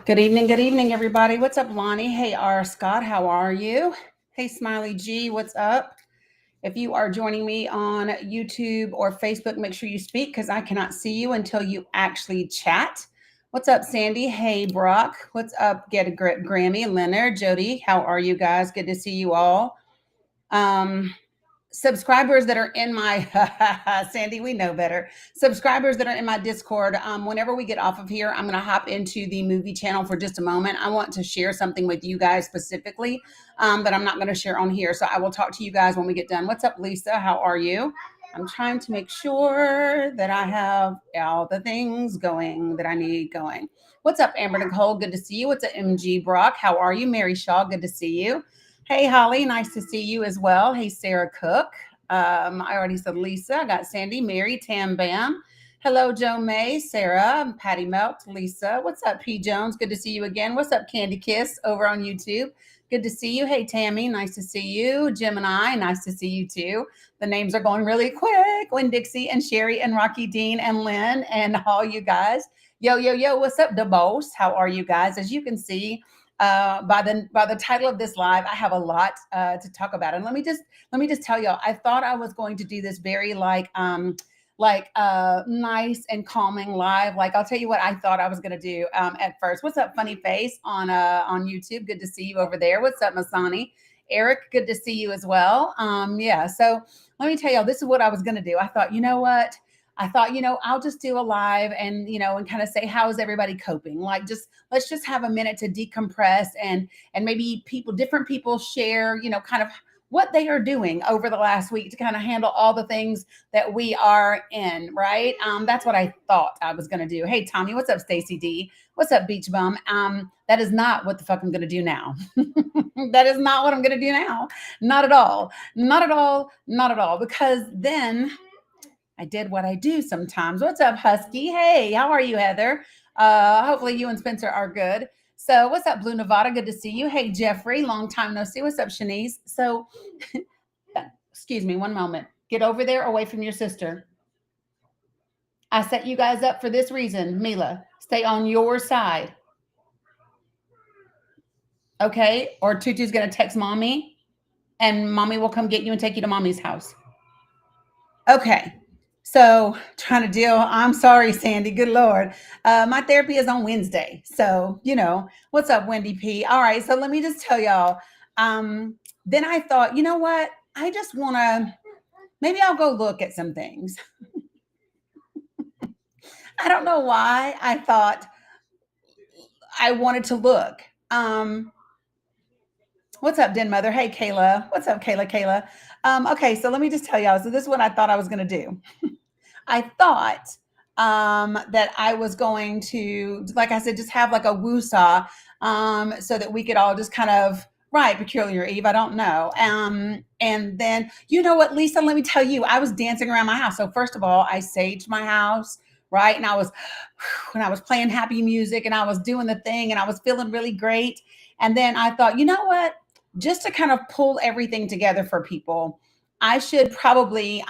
Good evening, everybody. What's up, Lonnie? Hey, R. Scott, how are you? Hey, Smiley G, what's up? If you are joining me on YouTube or Facebook, make sure you speak because I cannot see you until you actually chat. What's up, Sandy? Hey, Brock. What's up, Get a Grammy, Leonard, Jody? How are you guys? Good to see you all. Um, Subscribers that are in my Sandy, we know better. Subscribers that are in my Discord, whenever we get off of here, I'm going to hop into the movie channel for just a moment. I want to share something with you guys specifically that I'm not going to share on here. So I will talk to you guys when we get done. What's up, Lisa? How are you? I'm trying to make sure that I have all the things going that I need going. What's up, Amber Nicole? Good to see you. What's up, MG Brock? How are you? Mary Shaw, good to see you. Hey, Holly, nice to see you as well. Hey, Sarah Cook. I already said Lisa. I got Sandy, Mary, Tam Bam. Hello, Joe May, Sarah, Patty Melt, Lisa. What's up, P. Jones? Good to see you again. What's up, Candy Kiss over on YouTube? Good to see you. Hey, Tammy, nice to see you. Gemini, nice to see you too. The names are going really quick. Win Dixie and Sherry and Rocky Dean and Lynn and all you guys. Yo, yo, yo, what's up, DeBose? How are you guys? As you can see, by the title of this live, I have a lot to talk about, and let me just tell y'all, I thought I was going to do this very nice and calming live. Like I'll tell you what I thought I was going to do at first. What's up, Funny Face on YouTube? Good to see you over there. What's up, Masani? Eric, good to see you as well. Yeah, so let me tell y'all, this is what I was going to do. I thought, you know what? I thought, I'll just do a live and kind of say, how is everybody coping? Like, let's just have a minute to decompress and maybe different people share, kind of what they are doing over the last week to kind of handle all the things that we are in, right? That's what I thought I was going to do. Hey, Tommy, what's up, Stacy D? What's up, Beach Bum? That is not what the fuck I'm going to do now. That is not what I'm going to do now. Not at all. Not at all. Not at all. Because then I did what I do sometimes. What's up, Husky? Hey, how are you, Heather? Hopefully you and Spencer are good. So what's up, Blue Nevada? Good to see you. Hey, Jeffrey, long time no see. What's up, Shanice? So, excuse me, one moment. Get over there away from your sister. I set you guys up for this reason, Mila. Stay on your side. Okay? Or Tutu's going to text mommy and mommy will come get you and take you to mommy's house. Okay. So trying to deal. I'm sorry, Sandy. Good Lord. My therapy is on Wednesday. So, what's up, Wendy P? All right. So let me just tell y'all. Then I thought, you know what? I just want to, maybe I'll go look at some things. I don't know why I thought I wanted to look. What's up, Den Mother? Hey, Kayla. What's up, Kayla? Okay. So let me just tell y'all. So this is what I thought I was going to do. I thought that I was going to, like I said, just have like a woo-saw so that we could all just kind of, right, Peculiar Eve, I don't know. And then, you know what, Lisa, let me tell you, I was dancing around my house. So first of all, I saged my house, right? And I was playing happy music and I was doing the thing and I was feeling really great. And then I thought, you know what, just to kind of pull everything together for people, I should probably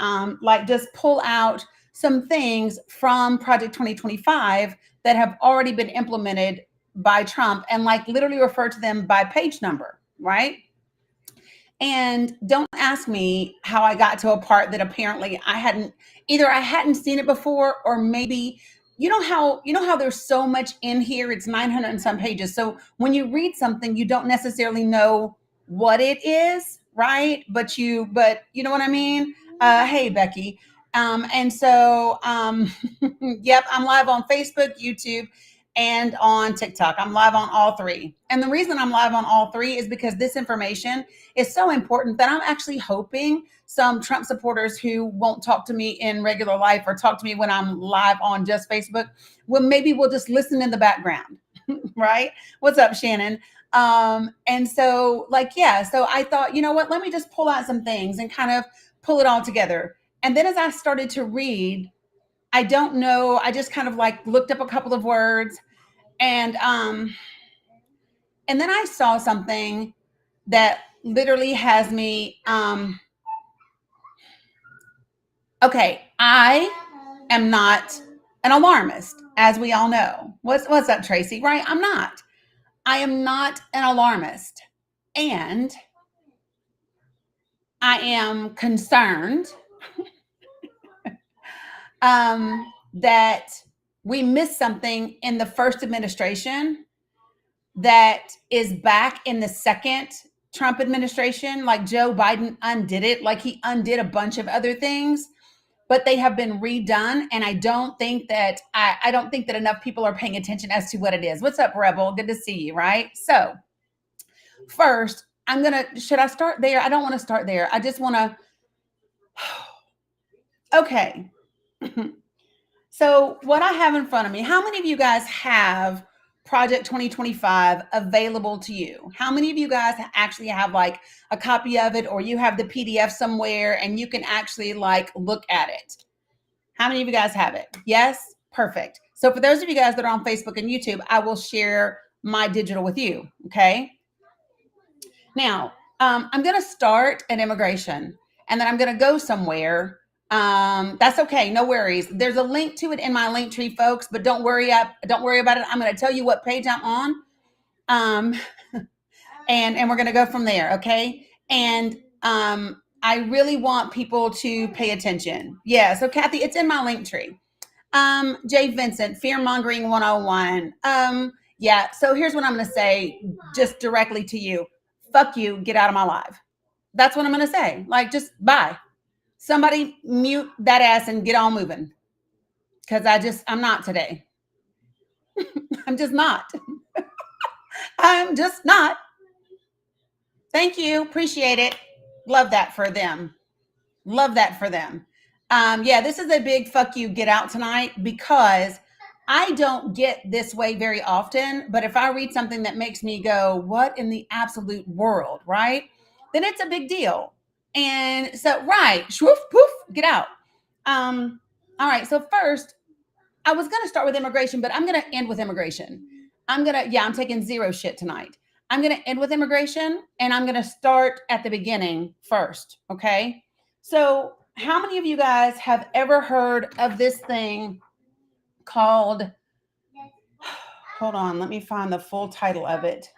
just pull out some things from Project 2025 that have already been implemented by Trump and like literally refer to them by page number, right? And don't ask me how I got to a part that apparently I hadn't seen it before, or maybe you know how there's so much in here. It's 900 and some pages. So when you read something, you don't necessarily know what it is, right? But you know what I mean? Hey, Becky. And so, yep, I'm live on Facebook, YouTube, and on TikTok. I'm live on all three. And the reason I'm live on all three is because this information is so important that I'm actually hoping some Trump supporters who won't talk to me in regular life or talk to me when I'm live on just Facebook, we'll just listen in the background, right? What's up, Shannon? And so so I thought, you know what, let me just pull out some things and kind of pull it all together. And then as I started to read, I don't know, I just kind of like looked up a couple of words and then I saw something that literally has me okay, I am not an alarmist, as we all know. What's up, Tracy? Right? I'm not. I am not an alarmist. And I am concerned that we missed something in the first administration that is back in the second Trump administration. Like Joe Biden undid it, like he undid a bunch of other things, but they have been redone. And I don't think that I don't think that enough people are paying attention as to what it is. What's up, Rebel? Good to see you, right? So first, should I start there? I don't want to start there. I just want to, okay. So what I have in front of me, how many of you guys have Project 2025 available to you? How many of you guys actually have like a copy of it, or you have the PDF somewhere and you can actually like look at it? How many of you guys have it? Yes? Perfect. So for those of you guys that are on Facebook and YouTube, I will share my digital with you, okay? Now, I'm going to start at immigration, and then I'm going to go somewhere. That's okay. No worries. There's a link to it in my link tree, folks, but don't worry about it. I'm going to tell you what page I'm on. And we're going to go from there. Okay. And, I really want people to pay attention. Yeah. So Kathy, it's in my link tree. Jay Vincent, fear mongering 101. Yeah. So here's what I'm going to say just directly to you. Fuck you. Get out of my live. That's what I'm going to say. Like, just bye. Somebody mute that ass and get on moving. Because I'm not today. I'm just not. I'm just not. Thank you. Appreciate it. Love that for them. Love that for them. Yeah, this is a big fuck you, get out tonight, because I don't get this way very often. But if I read something that makes me go, what in the absolute world, right? Then it's a big deal. And so, right, swoof, poof, get out. All right. So first, I was going to start with immigration, but I'm going to end with immigration. I'm taking zero shit tonight. I'm going to end with immigration, and I'm going to start at the beginning first. Okay. So how many of you guys have ever heard of this thing called, hold on, let me find the full title of it.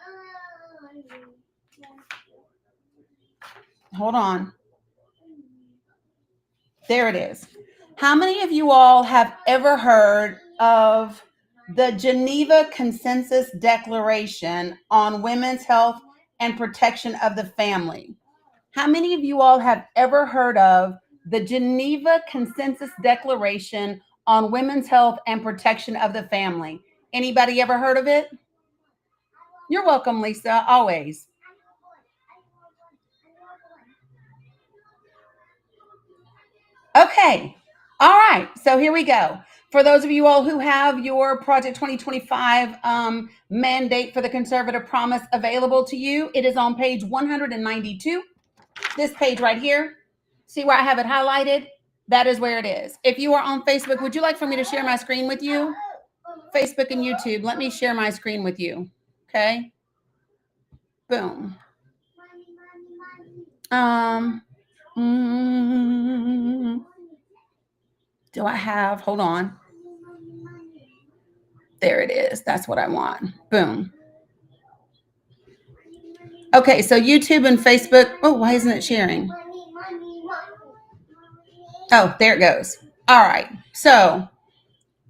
Hold on. There it is. How many of you all have ever heard of the Geneva Consensus Declaration on Women's Health and Protection of the Family? How many of you all have ever heard of the Geneva Consensus Declaration on Women's Health and Protection of the Family? Anybody ever heard of it? You're welcome, Lisa, always. Okay. All right. So here we go. For those of you all who have your Project 2025 mandate for the conservative promise available to you, it is on page 192. This page right here. See where I have it highlighted? That is where it is. If you are on Facebook, would you like for me to share my screen with you? Facebook and YouTube, let me share my screen with you. Okay. Boom. Do I have, hold on. There it is. That's what I want. Boom. Okay, so YouTube and Facebook. Oh, why isn't it sharing? Oh, there it goes. All right. So,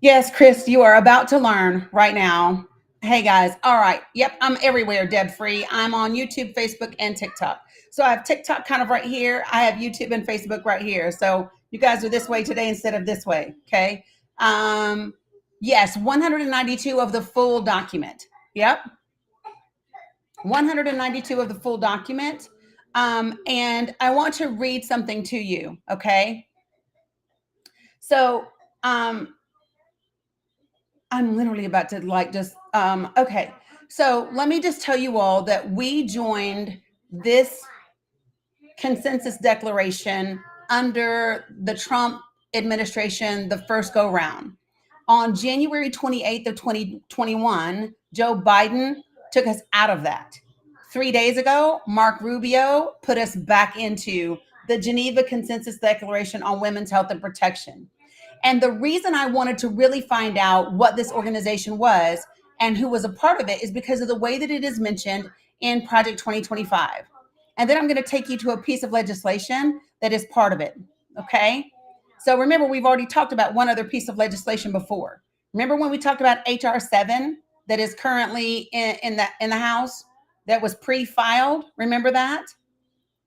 yes, Chris, you are about to learn right now. Hey, guys. All right. Yep, I'm everywhere, Deb Free. I'm on YouTube, Facebook, and TikTok. So I have TikTok kind of right here. I have YouTube and Facebook right here. So you guys are this way today instead of this way. Okay. Yes, 192 of the full document. Yep. 192 of the full document. And I want to read something to you. Okay. So I'm literally about to okay. So let me just tell you all that we joined this consensus declaration under the Trump administration, the first go round. On January 28th of 2021, Joe Biden took us out of that. 3 days ago, Mark Rubio put us back into the Geneva Consensus Declaration on Women's Health and Protection. And the reason I wanted to really find out what this organization was and who was a part of it is because of the way that it is mentioned in Project 2025. And then I'm going to take you to a piece of legislation that is part of it. Okay. So remember, we've already talked about one other piece of legislation before. Remember when we talked about HR 7 that is currently in the House that was pre-filed? Remember that?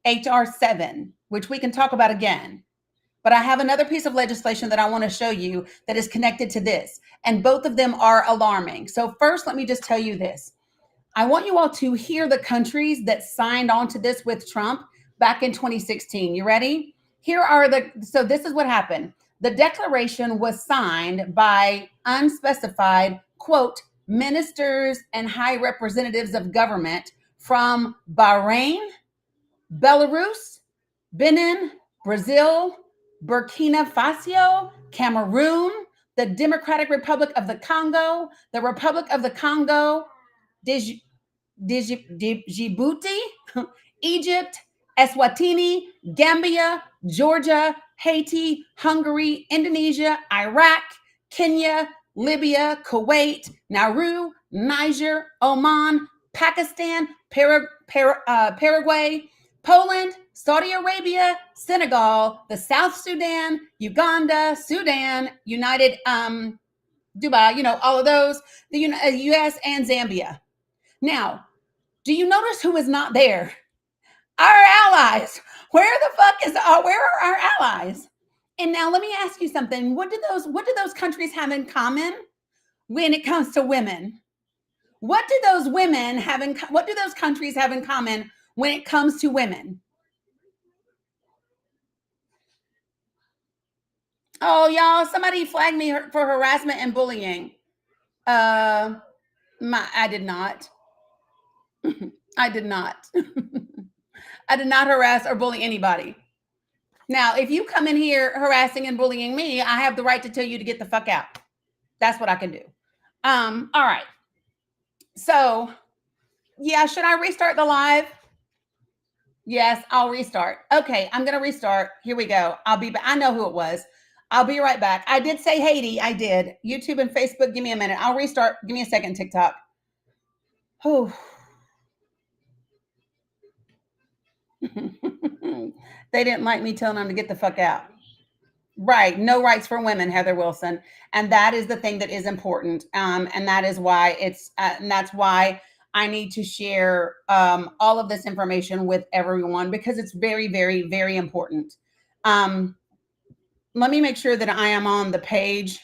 HR 7, which we can talk about again. But I have another piece of legislation that I want to show you that is connected to this. And both of them are alarming. So first, let me just tell you this. I want you all to hear the countries that signed on to this with Trump back in 2016. You ready? So this is what happened. The declaration was signed by unspecified, quote, ministers and high representatives of government from Bahrain, Belarus, Benin, Brazil, Burkina Faso, Cameroon, the Democratic Republic of the Congo, the Republic of the Congo, Djibouti, Egypt, Eswatini, Gambia, Georgia, Haiti, Hungary, Indonesia, Iraq, Kenya, Libya, Kuwait, Nauru, Niger, Oman, Pakistan, Paraguay, Poland, Saudi Arabia, Senegal, the South Sudan, Uganda, Sudan, United Dubai, all of those, the US and Zambia. Now, do you notice who is not there? Our allies. Where are our allies? And now let me ask you something. What do those countries have in common when it comes to women? What do those countries have in common when it comes to women? Oh, y'all, somebody flagged me for harassment and bullying. I did not. I did not. I did not harass or bully anybody. Now, if you come in here harassing and bullying me, I have the right to tell you to get the fuck out. That's what I can do. All right. So, yeah, should I restart the live? Yes, I'll restart. Okay, I'm going to restart. Here we go. I'll be back. I know who it was. I'll be right back. I did say Haiti. I did. YouTube and Facebook, give me a minute. I'll restart. Give me a second, TikTok. Oh. They didn't like me telling them to get the fuck out. Right. No rights for women, Heather Wilson. And that is the thing that is important. And that is why and that's why I need to share all of this information with everyone because it's very, very, very important. Let me make sure that I am on the page.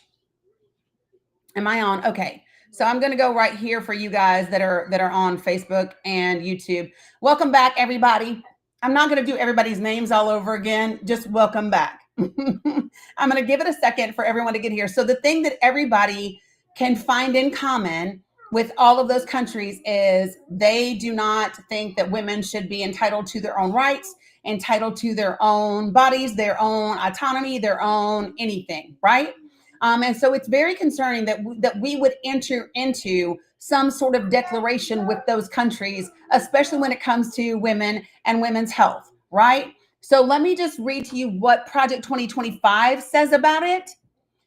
Am I on? Okay. So I'm going to go right here for you guys that are on Facebook and YouTube. Welcome back, everybody. I'm not going to do everybody's names all over again. Just welcome back. I'm going to give it a second for everyone to get here. So the thing that everybody can find in common with all of those countries is they do not think that women should be entitled to their own rights, entitled to their own bodies, their own autonomy, their own anything, right? And so it's very concerning that we would enter into some sort of declaration with those countries, especially when it comes to women and women's health, right? So let me just read to you what Project 2025 says about it.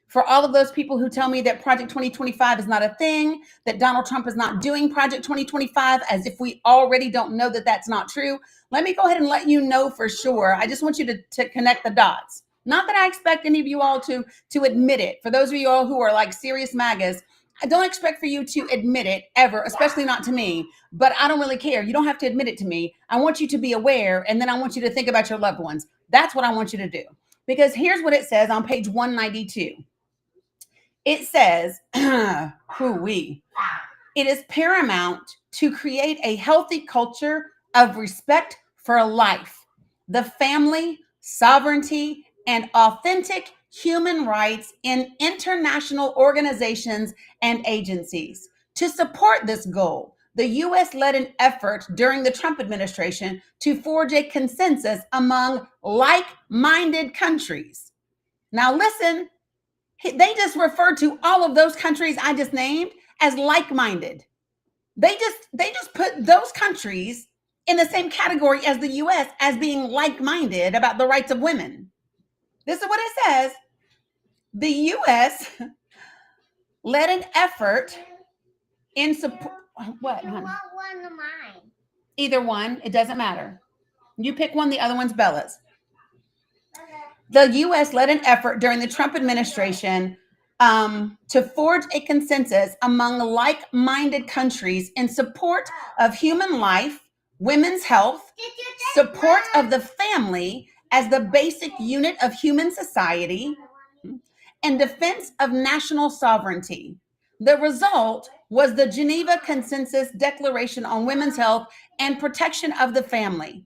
For all of those people who tell me that Project 2025 is not a thing, that Donald Trump is not doing Project 2025, as if we already don't know that that's not true, let me go ahead and let you know for sure. I just want you to connect the dots. Not that I expect any of you all to admit it. For those of you all who are like serious MAGAs, I don't expect for you to admit it ever, especially not to me, but I don't really care. You don't have to admit it to me. I want you to be aware, and then I want you to think about your loved ones. That's what I want you to do. Because here's what it says on page 192. It says, it is paramount to create a healthy culture of respect for life, the family, sovereignty, and authentic human rights in international organizations and agencies. To support this goal, the U.S. led an effort during the Trump administration to forge a consensus among like-minded countries. Now listen, they just referred to all of those countries I just named as like-minded. They just put those countries in the same category as the U.S. as being like-minded about the rights of women. This is what it says. The U.S. led an effort in support. What? You want one of mine? Either one. It doesn't matter. You pick one. The other one's Bella's. The U.S. led an effort during the Trump administration to forge a consensus among like-minded countries in support of human life, women's health, support of the family as the basic unit of human society, and defense of national sovereignty. The result was the Geneva Consensus Declaration on Women's Health and Protection of the Family.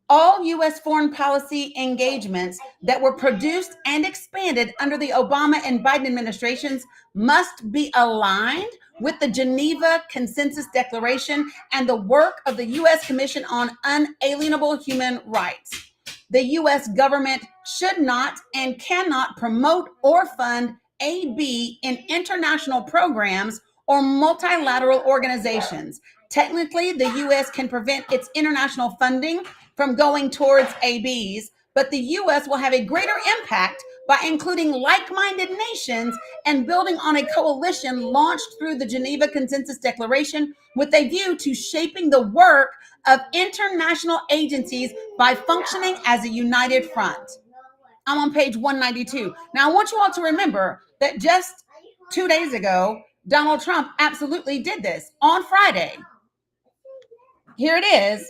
All U.S. foreign policy engagements that were produced and expanded under the Obama and Biden administrations must be aligned with the Geneva Consensus Declaration and the work of the U.S. Commission on Unalienable Human Rights. The U.S. government should not and cannot promote or fund AB in international programs or multilateral organizations. Technically, the U.S. can prevent its international funding from going towards ABs, but the U.S. will have a greater impact by including like-minded nations and building on a coalition launched through the Geneva Consensus Declaration with a view to shaping the work of international agencies by functioning as a united front. I'm on page 192. Now, I want you all to remember that just 2 days ago, Donald Trump absolutely did this on Friday. Here it is.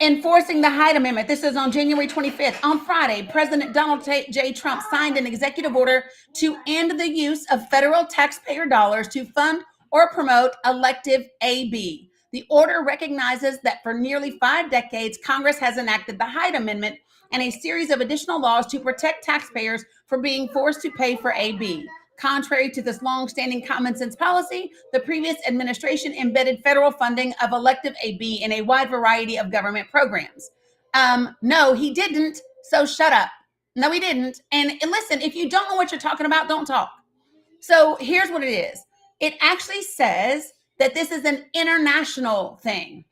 Enforcing the Hyde Amendment. This is on January 25th. On Friday, President Donald J. Trump signed an executive order to end the use of federal taxpayer dollars to fund or promote elective AB. The order recognizes that for nearly 5 decades, Congress has enacted the Hyde Amendment and a series of additional laws to protect taxpayers from being forced to pay for AB. Contrary to this long-standing common sense policy, the previous administration embedded federal funding of elective AB in a wide variety of government programs. No, he didn't. So shut up. No, he didn't. And listen, if you don't know what you're talking about, don't talk. So here's what it is. It actually says that this is an international thing.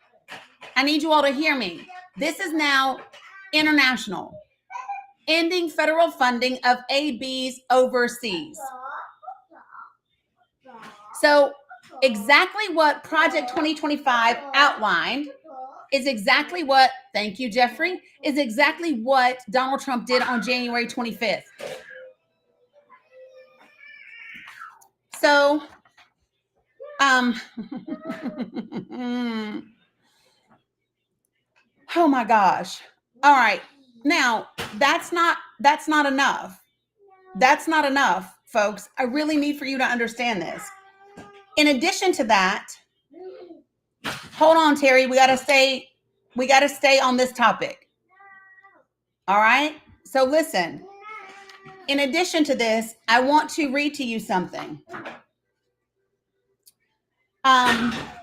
I need you all to hear me. This is now international. Ending federal funding of ABs overseas. So exactly what Project 2025 outlined is exactly what, thank you, Jeffrey, is exactly what Donald Trump did on January 25th. So, oh my gosh. All right. Now, that's not enough. That's not enough, folks. I really need for you to understand this. In addition to that, hold on, Terry. We got to stay on this topic. All right. So listen, in addition to this, I want to read to you something.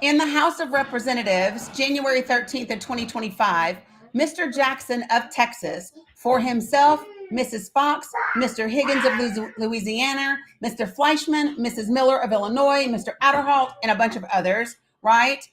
In the House of Representatives, January 13th of 2025, Mr. Jackson of Texas, for himself, Mrs. Fox, Mr. Higgins of Louisiana, Mr. Fleischman, Mrs. Miller of Illinois, Mr. Adderholt, and a bunch of others, right?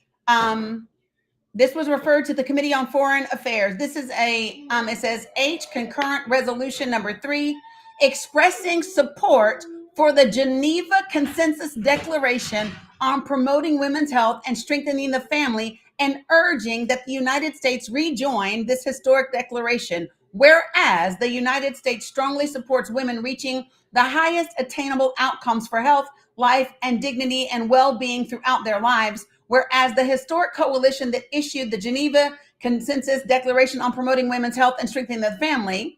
This was referred to the Committee on Foreign Affairs. This is it says H, concurrent resolution number 3, expressing support for the Geneva Consensus Declaration on promoting women's health and strengthening the family, and urging that the United States rejoin this historic declaration. Whereas the United States strongly supports women reaching the highest attainable outcomes for health, life, and dignity and well-being throughout their lives. Whereas the historic coalition that issued the Geneva Consensus Declaration on promoting women's health and strengthening the family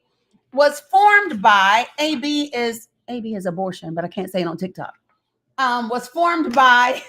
was formed by AB is abortion, but I can't say it on TikTok. Was formed by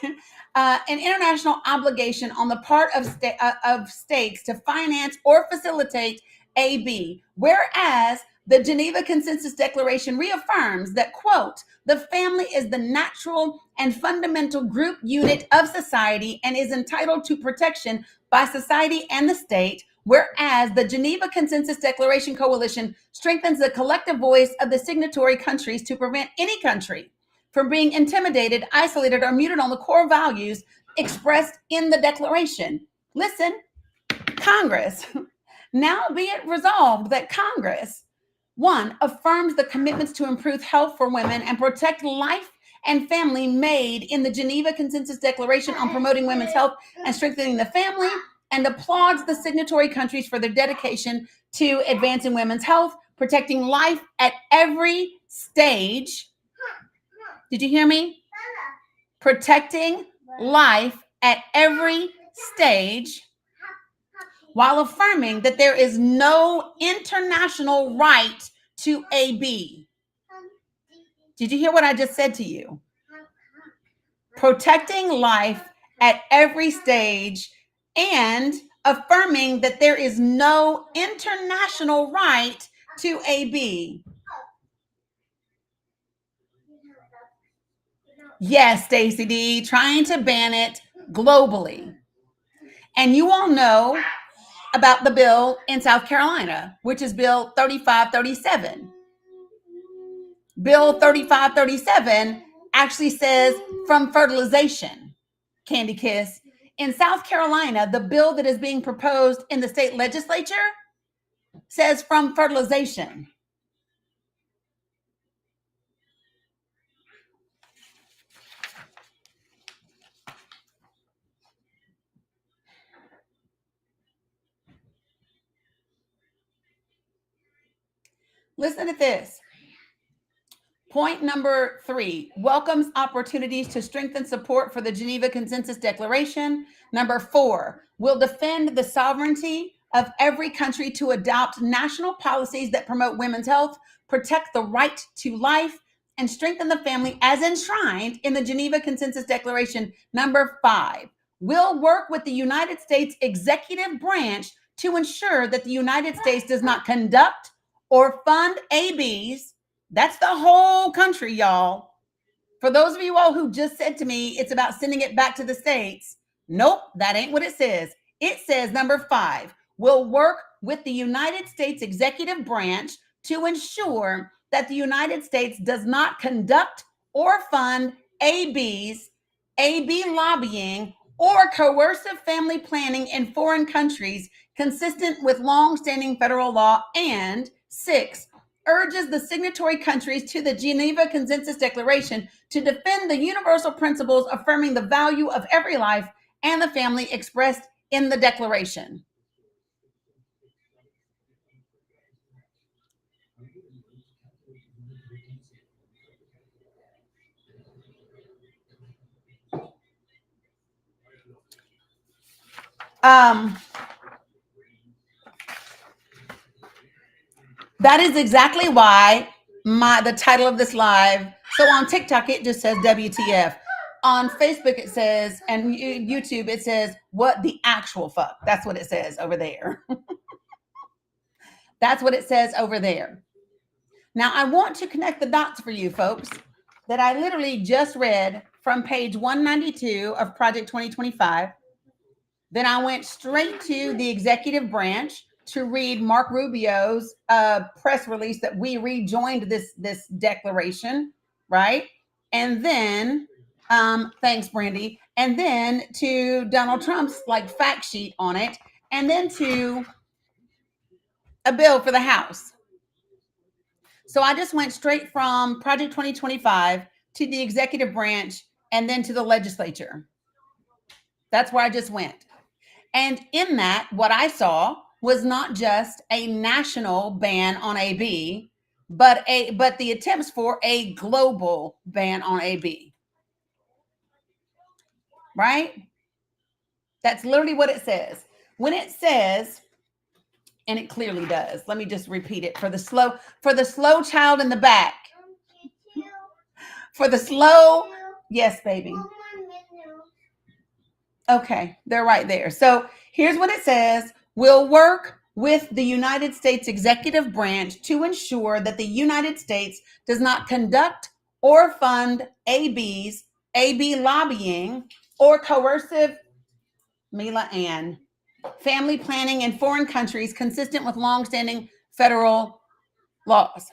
an international obligation on the part of states to finance or facilitate AB, whereas the Geneva Consensus Declaration reaffirms that, quote, the family is the natural and fundamental group unit of society and is entitled to protection by society and the state, whereas the Geneva Consensus Declaration Coalition strengthens the collective voice of the signatory countries to prevent any country from being intimidated, isolated, or muted on the core values expressed in the declaration. Listen, Congress, now be it resolved that Congress One, affirms the commitments to improve health for women and protect life and family made in the Geneva Consensus Declaration on promoting women's health and strengthening the family, and applauds the signatory countries for their dedication to advancing women's health, protecting life at every stage. Did you hear me? Protecting life at every stage, while affirming that there is no international right to AB. Did you hear what I just said to you? Protecting life at every stage and affirming that there is no international right to AB. Yes, Stacey D, trying to ban it globally. And you all know about the bill in South Carolina, which is Bill 3537. Bill 3537 actually says from fertilization, Candy Kiss. In South Carolina, the bill that is being proposed in the state legislature says from fertilization. Listen to this. Point number 3, welcomes opportunities to strengthen support for the Geneva Consensus Declaration. Number 4, will defend the sovereignty of every country to adopt national policies that promote women's health, protect the right to life, and strengthen the family as enshrined in the Geneva Consensus Declaration. Number 5, will work with the United States executive branch to ensure that the United States does not conduct or fund ABs. That's the whole country, y'all. For those of you all who just said to me, it's about sending it back to the states. Nope, that ain't what it says. It says, number 5, will work with the United States executive branch to ensure that the United States does not conduct or fund ABs, AB lobbying, or coercive family planning in foreign countries consistent with long-standing federal law. And 6, urges the signatory countries to the Geneva Consensus Declaration to defend the universal principles affirming the value of every life and the family expressed in the Declaration. That is exactly why the title of this live. So on TikTok, it just says WTF. On Facebook, it says, and YouTube, it says, what the actual fuck. That's what it says over there. That's what it says over there. Now, I want to connect the dots for you folks that I literally just read from page 192 of Project 2025. Then I went straight to the executive branch to read Mark Rubio's press release that we rejoined this declaration, right? And then, thanks, Brandy. And then to Donald Trump's fact sheet on it, and then to a bill for the House. So I just went straight from Project 2025 to the executive branch and then to the legislature. That's where I just went. And in that, what I saw was not just a national ban on AB, but the attempts for a global ban on AB. Right? That's literally what it says. When it says, and it clearly does. Let me just repeat it for the slow child in the back. For the slow, yes, baby. Okay, they're right there. So here's what it says. We'll work with the United States executive branch to ensure that the United States does not conduct or fund ABs, AB lobbying, or coercive, Mila Ann, family planning in foreign countries consistent with longstanding federal laws.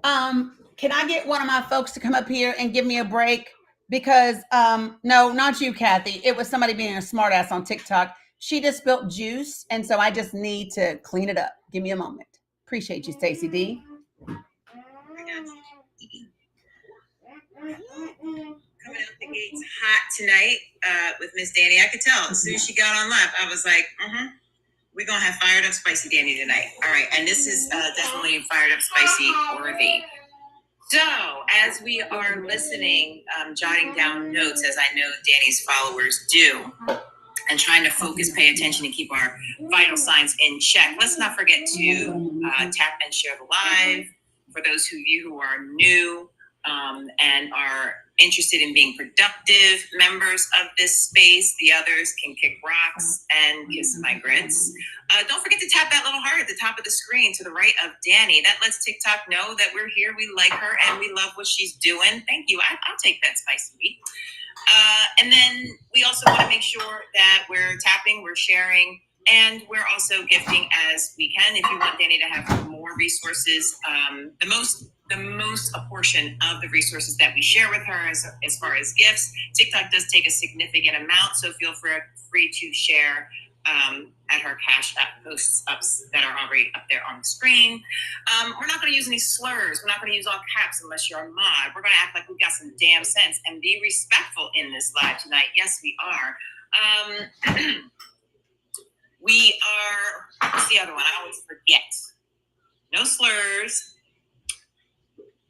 Can I get one of my folks to come up here and give me a break? Because no, not you, Kathy. It was somebody being a smartass on TikTok. She just spilled juice, and so I just need to clean it up. Give me a moment. Appreciate you, Stacy D. Coming out the gates hot tonight with Miss Danny. I could tell as soon as she got on live. I was like, we're going to have fired up spicy Danny tonight. All right. And this is definitely fired up spicy worthy. So as we are listening, jotting down notes, as I know Danny's followers do, and trying to focus, pay attention, and keep our vital signs in check, let's not forget to tap and share the live. For those of you who are new and are interested in being productive members of this space, the others can kick rocks and kiss my grits. Don't forget to tap that little heart at the top of the screen to the right of Danny. That lets TikTok know that we're here, we like her, and we love what she's doing. Thank you. I'll take that spicy beat. And then we also want to make sure that we're tapping, we're sharing, and we're also gifting as we can. If you want Danny to have more resources, the most a portion of the resources that we share with her as far as gifts, TikTok does take a significant amount, so feel free to share at her Cash App posts ups that are already up there on the screen. We're not going to use any slurs. We're not going to use all caps unless you're a mod. We're going to act like we've got some damn sense and be respectful in this live tonight. Yes, we are. We are, what's the other one? I always forget. No slurs.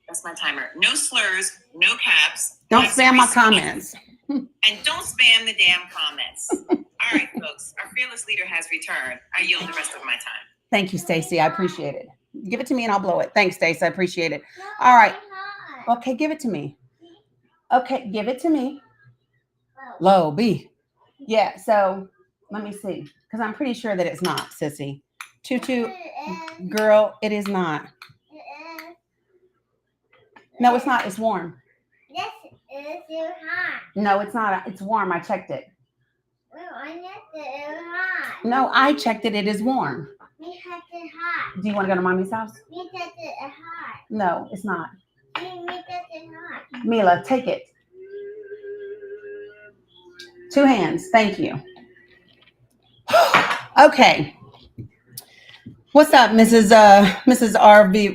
That's my timer. No slurs, no caps. Don't spam my comments. And don't spam the damn comments. All right, folks. Our fearless leader has returned. I yield the rest of my time. Thank you, Stacy. I appreciate it. Give it to me and I'll blow it. Thanks, Stacy. I appreciate it. All right. Okay, give it to me. Okay, give it to me. Low B. Yeah, so let me see. Because I'm pretty sure that it's not, sissy. Tutu, girl, it is not. No, it's not. It's warm. Yes, it's hot. No, it's not. It's warm. I checked it. Well, I know it's hot. No, I checked it. It is warm. Me touch it hot. Do you want to go to mommy's house? Me touch it hot. No, it's not. Me touch it hot. Mila, take it. 2 hands. Thank you. Okay. What's up, Mrs.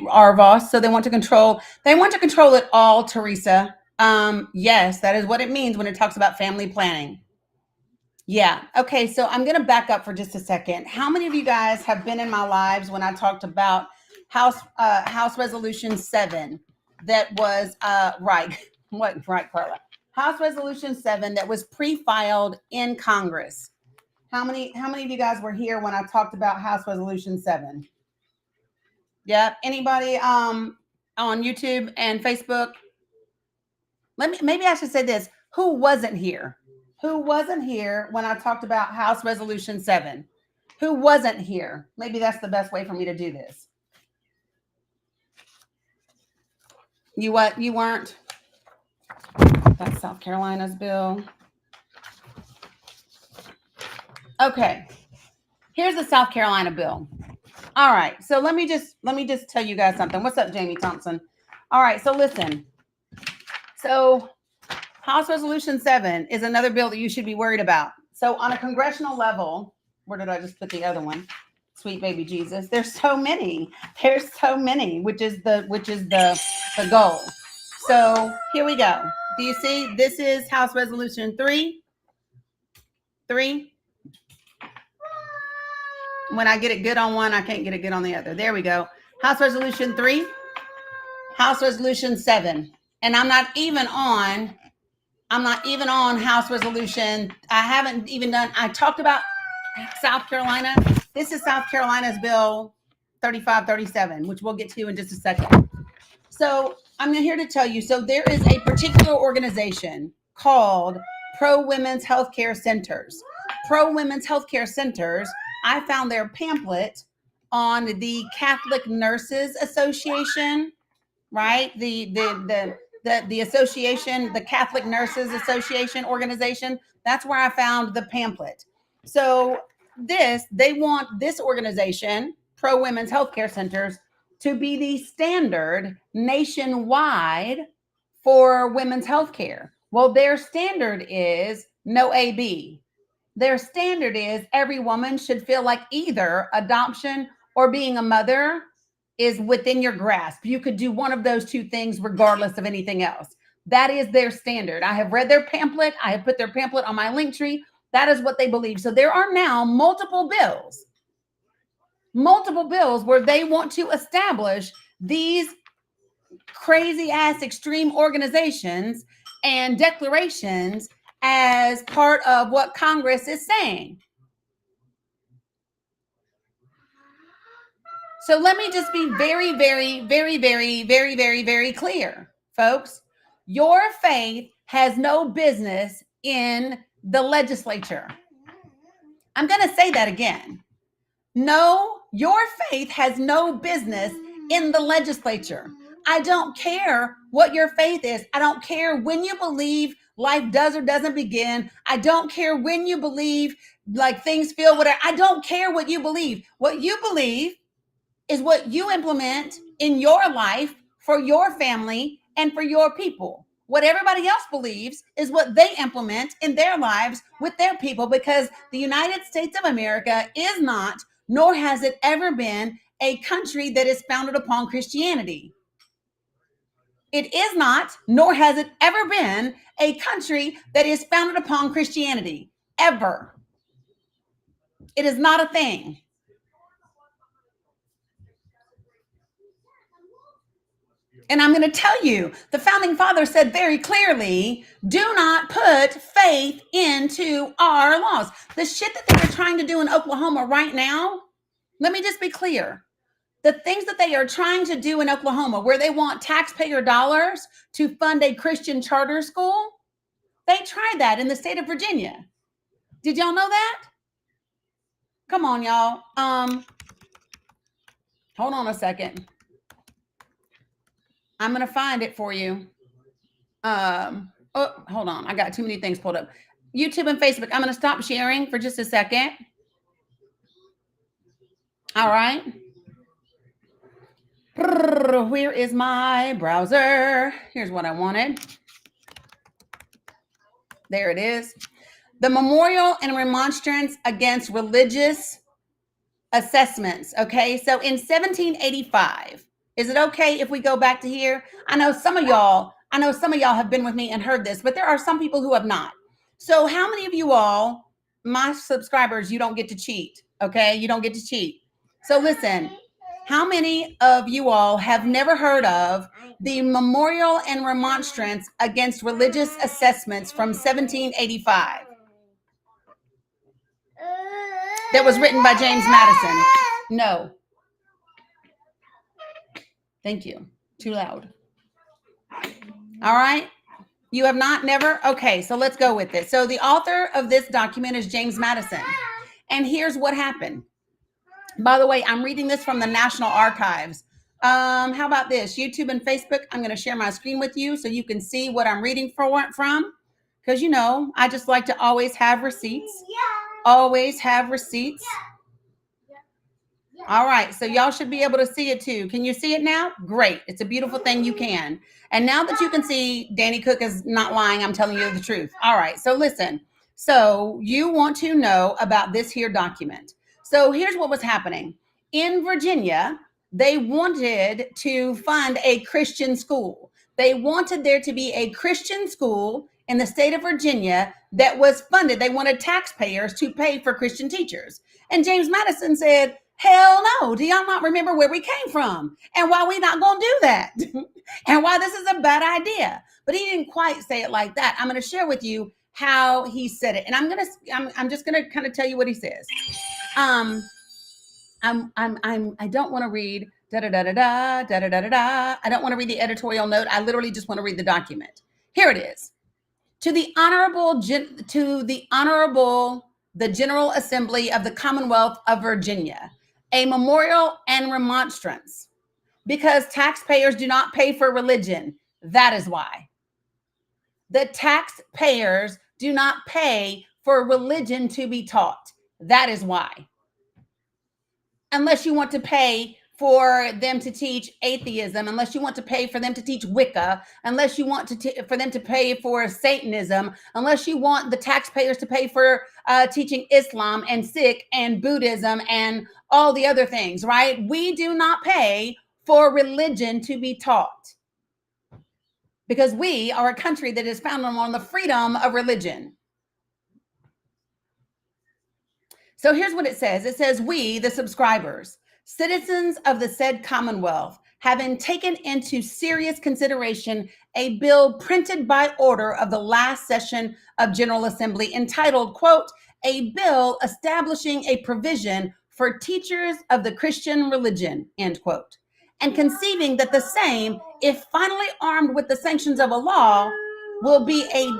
Arvos? So they want to control it all, Teresa. Yes, that is what it means when it talks about family planning. Yeah. Okay. So I'm going to back up for just a second. How many of you guys have been in my lives when I talked about House Resolution 7 that was right? What right, Carla? House Resolution 7 that was pre-filed in Congress. How many of you guys were here when I talked about House Resolution 7? Yeah. Anybody on YouTube and Facebook? Maybe I should say this. Who wasn't here? Who wasn't here when I talked about House Resolution 7? Who wasn't here? Maybe that's the best way for me to do this. You what? You weren't? That's South Carolina's bill. Okay. Here's the South Carolina bill. All right. So let me just tell you guys something. What's up, Jamie Thompson? All right. So listen. So House Resolution 7 is another bill that you should be worried about. So on a congressional level, where did I just put the other one? Sweet baby Jesus. There's so many. Which is the goal. So here we go. Do you see? This is House Resolution 3. When I get it good on one, I can't get it good on the other. There we go. House Resolution 3, House Resolution 7. And I'm not even on House Resolution. I talked about South Carolina. This is South Carolina's bill 3537, which we'll get to in just a second. So I'm here to tell you, so there is a particular organization called Pro Women's Healthcare Centers. Pro Women's Healthcare Centers, I found their pamphlet on the Catholic Nurses Association, right? The association, the Catholic Nurses Association organization. That's where I found the pamphlet. So they want this organization, Pro Women's Healthcare Centers, to be the standard nationwide for women's healthcare. Well, their standard is no AB. Their standard is every woman should feel like either adoption or being a mother is within your grasp. You could do one of those two things regardless of anything else. That is their standard. I have read their pamphlet. I have put their pamphlet on my link tree. That is what they believe. So there are now multiple bills where they want to establish these crazy ass extreme organizations and declarations as part of what Congress is saying. So let me just be very, very, very, very, very, very, very clear, folks. Your faith has no business in the legislature. I'm going to say that again. No, your faith has no business in the legislature. I don't care what your faith is. I don't care when you believe life does or doesn't begin. I don't care when you believe like things feel whatever. I don't care what you believe. What you believe is what you implement in your life for your family and for your people. What everybody else believes is what they implement in their lives with their people, because the United States of America is not, nor has it ever been, a country that is founded upon Christianity. It is not, nor has it ever been, a country that is founded upon Christianity, ever. It is not a thing. And I'm going to tell you, the founding fathers said very clearly, do not put faith into our laws. The shit that they're trying to do in Oklahoma right now, let me just be clear. The things that they are trying to do in Oklahoma, where they want taxpayer dollars to fund a Christian charter school, they tried that in the state of Virginia. Did y'all know that? Come on, y'all. Hold on a second. I'm going to find it for you. Oh, hold on. I got too many things pulled up. YouTube and Facebook. I'm going to stop sharing for just a second. All right. Where is my browser? Here's what I wanted. There it is. The Memorial and Remonstrance Against Religious Assessments. Okay. So in 1785, is it okay if we go back to here? I know some of y'all have been with me and heard this, but there are some people who have not. So how many of you all, my subscribers, you don't get to cheat? Okay. You don't get to cheat. So listen, how many of you all have never heard of the Memorial and Remonstrance Against Religious Assessments from 1785? That was written by James Madison. No. Thank you. Too loud. All right. You have not, never? Okay, so let's go with it. So the author of this document is James Madison. And here's what happened. By the way, I'm reading this from the National Archives. How about this? YouTube and Facebook, I'm going to share my screen with you so you can see what I'm reading from. Because, you know, I just like to always have receipts. Always have receipts. All right, so y'all should be able to see it too. Can you see it now? Great. It's a beautiful thing you can. And now that you can see, Danny Cook is not lying. I'm telling you the truth. All right, so listen. So you want to know about this here document. So here's what was happening. In Virginia, they wanted to fund a Christian school. They wanted there to be a Christian school in the state of Virginia that was funded. They wanted taxpayers to pay for Christian teachers. And James Madison said, hell no, do y'all not remember where we came from and why we not going to do that and why this is a bad idea? But he didn't quite say it like that. I'm going to share with you how he said it. And I'm just going to kind of tell you what he says. I don't want to read I don't want to read the editorial note. I literally just want to read the document. Here it is. To the General Assembly of the Commonwealth of Virginia, a memorial and remonstrance, because taxpayers do not pay for religion. That is why. The taxpayers do not pay for religion to be taught. That is why. Unless you want to pay for them to teach atheism, unless you want to pay for them to teach Wicca, unless you want for them to pay for Satanism, unless you want the taxpayers to pay for teaching Islam and Sikh and Buddhism and all the other things, right? We do not pay for religion to be taught. Because we are a country that is founded on the freedom of religion. So here's what it says. It says, we, the subscribers, citizens of the said Commonwealth, having taken into serious consideration a bill printed by order of the last session of General Assembly entitled, quote, a bill establishing a provision for teachers of the Christian religion, end quote, and conceiving that the same, if finally armed with the sanctions of a law, will be a,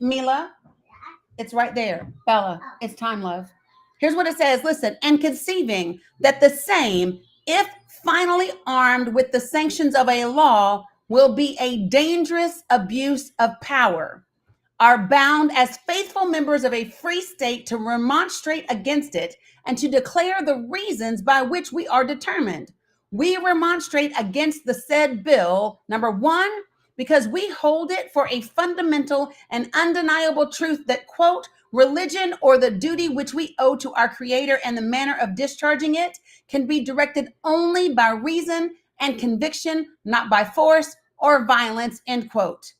Mila, it's right there. Bella, it's time, love. Here's what it says. Listen, and conceiving that the same, if finally armed with the sanctions of a law, will be a dangerous abuse of power, are bound as faithful members of a free state to remonstrate against it and to declare the reasons by which we are determined. We remonstrate against the said bill, number one, because we hold it for a fundamental and undeniable truth that, quote, religion or the duty which we owe to our Creator and the manner of discharging it can be directed only by reason and conviction, not by force or violence, end quote.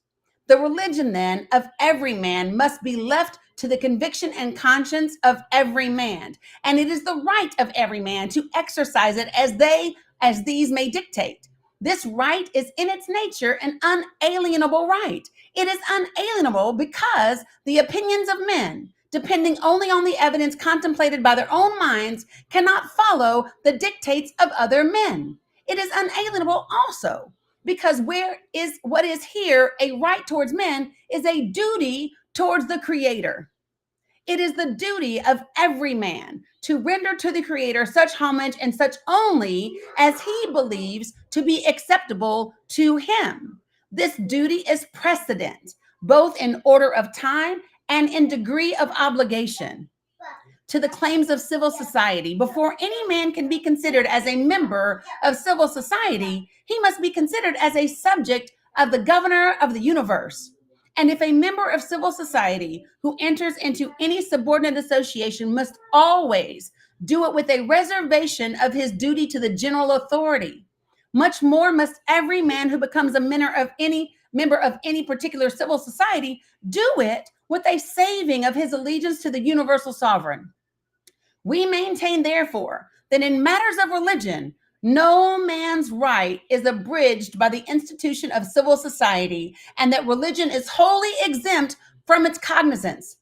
The religion, then, of every man must be left to the conviction and conscience of every man, and it is the right of every man to exercise it as these may dictate. This right is in its nature an unalienable right. It is unalienable because the opinions of men, depending only on the evidence contemplated by their own minds, cannot follow the dictates of other men. It is unalienable also because what is here a right towards men is a duty towards the Creator. It is the duty of every man to render to the Creator such homage and such only as he believes to be acceptable to him. This duty is precedent, both in order of time and in degree of obligation, to the claims of civil society. Before any man can be considered as a member of civil society, he must be considered as a subject of the governor of the universe. And if a member of civil society who enters into any subordinate association must always do it with a reservation of his duty to the general authority, much more must every man who becomes a member of any particular civil society do it with a saving of his allegiance to the universal sovereign. We maintain, therefore, that in matters of religion, no man's right is abridged by the institution of civil society, and that religion is wholly exempt from its cognizance.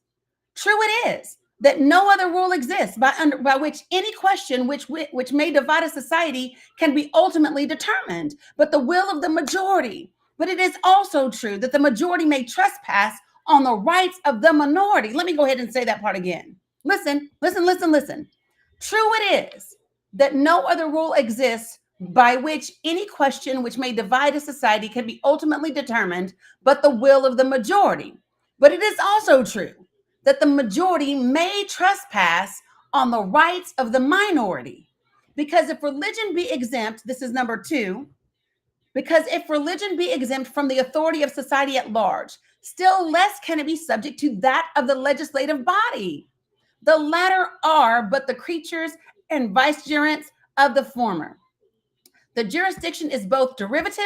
True it is that no other rule exists by which any question which may divide a society can be ultimately determined, but the will of the majority. But it is also true that the majority may trespass on the rights of the minority. Let me go ahead and say that part again. Listen. True it is that no other rule exists by which any question which may divide a society can be ultimately determined, but the will of the majority. But it is also true that the majority may trespass on the rights of the minority. Because if religion be exempt, this is number two, because if religion be exempt from the authority of society at large, still less can it be subject to that of the legislative body. The latter are but the creatures and vicegerents of the former. The jurisdiction is both derivative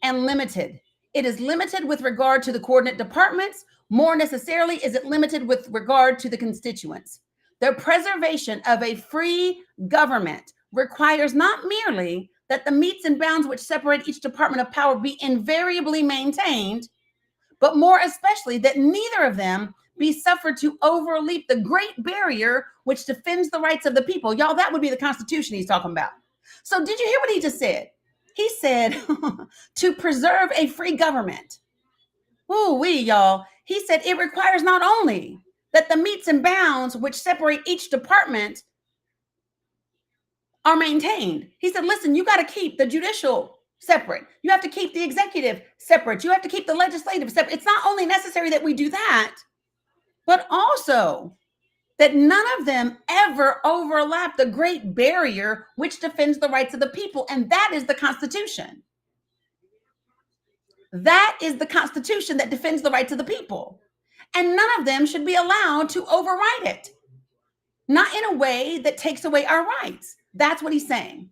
and limited. It is limited with regard to the coordinate departments. More necessarily is it limited with regard to the constituents. The preservation of a free government requires not merely that the metes and bounds which separate each department of power be invariably maintained, but more especially that neither of them be suffered to overleap the great barrier which defends the rights of the people. Y'all, that would be the Constitution he's talking about. So did you hear what he just said? He said to preserve a free government. Ooh-wee, y'all. He said it requires not only that the metes and bounds which separate each department are maintained. He said, listen, you got to keep the judicial separate. You have to keep the executive separate. You have to keep the legislative separate. It's not only necessary that we do that, but also that none of them ever overlap the great barrier which defends the rights of the people. And that is the Constitution. That is the Constitution that defends the rights of the people. And none of them should be allowed to override it. Not in a way that takes away our rights. That's what he's saying.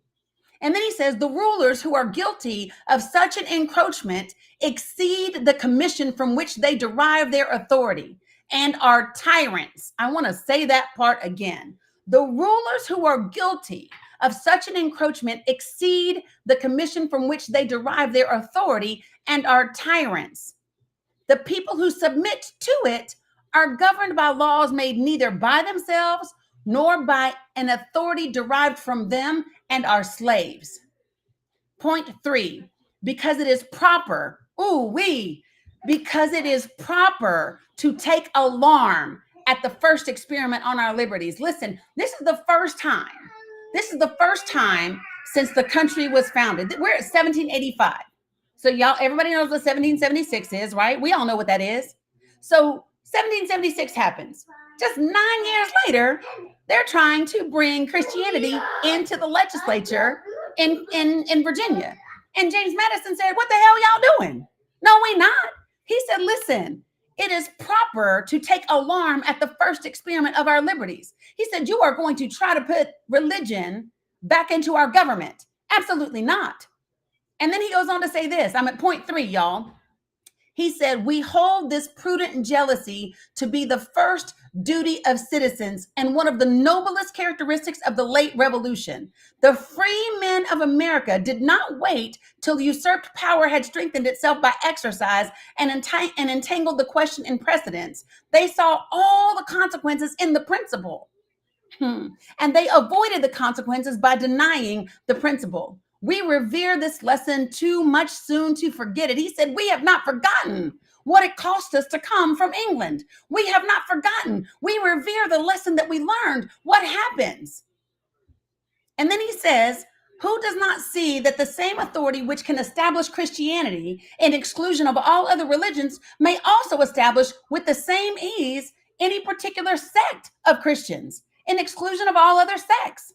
And then he says, the rulers who are guilty of such an encroachment exceed the commission from which they derive their authority and are tyrants. I want to say that part again. The rulers who are guilty of such an encroachment exceed the commission from which they derive their authority and are tyrants. The people who submit to it are governed by laws made neither by themselves nor by an authority derived from them and are slaves. Point 3, because it is proper, because it is proper to take alarm at the first experiment on our liberties. Listen, this is the first time since the country was founded. We're at 1785. So y'all, everybody knows what 1776 is, right? We all know what that is. So 1776 happens. Just 9 years later, they're trying to bring Christianity into the legislature in Virginia. And James Madison said, what the hell y'all doing? No, we not. He said, listen, it is proper to take alarm at the first experiment of our liberties. He said, you are going to try to put religion back into our government. Absolutely not. And then he goes on to say this. I'm at point 3, y'all. He said, we hold this prudent jealousy to be the first duty of citizens and one of the noblest characteristics of the late revolution. The free men of America did not wait till usurped power had strengthened itself by exercise and entangled the question in precedence. They saw all the consequences in the principle. And they avoided the consequences by denying the principle. We revere this lesson too much soon to forget it. He said, we have not forgotten what it cost us to come from England. We have not forgotten. We revere the lesson that we learned. What happens? And then he says, who does not see that the same authority which can establish Christianity in exclusion of all other religions may also establish with the same ease any particular sect of Christians in exclusion of all other sects?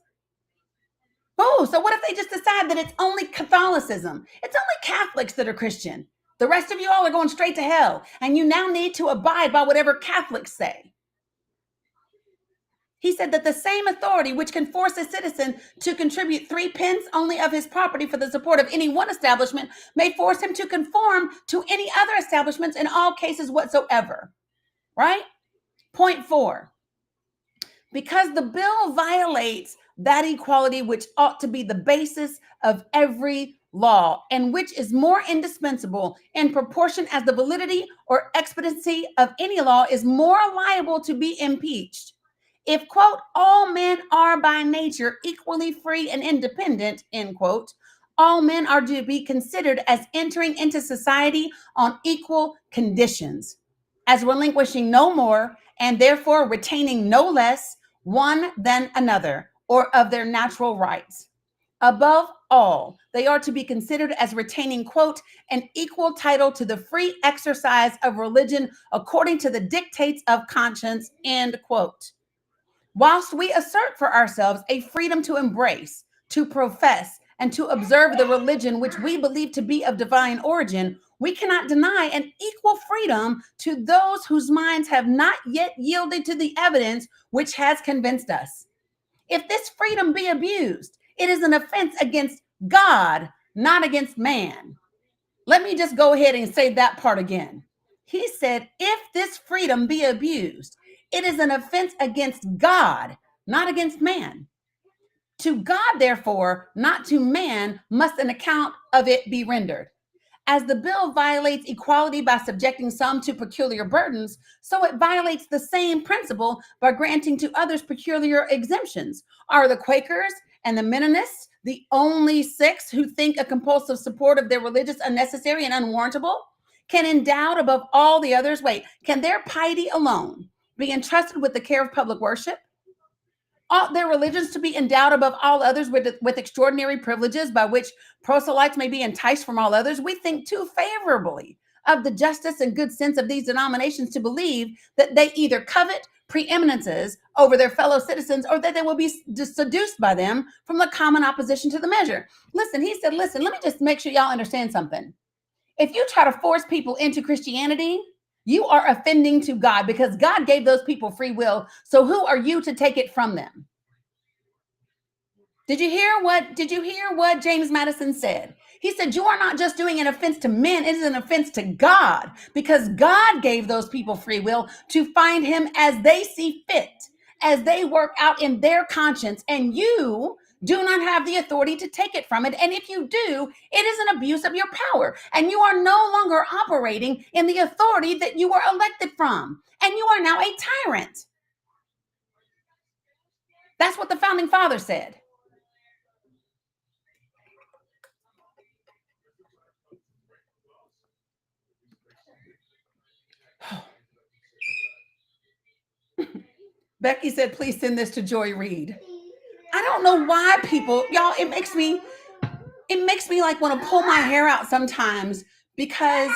Oh, so what if they just decide that it's only Catholicism? It's only Catholics that are Christian. The rest of you all are going straight to hell, and you now need to abide by whatever Catholics say. He said that the same authority which can force a citizen to contribute 3 pence only of his property for the support of any one establishment may force him to conform to any other establishments in all cases whatsoever. Right? Point 4. Because the bill violates that equality which ought to be the basis of every law, and which is more indispensable in proportion as the validity or expediency of any law is more liable to be impeached. If, quote, all men are by nature equally free and independent, end quote, all men are to be considered as entering into society on equal conditions, as relinquishing no more, and therefore retaining no less one than another, or of their natural rights. Above all, they are to be considered as retaining, quote, an equal title to the free exercise of religion according to the dictates of conscience, end quote. Whilst we assert for ourselves a freedom to embrace, to profess, and to observe the religion which we believe to be of divine origin, we cannot deny an equal freedom to those whose minds have not yet yielded to the evidence which has convinced us. If this freedom be abused, it is an offense against God, not against man. Let me just go ahead and say that part again. He said, if this freedom be abused, it is an offense against God, not against man. To God, therefore, not to man, must an account of it be rendered. As the bill violates equality by subjecting some to peculiar burdens, so it violates the same principle by granting to others peculiar exemptions. Are the Quakers and the Mennonists the only sects who think a compulsive support of their religious unnecessary and unwarrantable? Can endowed above all the others, can their piety alone be entrusted with the care of public worship? Ought their religions to be endowed above all others with extraordinary privileges by which proselytes may be enticed from all others? We think too favorably of the justice and good sense of these denominations to believe that they either covet preeminences over their fellow citizens or that they will be seduced by them from the common opposition to the measure. Listen, he said, let me just make sure y'all understand something. If you try to force people into Christianity, you are offending to God because God gave those people free will. So who are you to take it from them? Did you hear what James Madison said? He said, you are not just doing an offense to men, it is an offense to God, because God gave those people free will to find him as they see fit, as they work out in their conscience, and you do not have the authority to take it from it. And if you do, it is an abuse of your power, and you are no longer operating in the authority that you were elected from, and you are now a tyrant. That's what the founding fathers said. Becky said, please send this to Joy Reid. I don't know why people, y'all, it makes me like want to pull my hair out sometimes, because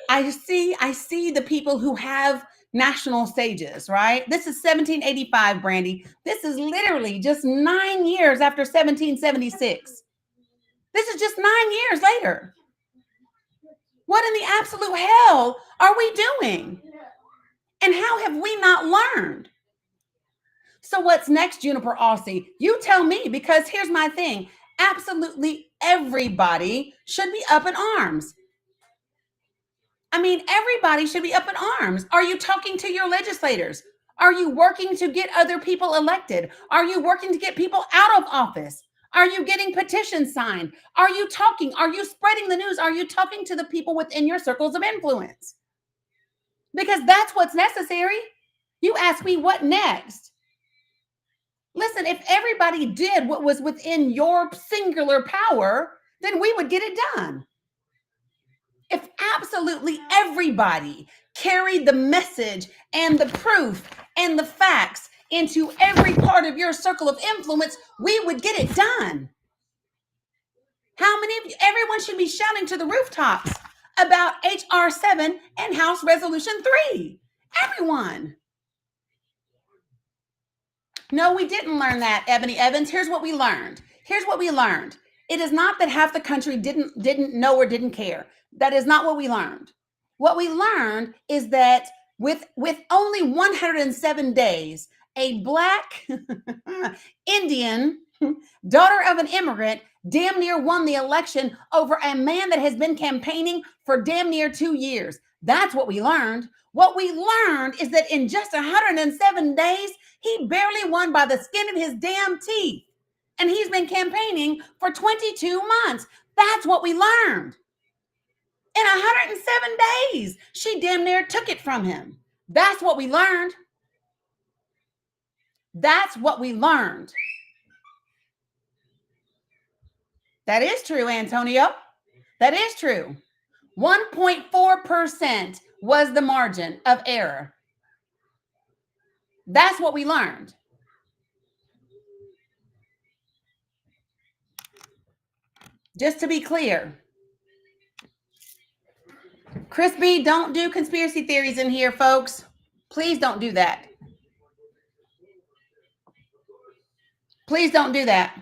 I see the people who have national stages, right? This is 1785, Brandy. This is literally just 9 years after 1776. This is just 9 years later. What in the absolute hell are we doing? And how have we not learned? So what's next, Juniper Aussie? You tell me, because here's my thing. Absolutely everybody should be up in arms. I mean, everybody should be up in arms. Are you talking to your legislators? Are you working to get other people elected? Are you working to get people out of office? Are you getting petitions signed? Are you talking? Are you spreading the news? Are you talking to the people within your circles of influence? Because that's what's necessary. You ask me what next? Listen, if everybody did what was within your singular power, then we would get it done. If absolutely everybody carried the message and the proof and the facts into every part of your circle of influence, we would get it done. How many of you? Everyone should be shouting to the rooftops about HR 7 and House Resolution 3. Everyone. No, we didn't learn that, Ebony Evans. Here's what we learned. It is not that half the country didn't know or didn't care. That is not what we learned. What we learned is that with only 107 days, a Black Indian daughter of an immigrant damn near won the election over a man that has been campaigning for damn near 2 years. That's what we learned. What we learned is that in just 107 days, he barely won by the skin of his damn teeth. And he's been campaigning for 22 months. That's what we learned. In 107 days, she damn near took it from him. That's what we learned. That's what we learned. That is true, Antonio. That is true. 1.4% was the margin of error. That's what we learned. Just to be clear. Chris B, don't do conspiracy theories in here, folks. Please don't do that. Please don't do that.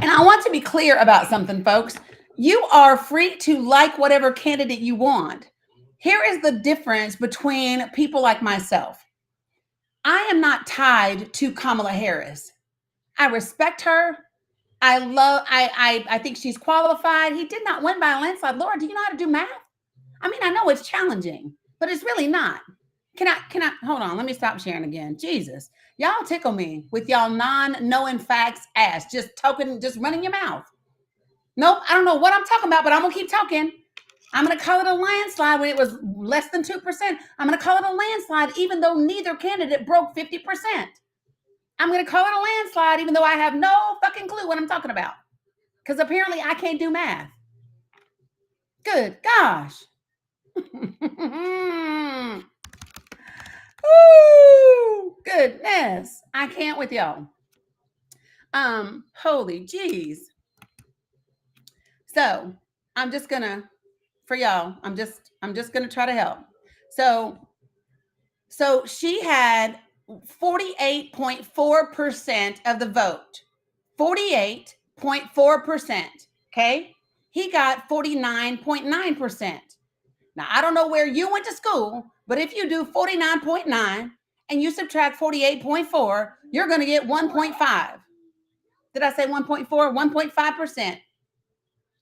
And I want to be clear about something, folks. You are free to like whatever candidate you want. Here is the difference between people like myself. I am not tied to Kamala Harris. I respect her. I think she's qualified. He did not win by a landslide. Laura, do you know how to do math? I mean, I know it's challenging, but it's really not. Can I hold on? Let me stop sharing again. Jesus, y'all tickle me with y'all non-knowing facts ass. Just running your mouth. Nope, I don't know what I'm talking about, but I'm gonna keep talking. I'm gonna call it a landslide when it was less than 2%. I'm gonna call it a landslide even though neither candidate broke 50%. I'm going to call it a landslide, even though I have no fucking clue what I'm talking about. Because apparently I can't do math. Good gosh. Ooh, goodness. I can't with y'all. Holy jeez. So I'm just going to, for y'all, I'm just going to try to help. So she had 48.4% of the vote. 48.4%. Okay. He got 49.9%. Now, I don't know where you went to school, but if you do 49.9 and you subtract 48.4, you're going to get 1.5. Did I say 1.4? 1.5%.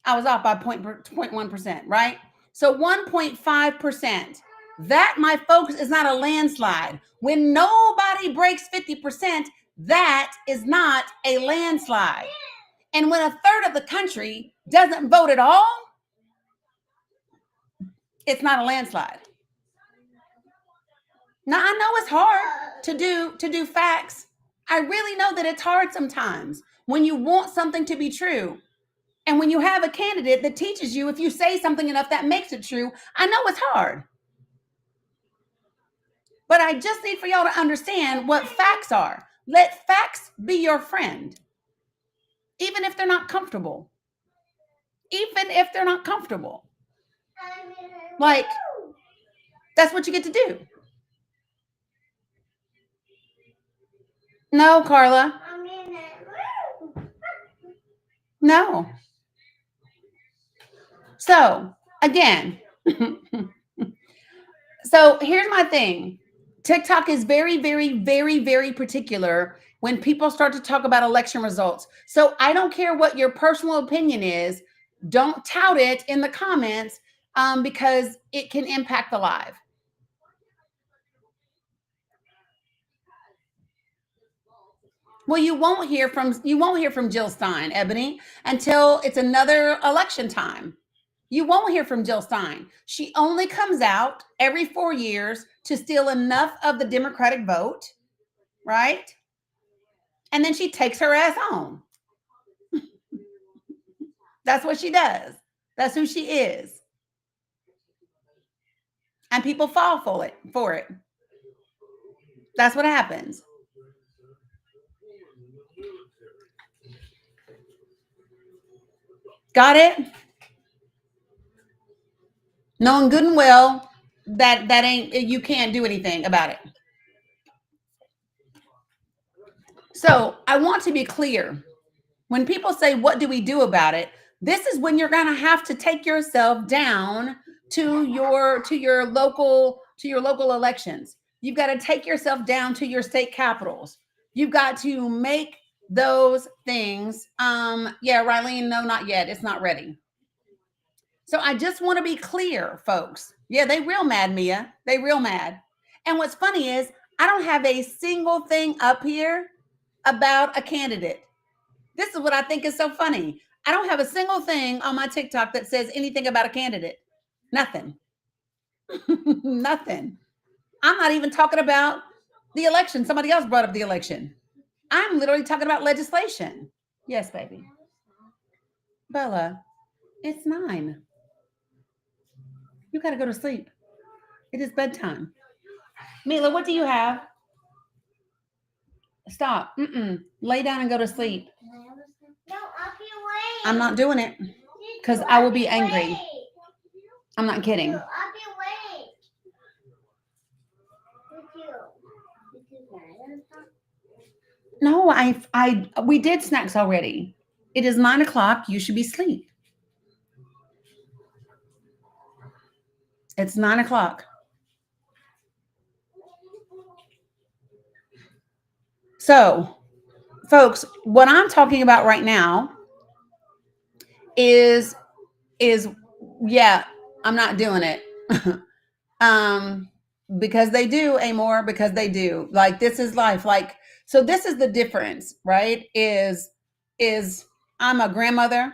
I was off by 0.1%, right? So 1.5%. That, my folks, is not a landslide. When nobody breaks 50%, that is not a landslide. And when a third of the country doesn't vote at all, it's not a landslide. Now, I know it's hard to do facts. I really know that it's hard sometimes when you want something to be true. And when you have a candidate that teaches you, if you say something enough, that makes it true. I know it's hard. But I just need for y'all to understand what facts are. Let facts be your friend. Even if they're not comfortable. Even if they're not comfortable. Like, that's what you get to do. No, Carla. No. So, again, so here's my thing. TikTok is very, very, very, very particular when people start to talk about election results. So I don't care what your personal opinion is. Don't tout it in the comments because it can impact the live. Well, you won't hear from Jill Stein, Ebony, until it's another election time. You won't hear from Jill Stein. She only comes out every 4 years to steal enough of the Democratic vote, right? And then she takes her ass home. That's what she does. That's who she is. And people fall for it. That's what happens. Got it? Knowing good and well that ain't, you can't do anything about it. So I want to be clear. When people say, what do we do about it? This is when you're going to have to take yourself down to your local elections. You've got to take yourself down to your state capitals. You've got to make those things. Yeah, Rylene, no, not yet. It's not ready. So I just want to be clear, folks. Yeah, they real mad, Mia. They real mad. And what's funny is I don't have a single thing up here about a candidate. This is what I think is so funny. I don't have a single thing on my TikTok that says anything about a candidate. Nothing. Nothing. I'm not even talking about the election. Somebody else brought up the election. I'm literally talking about legislation. Yes, baby. Bella, it's 9. You got to go to sleep. It is bedtime. Mila, what do you have? Stop. Lay down and go to sleep. No, I'll be awake. I'm not doing it because I will be angry. I'm not kidding. No, I'll be awake. No, we did snacks already. It is 9 o'clock. You should be asleep. It's 9 o'clock. So, folks, what I'm talking about right now is yeah, I'm not doing it. Because they do, Amor, because they do. Like, this is life. Like, so this is the difference, right? Is I'm a grandmother.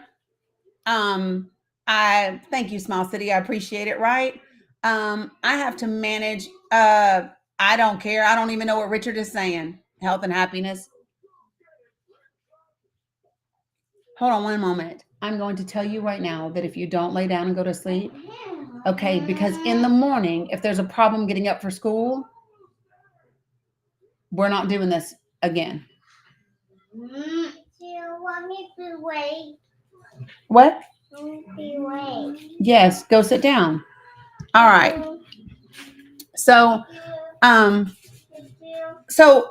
I thank you, Small City. I appreciate it, right? I have to manage. I don't care. I don't even know what Richard is saying. Health and happiness. Hold on one moment. I'm going to tell you right now that if you don't lay down and go to sleep, okay, because in the morning, if there's a problem getting up for school, we're not doing this again. Do you want me to wait? What? Wait. Yes, go sit down. All right. So,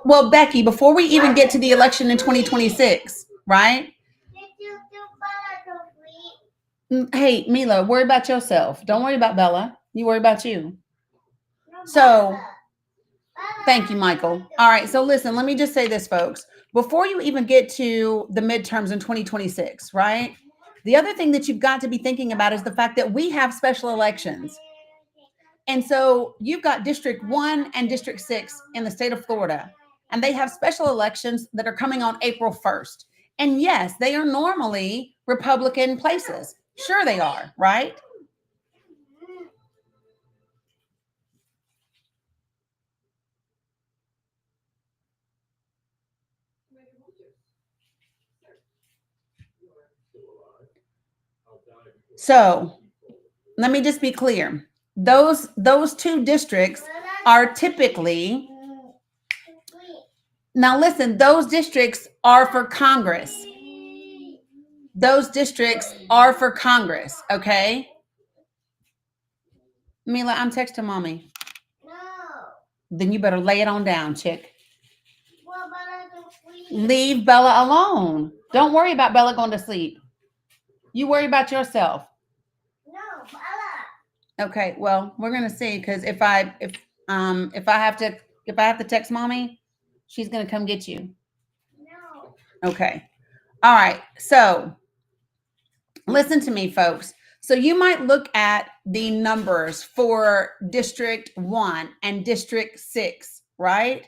well, Becky, before we even get to the election in 2026, right? Hey, Mila, worry about yourself. Don't worry about Bella. You worry about you. So, Thank you, Michael. All right. So listen, let me just say this, folks. Before you even get to the midterms in 2026, right? The other thing that you've got to be thinking about is the fact that we have special elections. And so you've got District 1 and District 6 in the state of Florida, and they have special elections that are coming on April 1st. And yes, they are normally Republican places. Sure, they are, right? So let me just be clear. Those two districts are typically, now listen, those districts are for Congress. Those districts are for Congress, okay? Mila, I'm texting mommy. No. Then you better lay it on down, chick. What about the sleep? Leave Bella alone. Don't worry about Bella going to sleep. You worry about yourself. No, Bella. Okay, well, we're gonna see, because if I have to text mommy, she's gonna come get you. No. Okay. All right. So listen to me, folks. So you might look at the numbers for District 1 and District 6, right?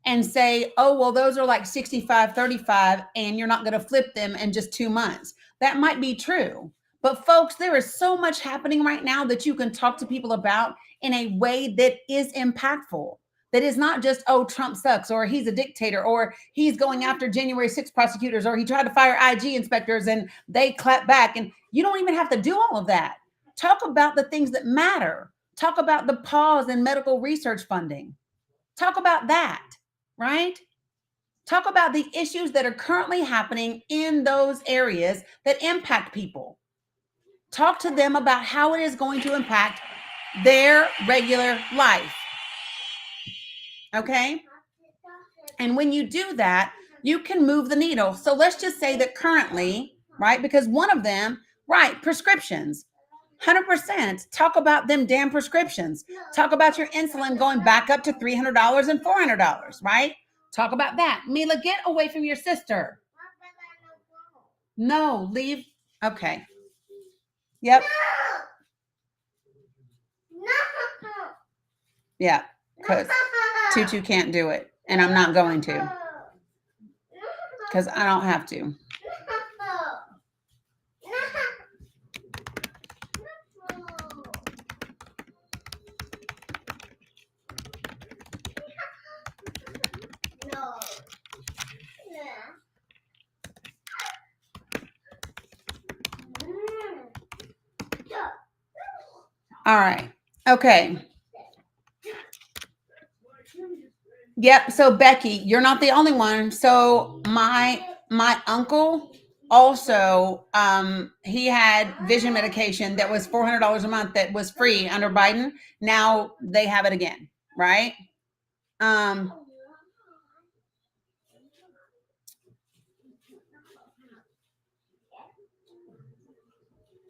And say, oh, well, those are like 65-35, and you're not going to flip them in just 2 months. That might be true. But folks, there is so much happening right now that you can talk to people about in a way that is impactful. That is not just, oh, Trump sucks, or he's a dictator, or he's going after January 6th prosecutors, or he tried to fire IG inspectors and they clap back. And you don't even have to do all of that. Talk about the things that matter. Talk about the pause in medical research funding. Talk about that, right? Talk about the issues that are currently happening in those areas that impact people. Talk to them about how it is going to impact their regular life. Okay? And when you do that, you can move the needle. So let's just say that currently, right? Because one of them, right, prescriptions. 100%. Talk about them damn prescriptions. Talk about your insulin going back up to $300 and $400, right? Talk about that. Mila, get away from your sister. No, leave. Okay. Yep. No. Yeah. Because Tutu can't do it. And I'm not going to. Because I don't have to. No. All right. Okay. Yep. So Becky, you're not the only one. So my uncle also he had vision medication that was $400 a month that was free under Biden. Now they have it again, right?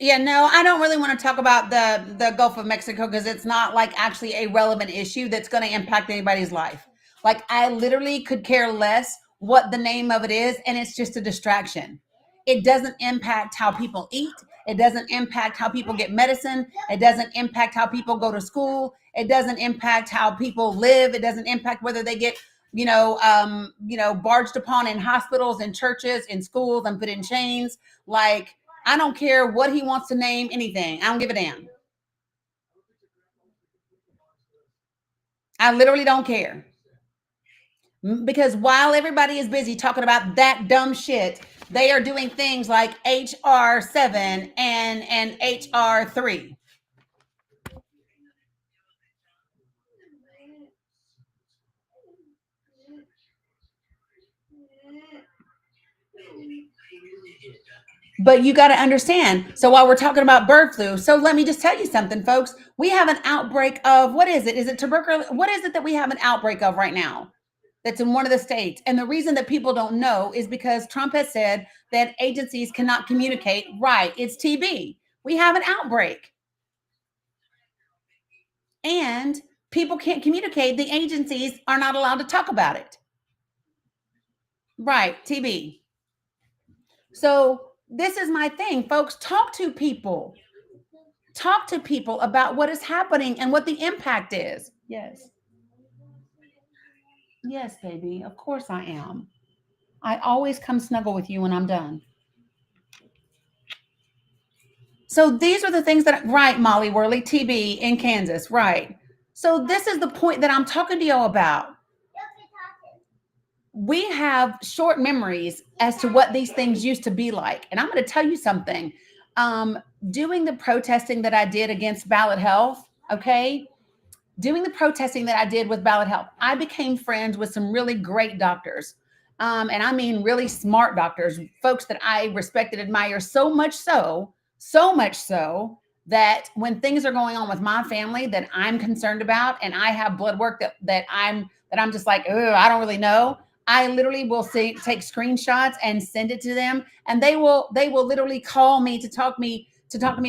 Yeah, no, I don't really want to talk about the Gulf of Mexico because it's not like actually a relevant issue that's going to impact anybody's life. Like I literally could care less what the name of it is, and it's just a distraction. It doesn't impact how people eat. It doesn't impact how people get medicine. It doesn't impact how people go to school. It doesn't impact how people live. It doesn't impact whether they get, barged upon in hospitals, in churches, in schools, and put in chains. Like I don't care what he wants to name anything. I don't give a damn. I literally don't care. Because while everybody is busy talking about that dumb shit, they are doing things like HR 7 and HR 3. But you got to understand. So while we're talking about bird flu, so let me just tell you something, folks. We have an outbreak of, what is it? Is it tuberculosis? What is it that we have an outbreak of right now? That's in one of the states. And the reason that people don't know is because Trump has said that agencies cannot communicate. Right. It's TB. We have an outbreak. And people can't communicate. The agencies are not allowed to talk about it. Right, TB. So this is my thing, folks. Talk to people. Talk to people about what is happening and what the impact is. Yes. Yes, baby. Of course I am. I always come snuggle with you when I'm done. So these are the things that, right, Molly Worley, TB in Kansas, right. So this is the point that I'm talking to you about. We have short memories as to what these things used to be like. And I'm going to tell you something. Doing the protesting that I did against Ballot Health, okay? Doing the protesting that I did with Ballot Health, I became friends with some really great doctors. And I mean really smart doctors, folks that I respect and admire so much so that when things are going on with my family that I'm concerned about and I have blood work that I'm just like, oh, I don't really know. I literally will take screenshots and send it to them, and they will literally call me to talk to me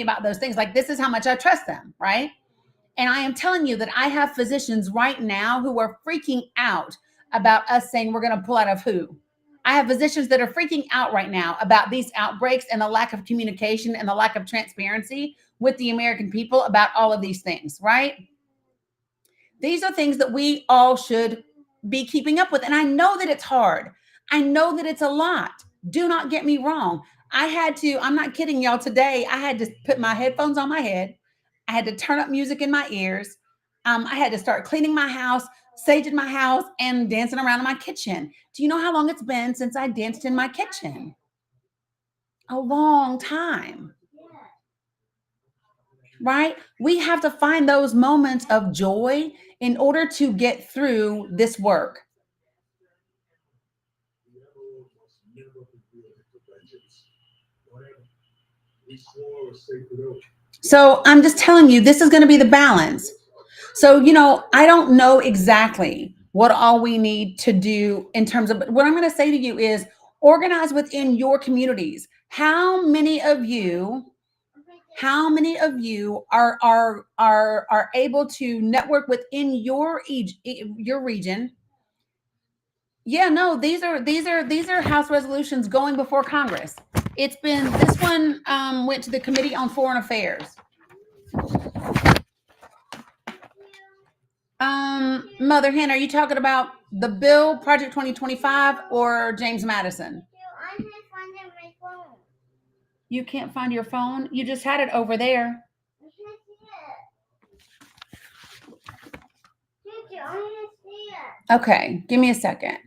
about those things. Like, this is how much I trust them, right? And I am telling you that I have physicians right now who are freaking out about us saying we're going to pull out of WHO. I have physicians that are freaking out right now about these outbreaks and the lack of communication and the lack of transparency with the American people about all of these things, right? These are things that we all should be keeping up with. And I know that it's hard. I know that it's a lot. Do not get me wrong. I'm not kidding y'all, today I had to put my headphones on my head. I had to turn up music in my ears. I had to start cleaning my house, saging my house, and dancing around in my kitchen. Do you know how long it's been since I danced in my kitchen? A long time. Right? We have to find those moments of joy in order to get through this work. So I'm just telling you, this is going to be the balance. So, I don't know exactly what all we need to do in terms of, what I'm going to say to you is organize within your communities. How many of you are able to network within your region? Yeah, no, these are House resolutions going before Congress. This one went to the Committee on Foreign Affairs. Mother Hen, are you talking about the bill, Project 2025, or James Madison? I can't find my phone. You can't find your phone? You just had it over there. I can't see it. Teacher, I can't see it. Okay, give me a second.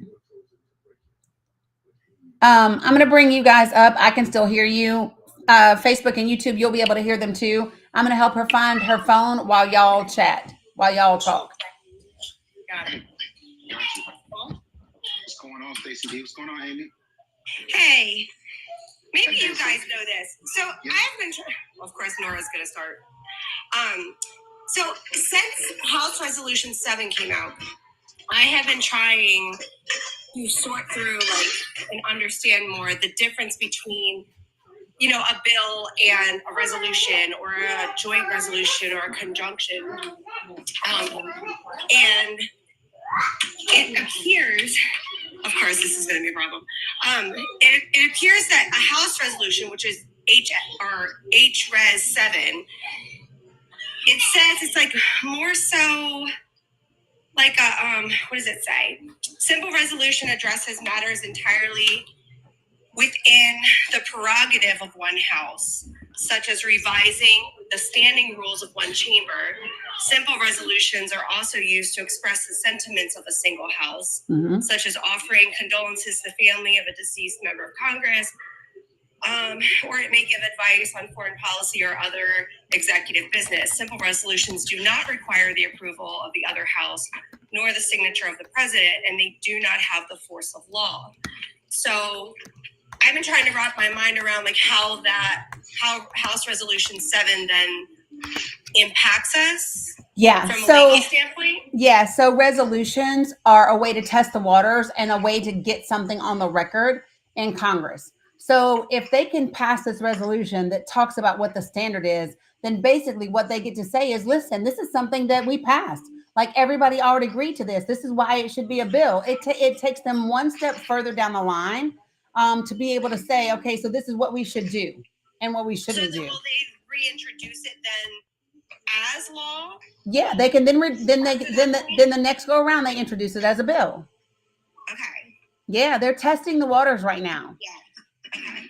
I'm going to bring you guys up. I can still hear you. Facebook and YouTube, you'll be able to hear them too. I'm going to help her find her phone while y'all chat, while y'all talk. Got it. What's going on, Stacey D? What's going on, Amy? Hey, maybe you guys know this. So I've been of course, Nora's going to start. So since House Resolution 7 came out, I have been trying to sort through and understand more the difference between, a bill and a resolution, or a joint resolution, or a conjunction. And it appears, of course, this is going to be a problem. It appears that a House resolution, which is HRES 7, it says it's more so like a what does it say? Simple resolution addresses matters entirely within the prerogative of one house, such as revising the standing rules of one chamber. Simple resolutions are also used to express the sentiments of a single house, such as offering condolences to the family of a deceased member of Congress, or it may give advice on foreign policy or other executive business. Simple resolutions do not require the approval of the other house, nor the signature of the president, and they do not have the force of law. So I've been trying to wrap my mind around how House Resolution 7 then impacts us. Yeah. From a legal standpoint. Yeah. So resolutions are a way to test the waters and a way to get something on the record in Congress. So if they can pass this resolution that talks about what the standard is, then basically what they get to say is, listen, this is something that we passed. Like everybody already agreed to this. This is why it should be a bill. It takes them one step further down the line to be able to say, okay, so this is what we should do and what we shouldn't So do. will they reintroduce it then as law? Yeah, they can then the next go around they introduce it as a bill. Okay. Yeah, they're testing the waters right now. Yeah. Okay.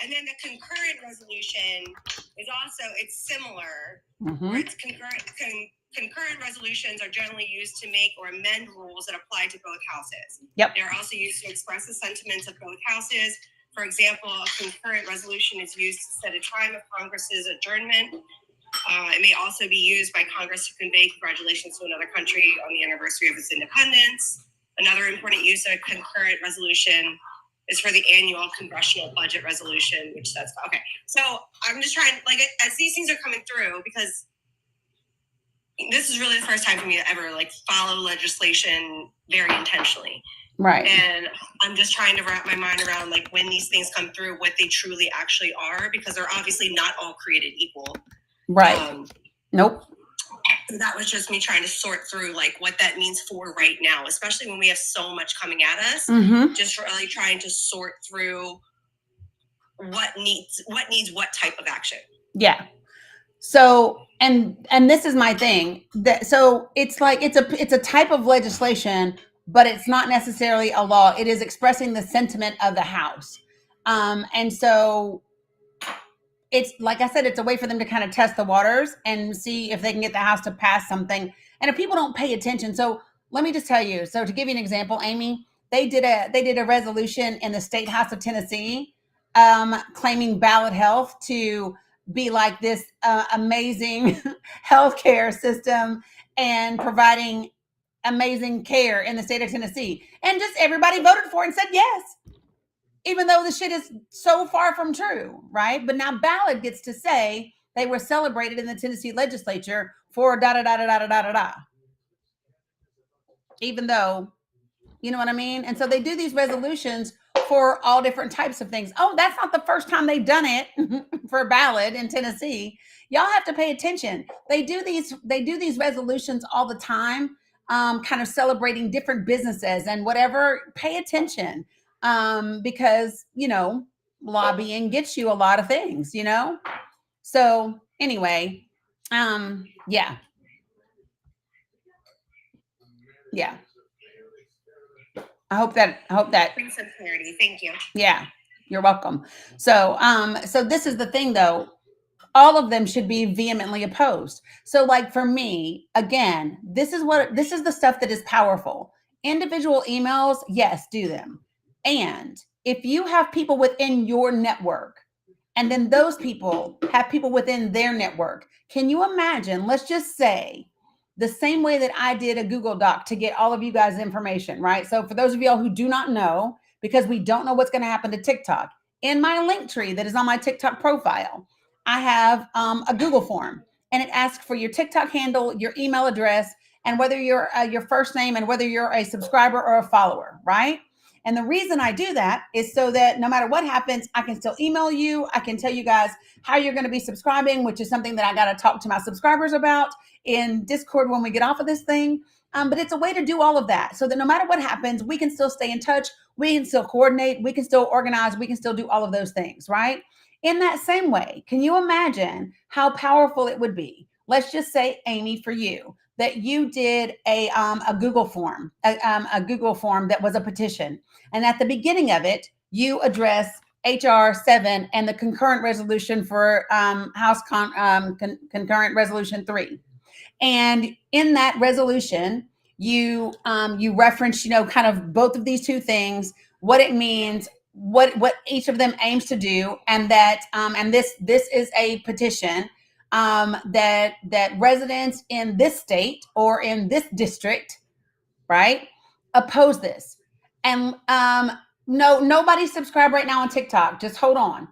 And then the concurrent resolution is also, it's similar. Mhm. Where it's concurrent resolutions are generally used to make or amend rules that apply to both houses. Yep. They're also used to express the sentiments of both houses. For example, a concurrent resolution is used to set a time of Congress's adjournment. It may also be used by Congress to convey congratulations to another country on the anniversary of its independence. Another important use of a concurrent resolution is for the annual congressional budget resolution, which says, okay. So I'm just trying, like, as these things are coming through, because this is really the first time for me to ever like follow legislation very intentionally. Right. And I'm just trying to wrap my mind around like when these things come through, what they truly actually are, because they're obviously not all created equal. Right. Nope. So that was just me trying to sort through like what that means for right now, especially when we have so much coming at us. Mm-hmm. Just really trying to sort through what needs what type of action. Yeah. So and this is my thing, that so it's like it's a type of legislation, but it's not necessarily a law. It is expressing the sentiment of the House. And so it's like I said, it's a way for them to kind of test the waters and see if they can get the House to pass something. And if people don't pay attention, so let me just tell you. So to give you an example, Amy, they did a resolution in the State House of Tennessee, claiming ballot health to be like this amazing healthcare system and providing amazing care in the state of Tennessee. And just everybody voted for it and said yes, even though the shit is so far from true, right? But now Ballard gets to say they were celebrated in the Tennessee legislature for da da da da da da da da. Even though, you know what I mean? And so they do these resolutions for all different types of things. Oh, that's not the first time they've done it for Ballard in Tennessee. Y'all have to pay attention. They do these resolutions all the time, kind of celebrating different businesses and whatever. Pay attention. Because, you know, lobbying gets you a lot of things, you know? So anyway, yeah. Yeah. I hope that Bring some clarity. Thank you. Yeah, you're welcome. So, so this is the thing though. All of them should be vehemently opposed. So like for me, again, this is the stuff that is powerful. Individual emails, yes, do them. And if you have people within your network, and then those people have people within their network, can you imagine, let's just say, the same way that I did a Google Doc to get all of you guys information, right? So for those of y'all who do not know, because we don't know what's going to happen to TikTok, in my link tree that is on my TikTok profile, I have a Google form, and it asks for your TikTok handle, your email address, and whether you're your first name and whether you're a subscriber or a follower, right? And the reason I do that is so that no matter what happens, I can still email you. I can tell you guys how you're going to be subscribing, which is something that I got to talk to my subscribers about in Discord when we get off of this thing. But it's a way to do all of that so that no matter what happens, we can still stay in touch. We can still coordinate. We can still organize. We can still do all of those things, right? In that same way, can you imagine how powerful it would be? Let's just say, Amy, for you, that you did a Google form, a Google form that was a petition. And at the beginning of it, you address HR 7 and the concurrent resolution for House concurrent resolution 3. And in that resolution, you reference, you know, kind of both of these two things, what it means, what each of them aims to do, and that and this is a petition that residents in this state or in this district, right, oppose this. And no, nobody subscribe right now on TikTok. Just hold on.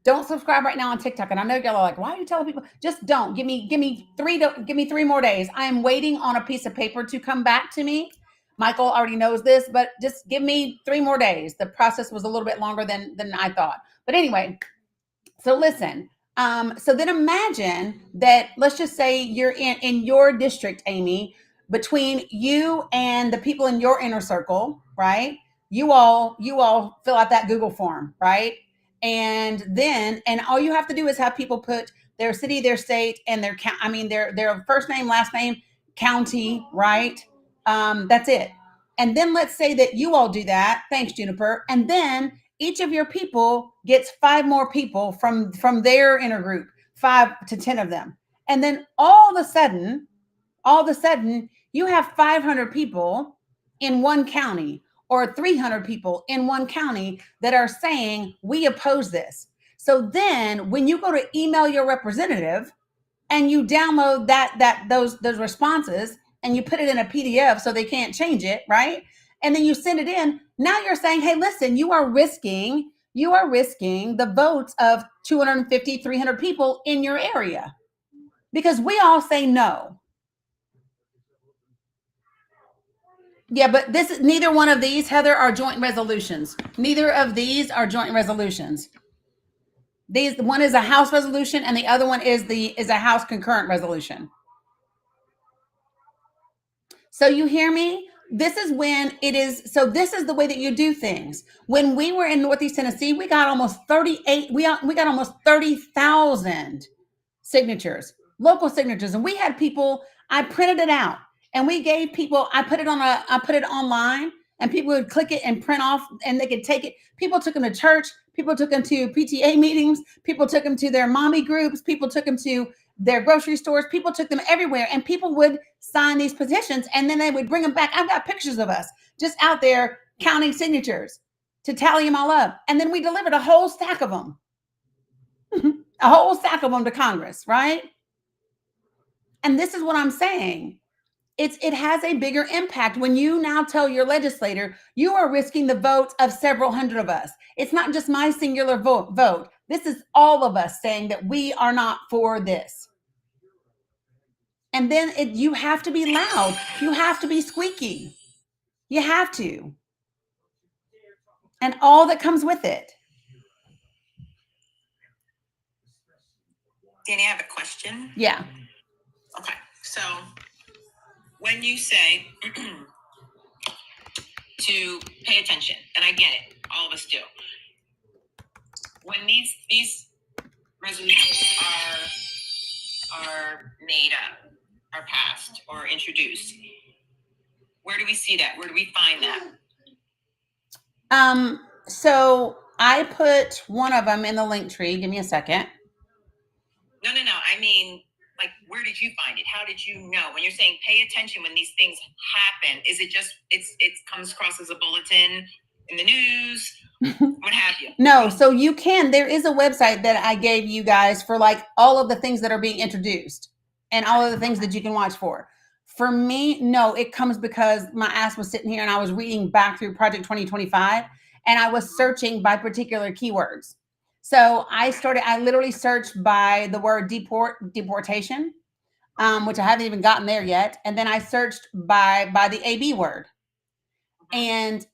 Don't subscribe right now on TikTok. And I know y'all are like, why are you telling people? Just don't. Give me 3 more days. I am waiting on a piece of paper to come back to me. Michael already knows this, but just give me 3 more days. The process was a little bit longer than I thought. But anyway, so listen, So then imagine that, let's just say you're in your district, Amy, between you and the people in your inner circle, right? You all fill out that Google form, right? And all you have to do is have people put their city, their state, and their first name, last name, county, right? That's it. And then let's say that you all do that. Thanks, Juniper. And then each of your people gets 5 more people from their inner group, 5 to 10 of them. And then all of a sudden, you have 500 people in one county or 300 people in one county that are saying, we oppose this. So then when you go to email your representative and you download those responses and you put it in a PDF so they can't change it, right? And then you send it in. Now you're saying, hey, listen, you are risking the votes of 250, 300 people in your area because we all say no. Yeah, but neither one of these, Heather, are joint resolutions. Neither of these are joint resolutions. One is a House resolution and the other one is a House concurrent resolution. So you hear me? This is when it is. So this is the way that you do things. When we were in Northeast Tennessee, we got almost 30,000 signatures, local signatures. And we had people, I printed it out and we gave people, I put it online and people would click it and print off and they could take it. People took them to church. People took them to PTA meetings. People took them to their mommy groups. People took them to their grocery stores. People took them everywhere and people would sign these petitions and then they would bring them back. I've got pictures of us just out there counting signatures to tally them all up. And then we delivered a whole stack of them, a whole stack of them to Congress, right? And this is what I'm saying. It has a bigger impact when you now tell your legislator, you are risking the votes of several hundred of us. It's not just my singular vote. This is all of us saying that we are not for this. And then you have to be loud. You have to be squeaky. You have to. And all that comes with it. Danny, I have a question. Yeah. Okay, so when you say to pay attention, and I get it, all of us do. When these resolutions are made up, are passed, or introduced, where do we see that? Where do we find that? So I put one of them in the link tree. Give me a second. No. I mean, like, where did you find it? How did you know? When you're saying pay attention when these things happen, is it just it comes across as a bulletin in the news? What have you? No, so you can. There is a website that I gave you guys for like all of the things that are being introduced and all of the things that you can watch for. For me, no, it comes because my ass was sitting here and I was reading back through Project 2025 and I was searching by particular keywords. So I literally searched by the word deportation, which I haven't even gotten there yet. And then I searched by the AB word. And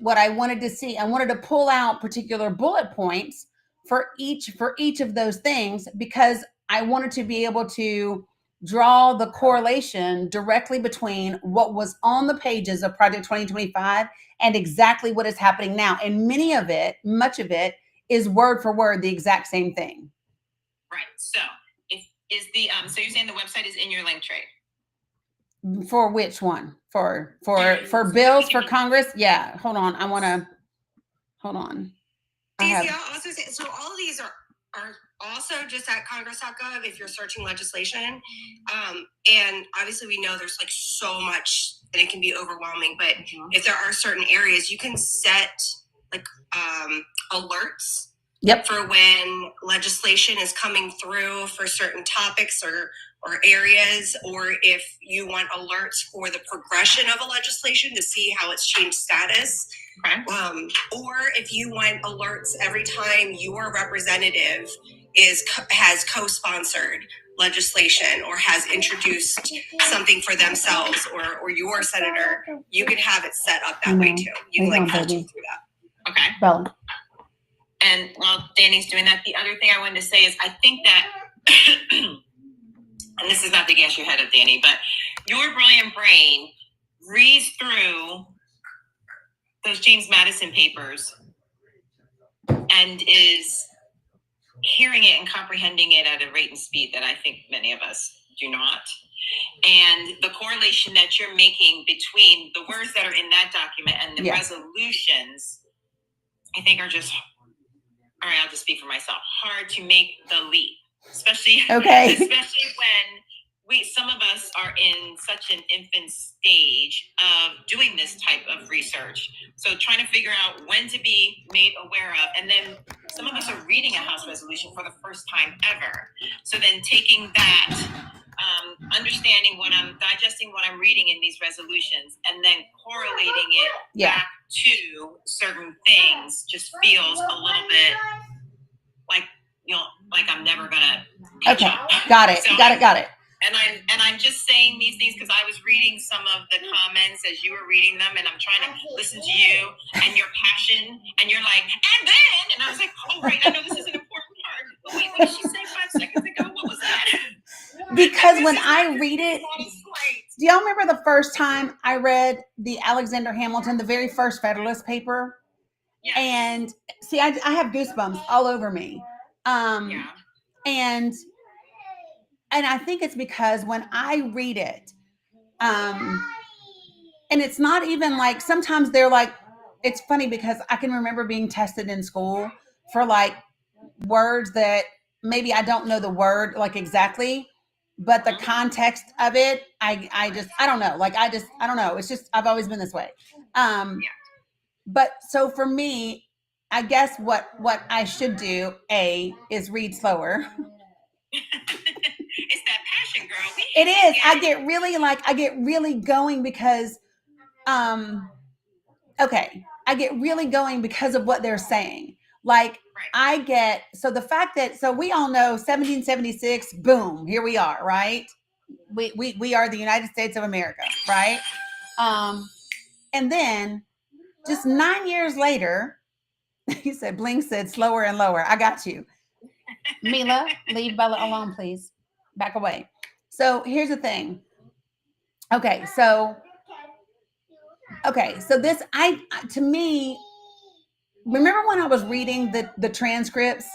what I wanted to see, I wanted to pull out particular bullet points for each of those things because I wanted to be able to draw the correlation directly between what was on the pages of Project 2025 and exactly what is happening now. And much of it is word for word the exact same thing. Right. So so you're saying the website is in your link tray? For which one? For bills for Congress? Yeah. Hold on. Daisy, I'll also say, so all of these are also just at congress.gov if you're searching legislation. And obviously we know there's like so much that it can be overwhelming, but if there are certain areas, you can set like alerts. Yep. For when legislation is coming through for certain topics or areas, or if you want alerts for the progression of a legislation to see how it's changed status. Okay. Or if you want alerts every time your representative has co-sponsored legislation or has introduced something for themselves or your senator, you can have it set up that way too. You can like filter through that. Okay. Bella. And while Danny's doing that, the other thing I wanted to say is I think that, and this is not to gas your head up, Danny, but your brilliant brain reads through those James Madison papers and is hearing it and comprehending it at a rate and speed that I think many of us do not. And the correlation that you're making between the words that are in that document and the resolutions, I think are just, all right, I'll just speak for myself, hard to make the leap, especially when some of us are in such an infant stage of doing this type of research. So trying to figure out when to be made aware of, and then some of us are reading a House resolution for the first time ever. So then taking that, understanding digesting what I'm reading in these resolutions, and then correlating it back to certain things just feels a little bit like, like I'm never gonna catch up. Got it. So Got it. And I'm just saying these things because I was reading some of the comments as you were reading them, and I'm trying to listen to you and your passion, and you're like, and then, and I was like, oh right, I know this is an important part, but wait, what did she say 5 seconds ago? What was that? Because when I read it, do y'all remember the first time I read the Alexander Hamilton, the very first Federalist paper? Yes. And see, I have goosebumps all over me. And I think it's because when I read it, and it's not even like, sometimes they're like, it's funny because I can remember being tested in school for like words that maybe I don't know the word like exactly, but the context of it, I don't know. Like, I don't know. It's just, I've always been this way. But so for me, I guess what I should do, is read slower. It's that passion, girl. It is. I get really going because, I get really going because of what they're saying. Like, so the fact that, so we all know 1776, boom, here we are, right? We are the United States of America, right? And then just 9 years later, he said, Bling said slower and lower. I got you. Mila, leave Bella alone, please. Back away. So here's the thing. Okay, so this, to me, remember when I was reading the transcripts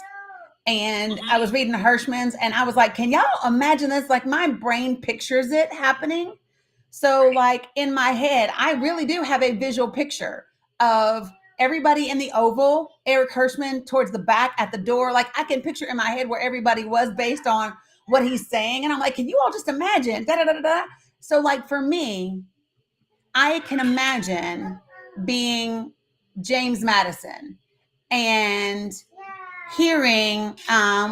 and I was reading the Hirschman's and I was like, can y'all imagine this? Like, my brain pictures it happening. So like in my head, I really do have a visual picture of everybody in the Oval, Eric Hirschman towards the back at the door. Like, I can picture in my head where everybody was based on what he's saying. And I'm like, can you all just imagine? Da, da, da, da, da. So like for me, I can imagine being James Madison and hearing,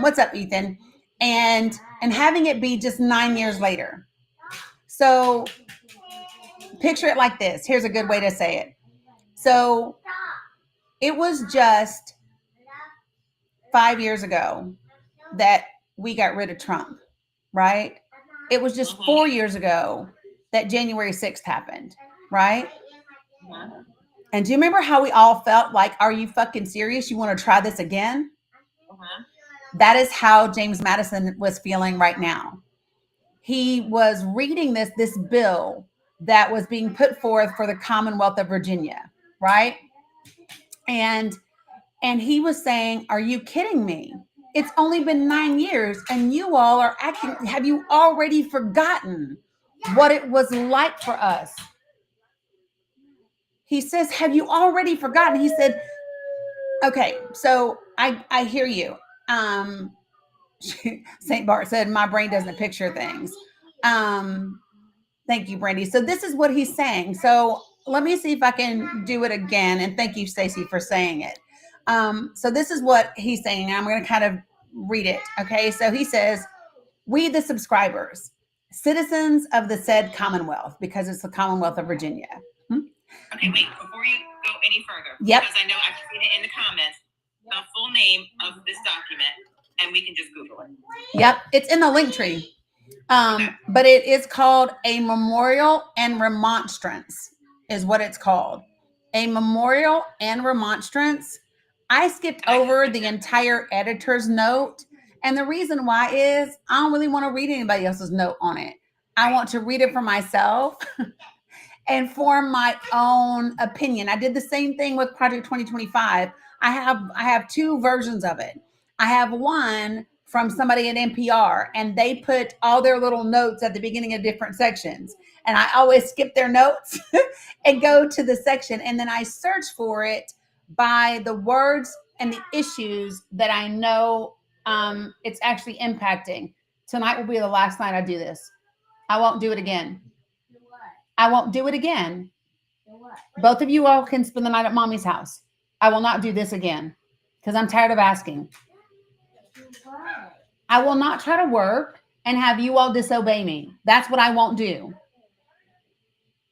what's up, Ethan? And having it be just 9 years later. So picture it like this. Here's a good way to say it. So it was just 5 years ago that we got rid of Trump, right? It was just 4 years ago that January 6th happened, right? And do you remember how we all felt like, are you fucking serious? You want to try this again? That is how James Madison was feeling right now. He was reading this bill that was being put forth for the Commonwealth of Virginia, right? And he was saying, are you kidding me? It's only been 9 years and you all are acting, have you already forgotten what it was like for us? He says, have you already forgotten? He said, okay, so I hear you. St. Bart said, my brain doesn't picture things. Thank you, Brandy. So this is what he's saying. So let me see if I can do it again. And thank you, Stacey, for saying it. So this is what he's saying. I'm going to kind of read it. Okay. So he says, we, the subscribers, citizens of the said Commonwealth, because it's the Commonwealth of Virginia. Okay, wait, before you go any further, Yep. Because I know I've seen it in the comments, the full name of this document, and we can just Google it. Yep, it's in the link tree. But it is called a memorial and remonstrance, is what it's called. A memorial and remonstrance I skipped over the entire editor's note. And the reason why is I don't really want to read anybody else's note on it. I want to read it for myself and form my own opinion. I did the same thing with Project 2025. I have two versions of it. I have one from somebody at NPR, and they put all their little notes at the beginning of different sections. And I always skip their notes and go to the section, and then I search for it by the words and the issues that I know it's actually impacting. Tonight will be the last night I do this. I won't do it again. I won't do it again. Both of you all can spend the night at mommy's house. I will not do this again because I'm tired of asking. I will not try to work and have you all disobey me. That's what I won't do.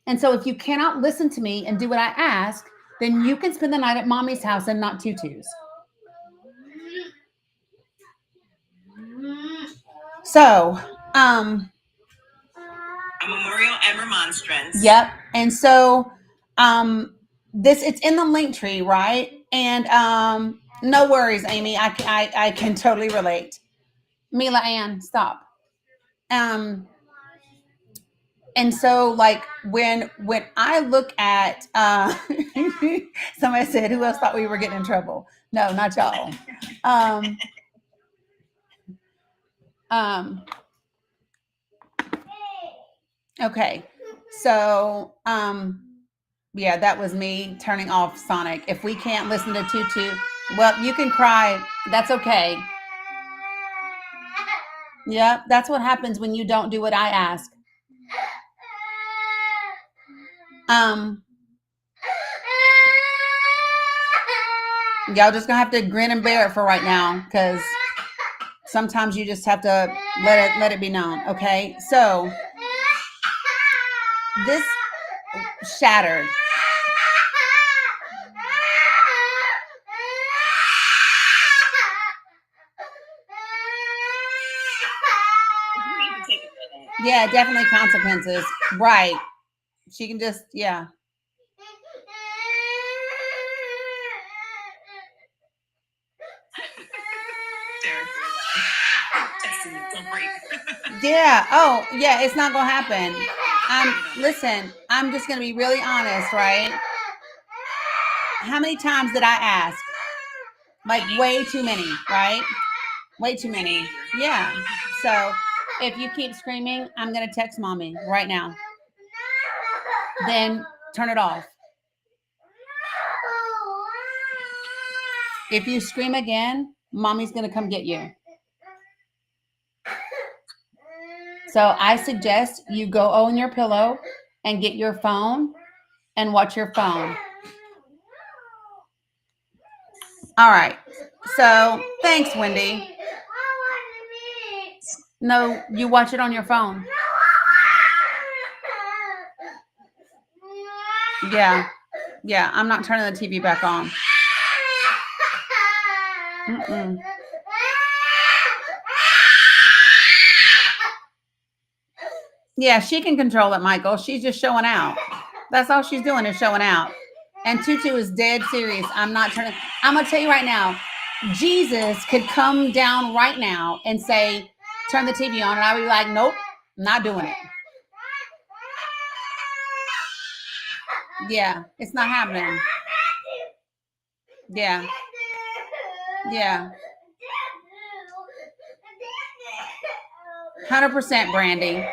And so if you cannot listen to me and do what I ask, then you can spend the night at mommy's house and not Tutu's. So, A memorial and remonstrance. Yep. And so it's in the link tree, right? And no worries, Amy. I can totally relate. Mila Ann, stop. And so like when I look at somebody said, who else thought we were getting in trouble? No, not y'all. Okay. So, yeah, that was me turning off Sonic. If we can't listen to Tutu, well, you can cry. That's okay. Yeah, that's what happens when you don't do what I ask. Y'all just gonna have to grin and bear it for right now, because sometimes you just have to let it be known. Okay, so this shattered. Yeah, definitely consequences. Right. She can just, yeah. Yeah. Oh, yeah. It's not gonna happen. Listen. I'm just gonna be really honest, right? How many times did I ask? Like way too many, right? Way too many. Yeah. So if you keep screaming, I'm gonna text mommy right now. Then turn it off. If you scream again, mommy's gonna come get you. So I suggest you go on your pillow and get your phone and watch your phone. All right. So thanks, Wendy. No, you watch it on your phone. Yeah. Yeah, I'm not turning the TV back on. Mm-mm. Yeah, she can control it, Michael. She's just showing out. That's all she's doing is showing out. And Tutu is dead serious. I'm not turning. I'm going to tell you right now, Jesus could come down right now and say, turn the TV on. And I would be like, nope, not doing it. Yeah, it's not happening. Yeah. Yeah. 100%, Brandy.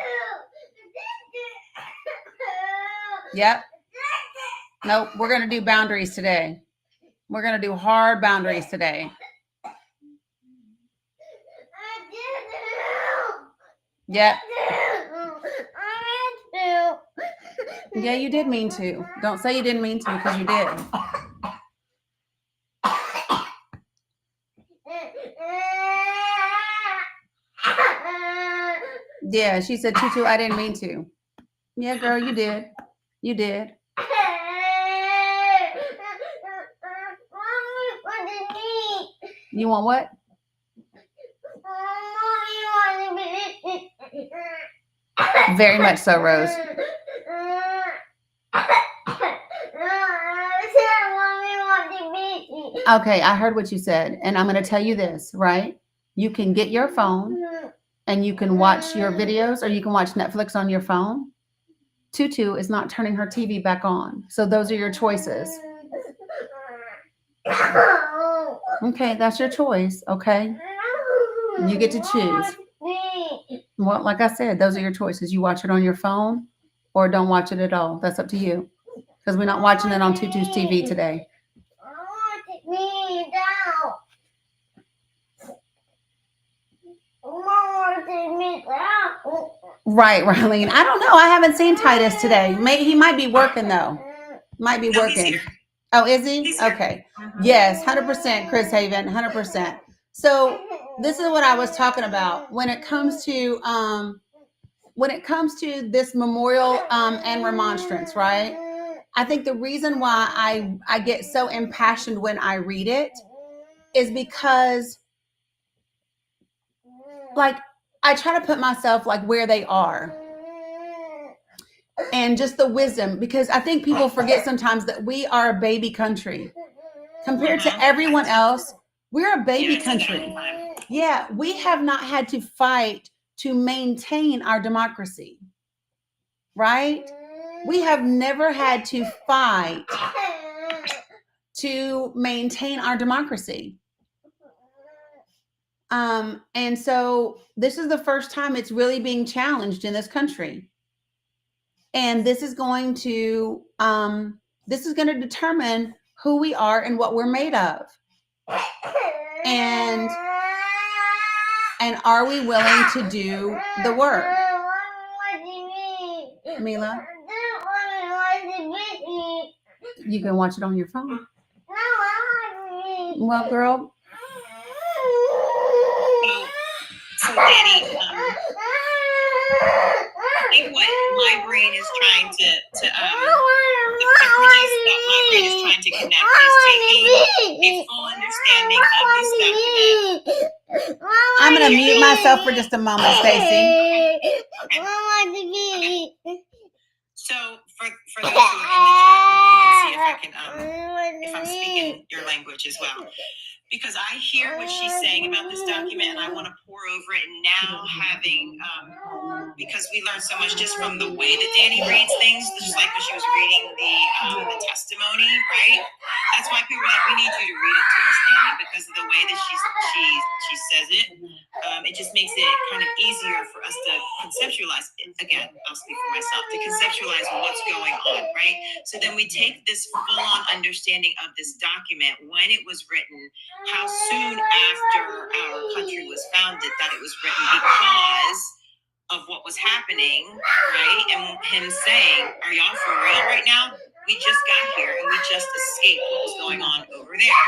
Yep. Nope. We're going to do boundaries today. We're going to do hard boundaries today. Yep. Yeah, you did mean to. Don't say you didn't mean to, because you did. Yeah, she said, Tutu, I didn't mean to. Yeah, girl, you did. You did. You want what? Very much so, Rose. Okay, I heard what you said, and I'm going to tell you this, right? You can get your phone and you can watch your videos, or you can watch Netflix on your phone. Tutu is not turning her TV back on. So those are your choices. Okay, that's your choice, okay? You get to choose. Well, like I said, those are your choices. You watch it on your phone or don't watch it at all. That's up to you. Because we're not watching it on Tutu's TV today. Right, Riley. I don't know. I haven't seen Titus today. He might be working though. Might be No, he's working. here. Oh, is he? He's here. Okay. Yes, 100%, Chris Haven, 100%. So this is what I was talking about when it comes to this memorial and remonstrance, right? I think the reason why I get so impassioned when I read it is because, like, I try to put myself like where they are and just the wisdom, because I think people forget sometimes that we are a baby country compared to everyone else. We're a baby country. Yeah, we have not had to fight to maintain our democracy, right? We have never had to fight to maintain our democracy. And so this is the first time it's really being challenged in this country. And this is going to determine who we are and what we're made of. And are we willing to do the work? Mila, you can watch it on your phone. Well, girl. So Danny, I think what my brain is trying to the bridges that my brain is trying to connect is taking a full understanding of this document. I'm going to mute myself for just a moment, Stacy. Okay. So for those who are in the chat, you can see if I can if I'm speaking your language as well. Because I hear what she's saying about this document and I want to pour over it now, having because we learned so much just from the way that Danny reads things, just like when she was reading the testimony, right? That's why people are like, we need you to read it to us, Danny, because of the way that she says it. It just makes it kind of easier for us to conceptualize it. Again, I'll speak for myself, to conceptualize what's going on, right? So then we take this full-on understanding of this document, when it was written, how soon after our country was founded that it was written, because of what was happening, right? And him saying, are y'all for real right now? We just got here and we just escaped what was going on over there.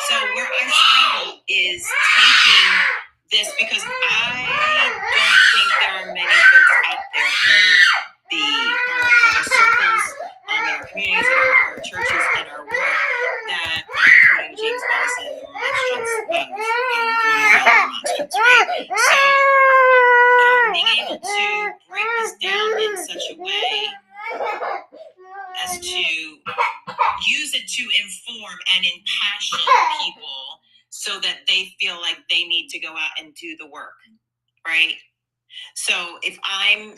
So where I struggle is taking this, because I don't think there are many folks out there in our circles, in our communities, in our churches, and our work that are putting James Madison remonstrance, right? So being able to break this down in such a way as to use it to inform and impassion people so that they feel like they need to go out and do the work, right? So if I'm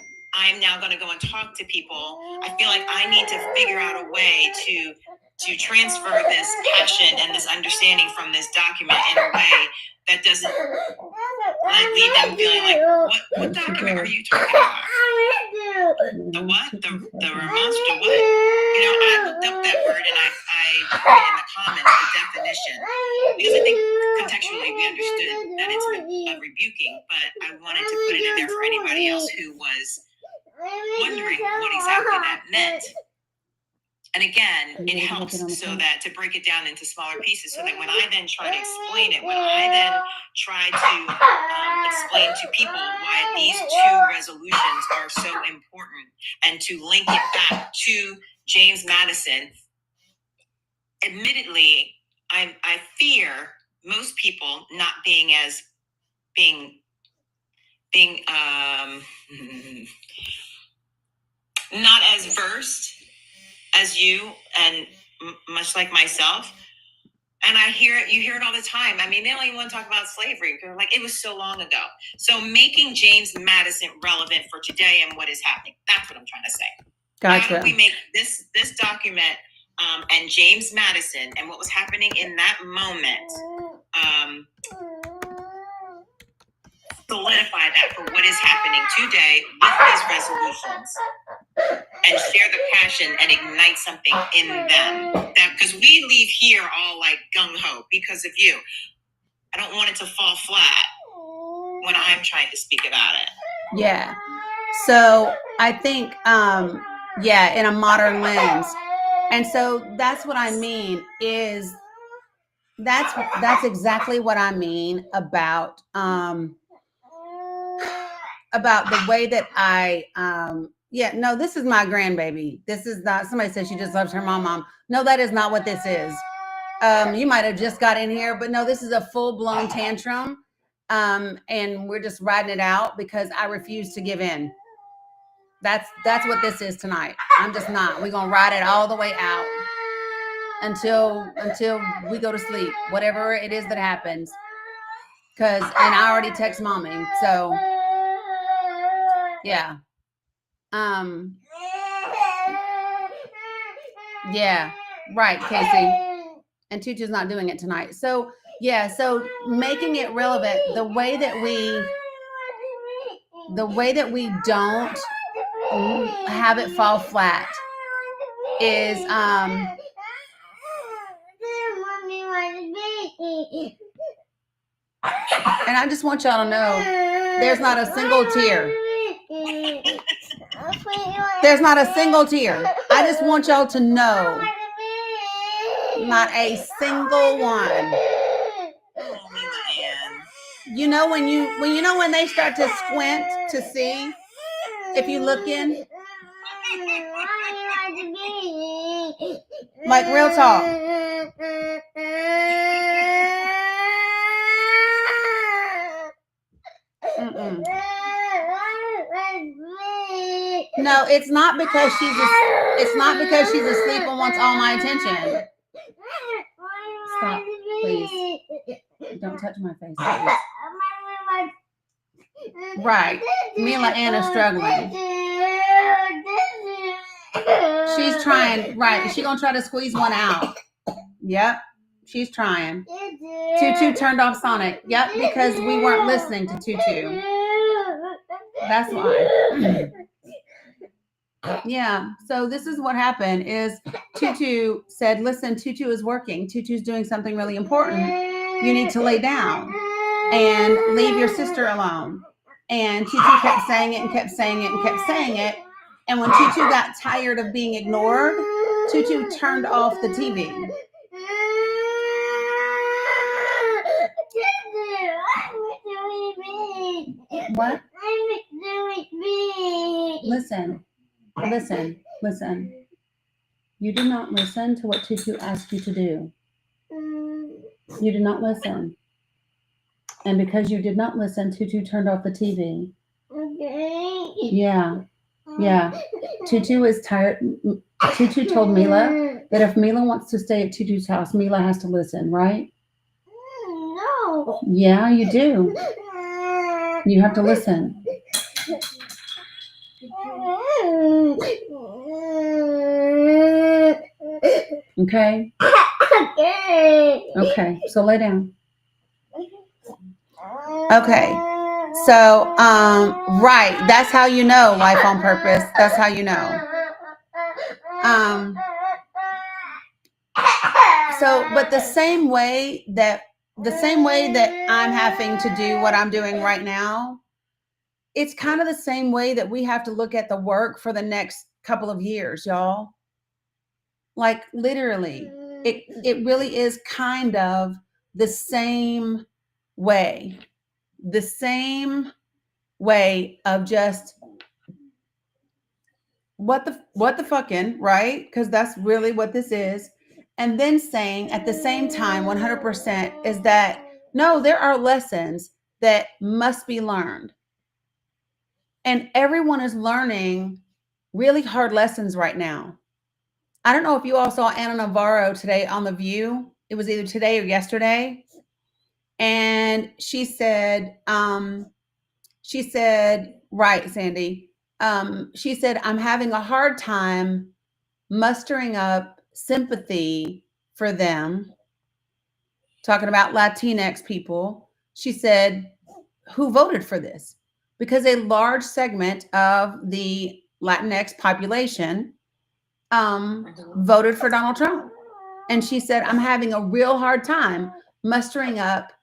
now going to go and talk to people, I feel like I need to figure out a way to transfer this passion and this understanding from this document in a way that doesn't leave them feeling like, what document are you talking about? The what? The remonstrance? What? I looked up that word and I put it in the comments, the definition, because I think contextually we understood that it's a rebuking, but I wanted to put it in there for anybody else who was wondering what exactly that meant. And again, it helps so that to break it down into smaller pieces, so that when I then try to explain it, when I then try to explain to people why these two resolutions are so important, and to link it back to James Madison, admittedly, I fear most people not being not as versed as you, and much like myself, And you hear it all the time. I mean, they don't even want to talk about slavery. They're like, it was so long ago. So making James Madison relevant for today and what is happening. That's what I'm trying to say. How Gotcha. do we make this document and James Madison and what was happening in that moment solidify that for what is happening today with these resolutions and share the passion and ignite something in them? That because we leave here all like gung-ho because of you. I don't want it to fall flat when I'm trying to speak about it. Yeah. So I think, yeah, in a modern lens. And so that's what I mean is that's exactly what I mean about the way that I, yeah, no, this is my grandbaby. This is not, somebody said she just loves her mom. No, that is not what this is. You might have just got in here, but no, this is a full-blown tantrum. And we're just riding it out because I refuse to give in. That's what this is tonight. I'm just not. We're gonna ride it all the way out until we go to sleep, whatever it is that happens. And I already text mommy, so yeah. Yeah, right, Casey. And Tutu's not doing it tonight. So yeah, so making it relevant, the way that we don't have it fall flat is and I just want y'all to know there's not a single tear. There's not a single tear. I just want y'all to know not a single one. You know when they start to squint to see if you look in, like real talk. Mm-mm. No, it's not because she's asleep and wants all my attention. Stop, please. Don't touch my face, please. Right. Mila Anna's struggling. She's trying. Right. She's going to try to squeeze one out. Yep. She's trying. Tutu turned off Sonic. Yep. Because we weren't listening to Tutu. That's why. Yeah. So this is what happened is Tutu said, listen, Tutu is working. Tutu's doing something really important. You need to lay down and leave your sister alone. And Tutu kept saying it and kept saying it and kept saying it. And when Tutu got tired of being ignored, Tutu turned off the TV. What? Listen. You did not listen to what Tutu asked you to do. You did not listen. And because you did not listen, Tutu turned off the TV. Okay. Yeah. Tutu is tired. Tutu told Mila that if Mila wants to stay at Tutu's house, Mila has to listen, right? No. Yeah, you do. You have to listen. Okay? Okay, so lay down. Okay. So, right. That's how you know life on purpose. That's how you know. So, but the same way that I'm having to do what I'm doing right now, it's kind of the same way that we have to look at the work for the next couple of years, y'all. Like literally, it really is kind of the same way of just what the fucking, right? Because that's really what this is. And then saying at the same time, 100% is that, no, there are lessons that must be learned. And everyone is learning really hard lessons right now. I don't know if you all saw Anna Navarro today on The View. it was either today or yesterday. And she said, right, Sandy. She said, I'm having a hard time mustering up sympathy for them, talking about Latinx people. She said, who voted for this? Because a large segment of the Latinx population voted for Donald Trump. And she said, I'm having a real hard time mustering up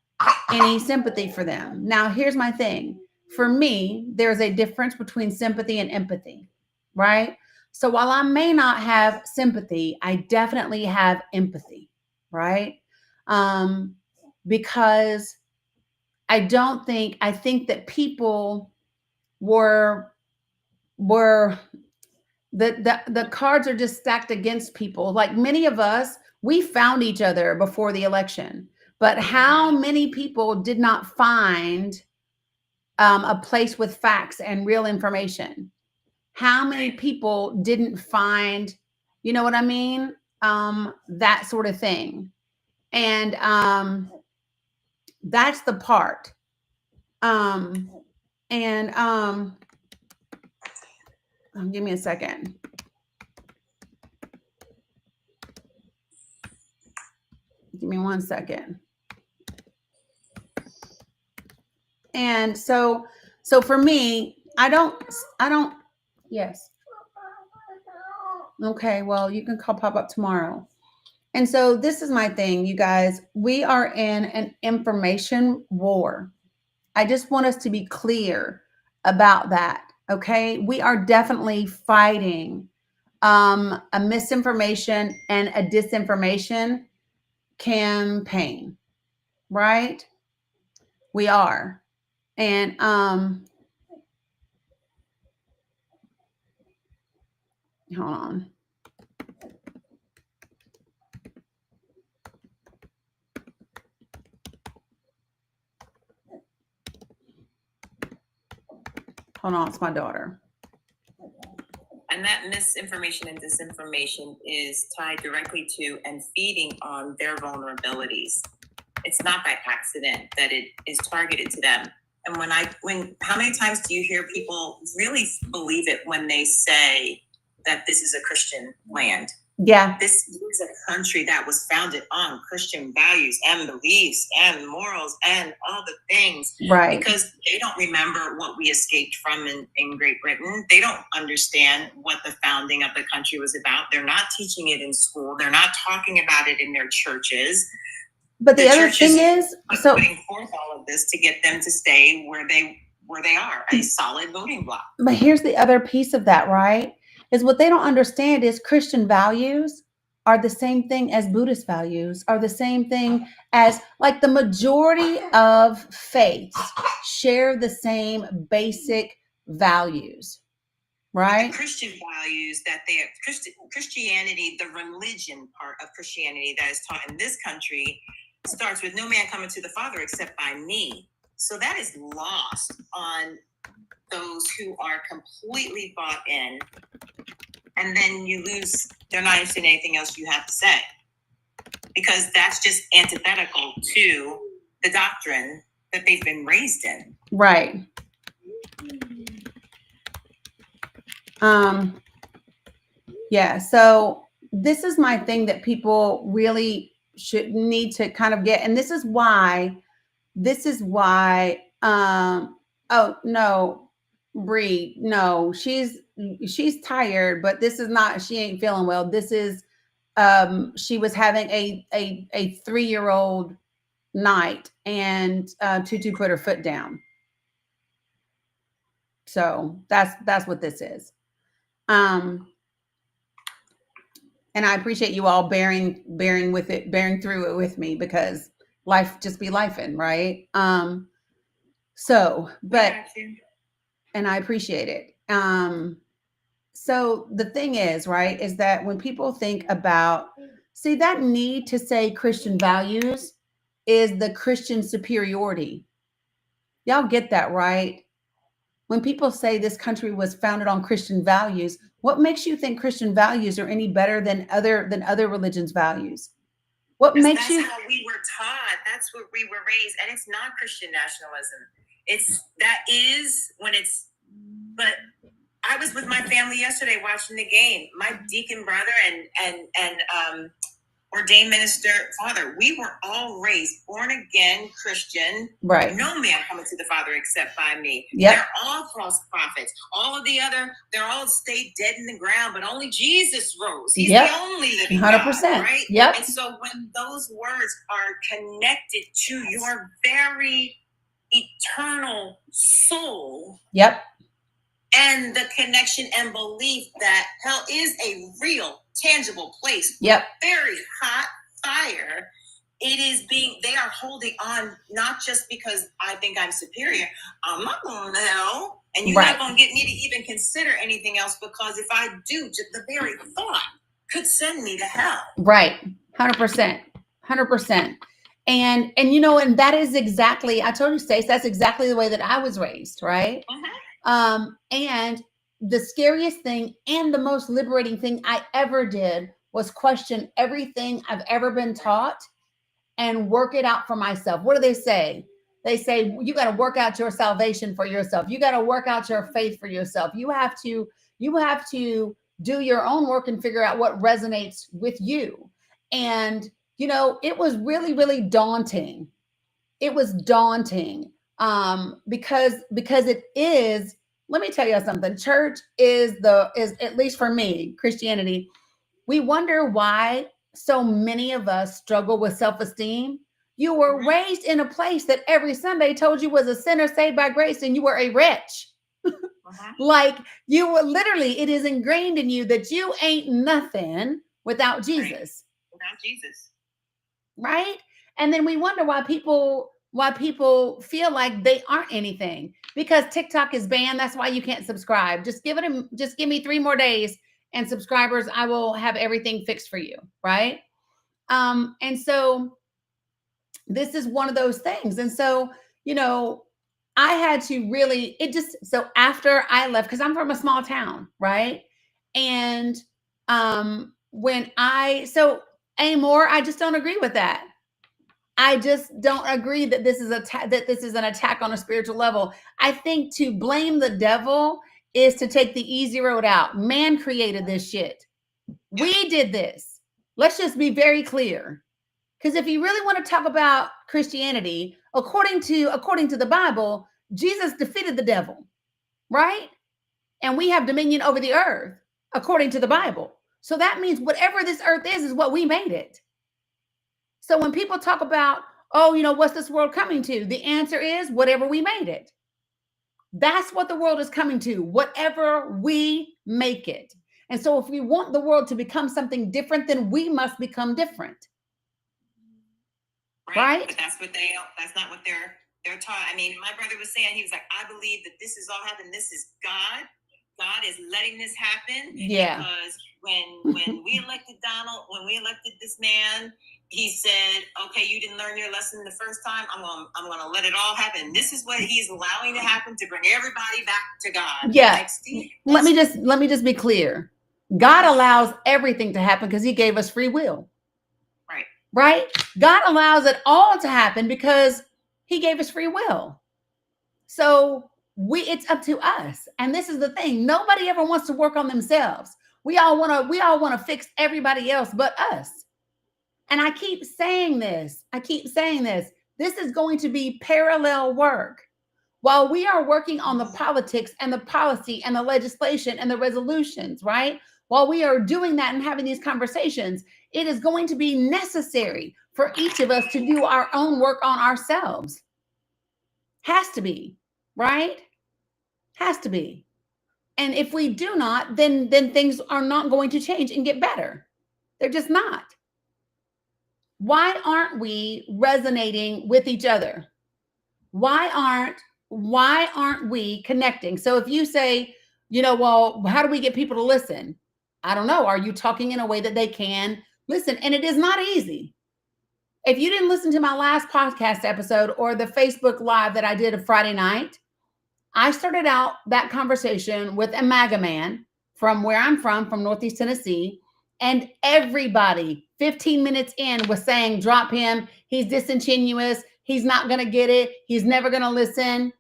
any sympathy for them. Now, here's my thing. For me, there's a difference between sympathy and empathy, right? So while I may not have sympathy, I definitely have empathy, right? Because I think that people were the cards are just stacked against people. Like many of us, we found each other before the election, but how many people did not find a place with facts and real information? How many people didn't find, you know what I mean? That sort of thing. And that's the part. Give me a second. Give me 1 second. And so for me, I don't, yes. Okay, well, you can call pop-up tomorrow. And so this is my thing, you guys. We are in an information war. I just want us to be clear about that, okay? We are definitely fighting a misinformation and a disinformation campaign, right? We are. And hold on. Hold on, it's my daughter. And that misinformation and disinformation is tied directly to and feeding on their vulnerabilities. It's not by accident that it is targeted to them. And how many times do you hear people really believe it when they say that this is a Christian land? Yeah. This is a country that was founded on Christian values and beliefs and morals and all the things. Right. Because they don't remember what we escaped from in Great Britain. They don't understand what the founding of the country was about. They're not teaching it in school. They're not talking about it in their churches. But the other thing is, so putting forth all of this to get them to stay where they are, a solid voting bloc. But here's the other piece of that, right? Is what they don't understand is Christian values are the same thing as Buddhist values, are the same thing as, like, the majority of faiths share the same basic values, right? The Christian values that they have, Christianity, the religion part of Christianity that is taught in this country starts with no man coming to the Father except by me. So that is lost on those who are completely bought in, and then they're not interested in anything else you have to say, because that's just antithetical to the doctrine that they've been raised in. Right. Yeah, so this is my thing that people really should need to kind of get, and this is why oh no, Bree, no, she's tired, but this is not, she ain't feeling well. This is she was having a 3-year-old night, and Tutu put her foot down. So that's what this is. And I appreciate you all bearing through it with me, because life just be lifing, right? So, but, and I appreciate it. So the thing is, right, is that when people think about, see, that need to say Christian values is the Christian superiority. Y'all get that, right? When people say this country was founded on Christian values, what makes you think Christian values are any better than other religions' values? What Because makes that's you? how we were taught. That's what we were raised. And it's not Christian nationalism. But I was with my family yesterday watching the game. My deacon brother and ordained minister father, we were all raised born again Christian. Right. No man coming to the Father except by me. Yep. They're all false prophets. All of the other, they're all stayed dead in the ground, but only Jesus rose. He's Yep. the only living 100%. God, right? Yep. And so when those words are connected to your very eternal soul, Yep. and the connection and belief that hell is a real, tangible place, Yep. very hot fire. They are holding on, not just because I think I'm superior. I'm not going to hell, and you're Right. not going to get me to even consider anything else, because if I do, just the very thought could send me to hell. Right. 100%. 100%. And and that is exactly, I told you, Stace, that's exactly the way that I was raised, right? And the scariest thing and the most liberating thing I ever did was question everything I've ever been taught and work it out for myself. What do they say? They say, you got to work out your salvation for yourself. You got to work out your faith for yourself. You have to do your own work and figure out what resonates with you. And, it was really, really daunting. It was daunting. Because it is, let me tell you something. Church is at least for me, Christianity. We wonder why so many of us struggle with self-esteem. You were raised in a place that every Sunday told you was a sinner saved by grace and you were a wretch. Like you were literally, it is ingrained in you that you ain't nothing without Jesus. Without Jesus. Right? And then we wonder why people feel like they aren't anything, because TikTok is banned. That's why you can't subscribe. Just give me 3 more days and subscribers. I will have everything fixed for you. Right. And so this is one of those things. And so, I had to really, so after I left, because I'm from a small town. Right. And Amor, I just don't agree with that. I just don't agree that this is an attack on a spiritual level. I think to blame the devil is to take the easy road out. Man created this shit. We did this. Let's just be very clear. Because if you really want to talk about Christianity, according to the Bible, Jesus defeated the devil, right? And we have dominion over the earth, according to the Bible. So that means whatever this earth is what we made it. So when people talk about, what's this world coming to? The answer is whatever we made it. That's what the world is coming to, whatever we make it. And so if we want the world to become something different, then we must become different. Right? But that's not what they're taught. I mean, my brother was saying, he was like, I believe that this is all happening. This is God. God is letting this happen. Yeah. Because when we elected Donald, when we elected this man, he said, okay, you didn't learn your lesson the first time. I'm gonna let it all happen. This is what he's allowing to happen to bring everybody back to God. Yeah. Let me just be clear. God allows everything to happen because he gave us free will. Right? God allows it all to happen because he gave us free will. So it's up to us. And this is the thing. Nobody ever wants to work on themselves. We all want to fix everybody else but us. And I keep saying this. This is going to be parallel work. While we are working on the politics and the policy and the legislation and the resolutions, right? While we are doing that and having these conversations, it is going to be necessary for each of us to do our own work on ourselves. Has to be, right? Has to be. And if we do not, then things are not going to change and get better. They're just not. Why aren't we resonating with each other? Why aren't we connecting? So if you say, well, how do we get people to listen? I don't know. Are you talking in a way that they can listen? And it is not easy. If you didn't listen to my last podcast episode or the Facebook Live that I did a Friday night, I started out that conversation with a MAGA man from where I'm from Northeast Tennessee, and everybody 15 minutes in was saying, drop him. He's disingenuous. He's not going to get it. He's never going to listen.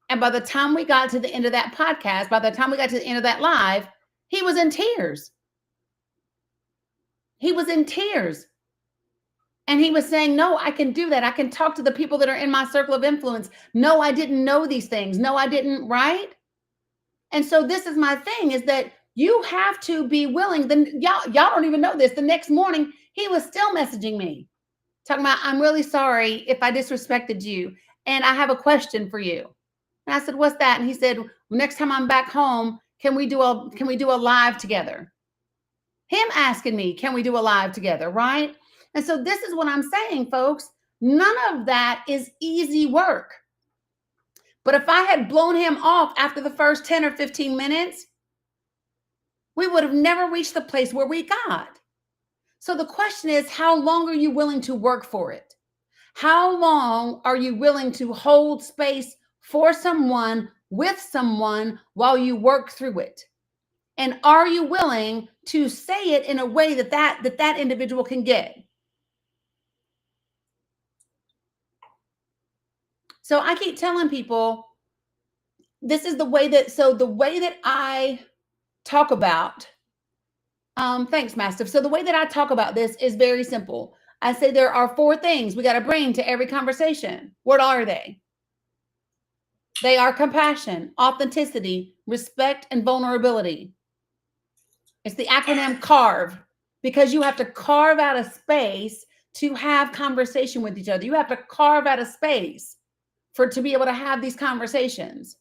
And by the time we got to the end of that podcast, by the time we got to the end of that live, he was in tears. He was in tears. And he was saying, no, I can do that. I can talk to the people that are in my circle of influence. No, I didn't know these things. No, I didn't, right? And so this is my thing, is that you have to be willing. Then y'all don't even know this. The next morning, he was still messaging me, talking about, I'm really sorry if I disrespected you, and I have a question for you. And I said, what's that? And he said, next time I'm back home, can we do a live together? Him asking me, can we do a live together, right? And so this is what I'm saying, folks. None of that is easy work. But if I had blown him off after the first 10 or 15 minutes, we would have never reached the place where we got. So the question is, how long are you willing to work for it? How long are you willing to hold space for someone, with someone, while you work through it? And are you willing to say it in a way that individual can get? So I keep telling people, this is the way that I talk about, thanks, Mastiff. So the way that I talk about this is very simple. I say there are 4 things we got to bring to every conversation. What are they? They are compassion, authenticity, respect, and vulnerability. It's the acronym CARVE, because you have to carve out a space to have conversation with each other. You have to carve out a space to be able to have these conversations.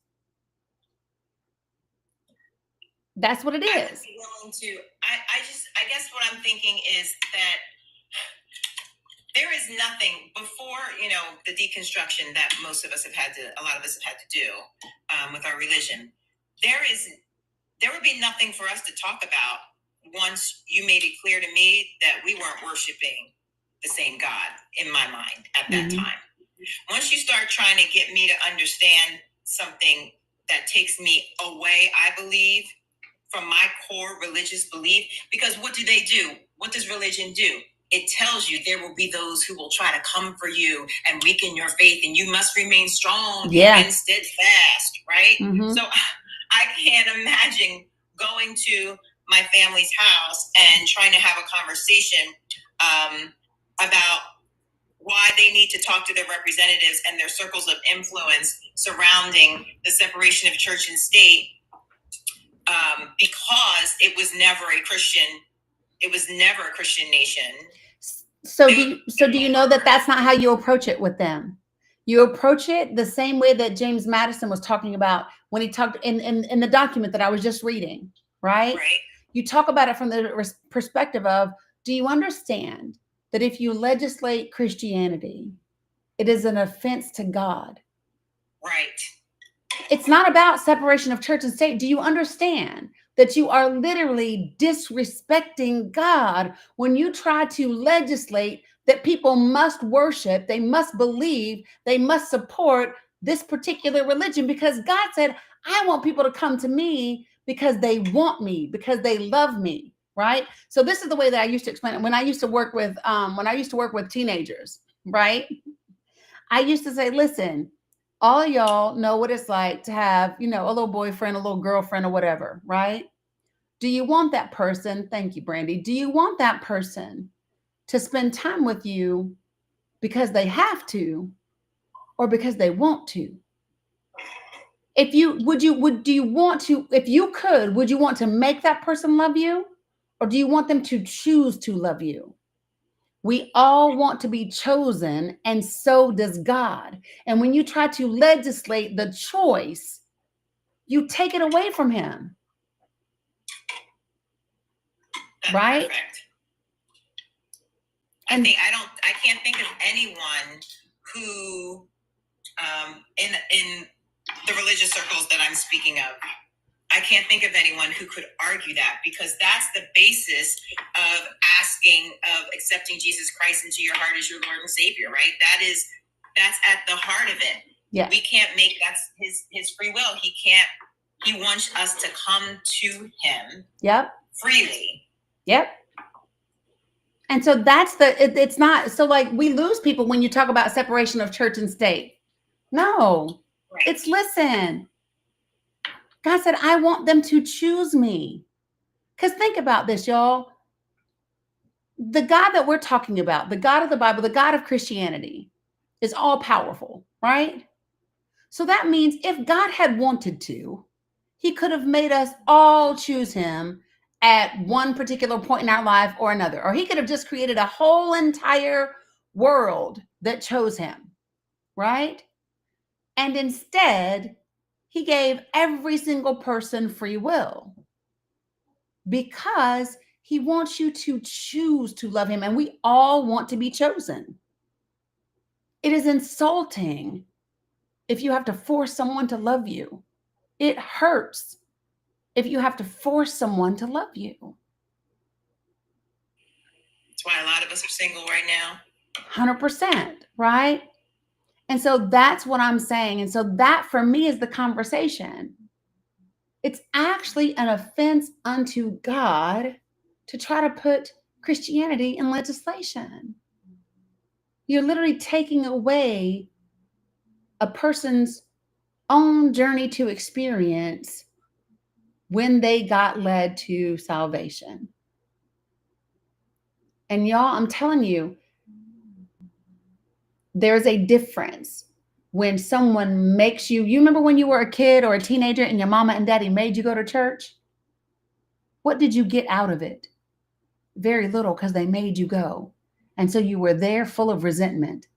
That's what it is. I guess what I'm thinking is that there is nothing before, the deconstruction that a lot of us have had to do with our religion. There would be nothing for us to talk about once you made it clear to me that we weren't worshiping the same God in my mind at that time. Once you start trying to get me to understand something that takes me away, I believe, from my core religious belief, because what do they do? What does religion do? It tells you there will be those who will try to come for you and weaken your faith, and you must remain strong and steadfast, right? So I can't imagine going to my family's house and trying to have a conversation about why they need to talk to their representatives and their circles of influence surrounding the separation of church and state, because it was never a Christian nation. So do you know that that's not how you approach it with them? You approach it the same way that James Madison was talking about when he talked in the document that I was just reading, right? You talk about it from the perspective of, do you understand that if you legislate Christianity, it is an offense to God? Right. It's not about separation of church and state. Do you understand that you are literally disrespecting God when you try to legislate that people must worship, they must believe, they must support this particular religion? Because God said, I want people to come to me because they want me, because they love me, right? So this is the way that I used to explain it. When I used to work with teenagers, right? I used to say, listen, all of y'all know what it's like to have, a little boyfriend, a little girlfriend, or whatever, right? Do you want that person? Thank you, Brandy. Do you want that person to spend time with you because they have to, or because they want to? Would you want to make that person love you, or do you want them to choose to love you? We all want to be chosen, and so does God. And when you try to legislate the choice, you take it away from him. That's right? Perfect. And I can't think of anyone who, in the religious circles that I'm speaking of, I can't think of anyone who could argue that, because that's the basis of accepting Jesus Christ into your heart as your Lord and Savior, right? That's at the heart of it. Yeah. We can't that's his free will. He wants us to come to him Yep. freely. Yep. And so that's it's not, so like we lose people when you talk about separation of church and state. No, Right. it's listen. God said, I want them to choose me. Because think about this, y'all. The God that we're talking about, the God of the Bible, the God of Christianity, is all powerful, right? So that means if God had wanted to, he could have made us all choose him at one particular point in our life or another. Or he could have just created a whole entire world that chose him, right? And instead, he gave every single person free will because he wants you to choose to love him. And we all want to be chosen. It is insulting if you have to force someone to love you. It hurts if you have to force someone to love you. That's why a lot of us are single right now. 100%, right? And so that's what I'm saying. And so that for me is the conversation. It's actually an offense unto God to try to put Christianity in legislation. You're literally taking away a person's own journey to experience when they got led to salvation. And y'all, I'm telling you, there's a difference when someone makes you remember when you were a kid or a teenager and your mama and daddy made you go to church? What did you get out of it? Very little, because they made you go. And so you were there full of resentment.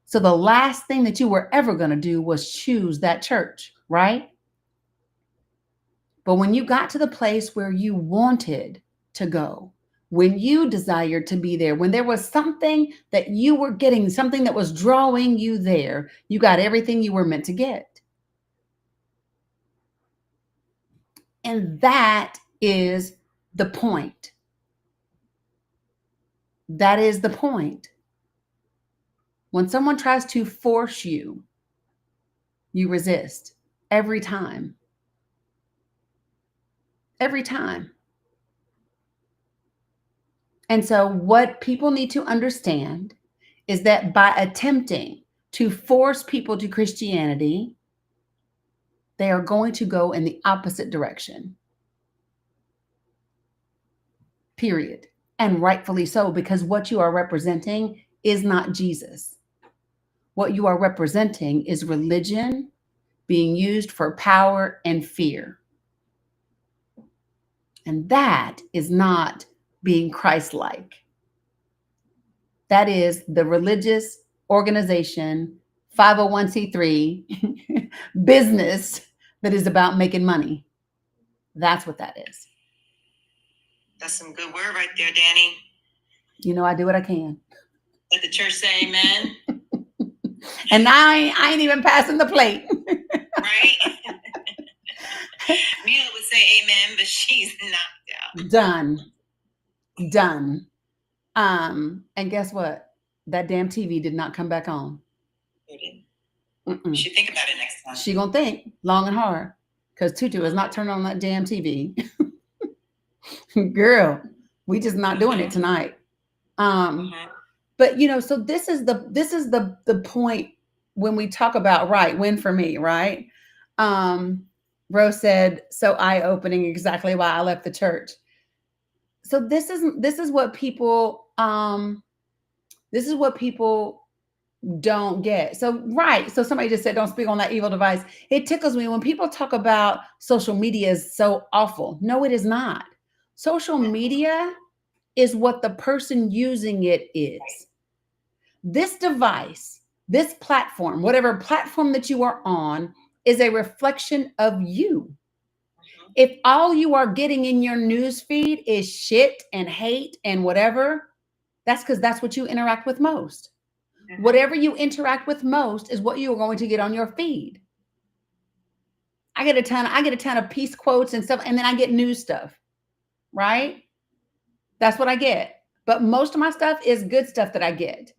So the last thing that you were ever going to do was choose that church, right? But when you got to the place where you wanted to go, when you desired to be there, when there was something that you were getting, something that was drawing you there, you got everything you were meant to get. And that is the point. That is the point. When someone tries to force you, you resist every time. Every time. And so what people need to understand is that by attempting to force people to Christianity, they are going to go in the opposite direction. Period. And rightfully so, because what you are representing is not Jesus. What you are representing is religion being used for power and fear. And that is not being Christ-like. That is the religious organization, 501c3 business that is about making money. That's what that is. That's some good word right there, Danny. You know, I do what I can. Let the church say amen. And I ain't even passing the plate. Right? Mila would say amen, but she's knocked out. Done. And guess what? That damn TV did not come back on. You should think about it next time. She gonna think long and hard, because Tutu is not turning on that damn TV. Girl, we just not doing it tonight. But you know, so this is the point when we talk about right win for me, right? Rose said, so eye-opening, exactly why I left the church. So this is what people don't get. So right, so somebody just said, don't speak on that evil device. It tickles me when people talk about social media is so awful. No, it is not. Social media is what the person using it is. This device, this platform, whatever platform that you are on, is a reflection of you. If all you are getting in your news feed is shit and hate and whatever, that's because that's what you interact with most. Whatever you interact with most is what you are going to get on your feed. I get a ton of peace quotes and stuff, and then I get news stuff, right? That's what I get. But most of my stuff is good stuff that I get.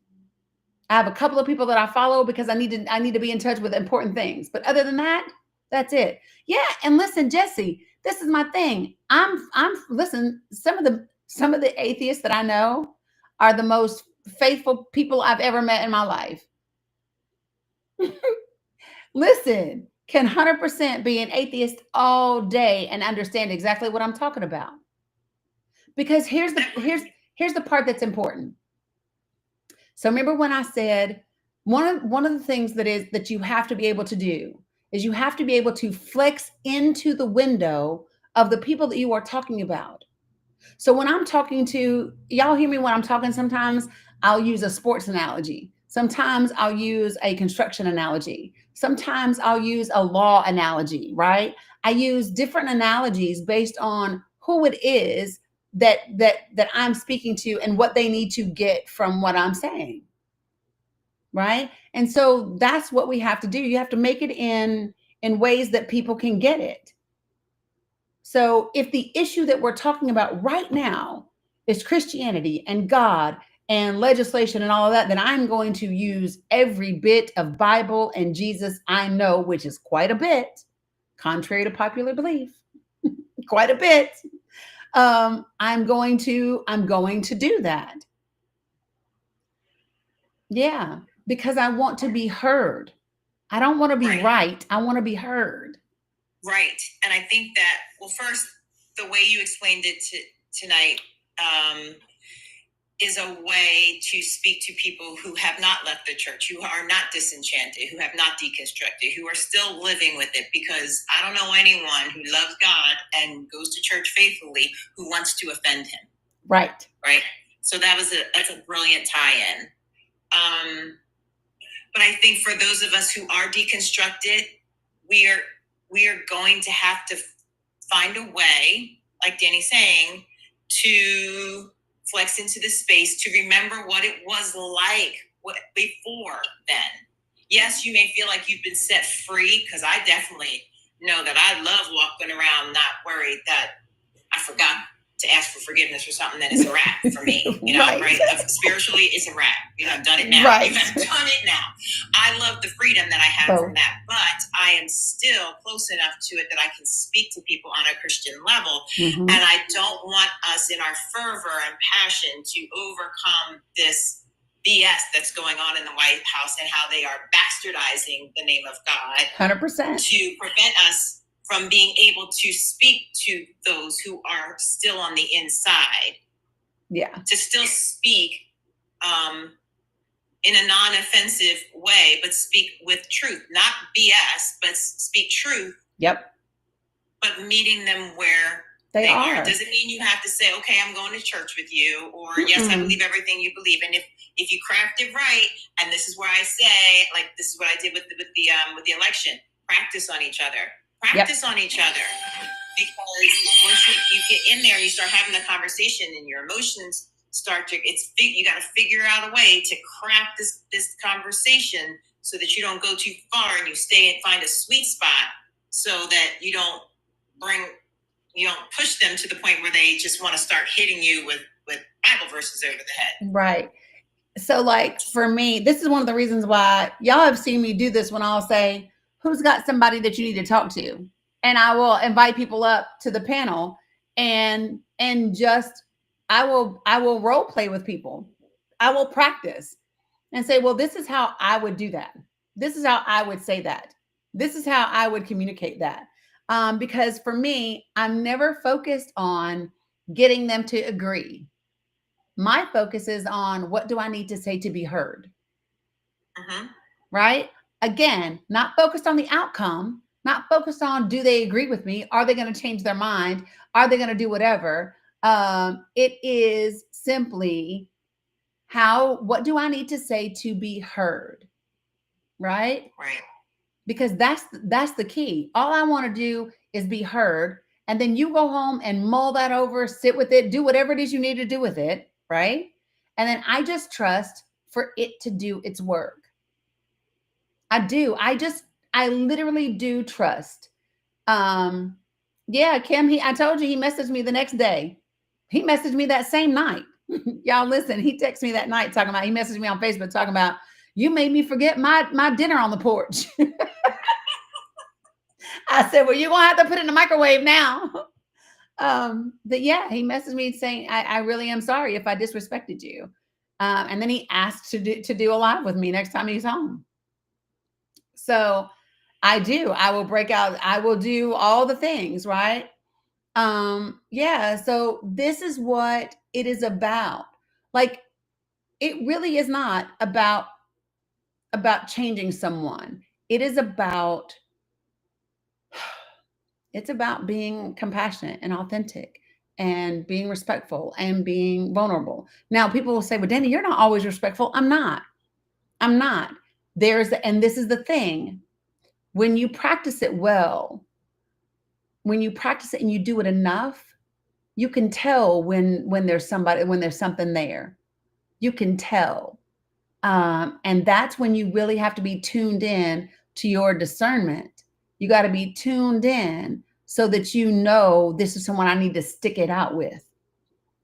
I have a couple of people that I follow because I need to be in touch with important things. But other than that, that's it. Yeah, and listen, Jesse, this is my thing. Listen, some of the atheists that I know are the most faithful people I've ever met in my life. Listen, can 100% be an atheist all day and understand exactly what I'm talking about. Because here's the part that's important. So remember when I said one of the things that you have to be able to do is you have to be able to flex into the window of the people that you are talking about. So when I'm talking to y'all, hear me when I'm talking, sometimes I'll use a sports analogy. Sometimes I'll use a construction analogy. Sometimes I'll use a law analogy, right? I use different analogies based on who it is that I'm speaking to and what they need to get from what I'm saying. Right? And so that's what we have to do. You have to make it in ways that people can get it. So if the issue that we're talking about right now is Christianity and God and legislation and all of that, then I'm going to use every bit of Bible and Jesus I know, which is quite a bit, contrary to popular belief, quite a bit. I'm going to do that. Yeah, because I want to be heard. I don't want to be right. I want to be heard. Right. And I think that, well, first, the way you explained it tonight is a way to speak to people who have not left the church, who are not disenchanted, who have not deconstructed, who are still living with it, because I don't know anyone who loves God and goes to church faithfully who wants to offend him. Right. Right. So that's a brilliant tie-in. But I think for those of us who are deconstructed, we are going to have to find a way, like Danny's saying, to flex into the space, to remember what it was like before then. Yes, you may feel like you've been set free, because I definitely know that I love walking around not worried that I forgot to ask for forgiveness for something that is a wrap for me, right? Spiritually, it's a wrap. I've done it now. Right. I've done it now. I love the freedom that I have from that, but I am still close enough to it that I can speak to people on a Christian level. Mm-hmm. And I don't want us in our fervor and passion to overcome this BS that's going on in the White House and how they are bastardizing the name of God 100% to prevent us from being able to speak to those who are still on the inside. Yeah. To still speak in a non-offensive way, but speak with truth, not BS, but speak truth. Yep. But meeting them where they are. It doesn't mean you have to say, okay, I'm going to church with you, or yes, I believe everything you believe. And if you craft it right, and this is where I say, like, this is what I did with the election, practice on each other. Practice on each other, because once you get in there and you start having the conversation and your emotions start to, you got to figure out a way to craft this conversation so that you don't go too far and you stay and find a sweet spot, so that you don't push them to the point where they just want to start hitting you with Bible verses over the head. Right. So, like, for me, this is one of the reasons why y'all have seen me do this, when I'll say, who's got somebody that you need to talk to? And I will invite people up to the panel and just, I will role play with people. I will practice and say, well, this is how I would do that. This is how I would say that. This is how I would communicate that. Because for me, I'm never focused on getting them to agree. My focus is on, what do I need to say to be heard? Mm-hmm. Right? Again, not focused on the outcome, not focused on, do they agree with me? Are they going to change their mind? Are they going to do whatever? It is simply, what do I need to say to be heard? Right? Right. Because that's the key. All I want to do is be heard. And then you go home and mull that over, sit with it, do whatever it is you need to do with it. Right? And then I just trust for it to do its work. I do. I literally do trust. Yeah, Kim, I told you he messaged me the next day. He messaged me that same night. Y'all listen, he texted me that night he messaged me on Facebook talking about, you made me forget my dinner on the porch. I said, well, you're going to have to put it in the microwave now. But yeah, he messaged me saying, I really am sorry if I disrespected you. And then he asked to do a live with me next time he's home. So I do. I will break out. I will do all the things, right? Yeah. So this is what it is about. Like, it really is not about changing someone. It is about it's about being compassionate and authentic and being respectful and being vulnerable. Now, people will say, "Well, Danny, you're not always respectful." I'm not. I'm not. And this is the thing. When you practice it well, when you practice it and you do it enough, you can tell when there's something there. You can tell. And that's when you really have to be tuned in to your discernment. You got to be tuned in so that you know this is someone I need to stick it out with,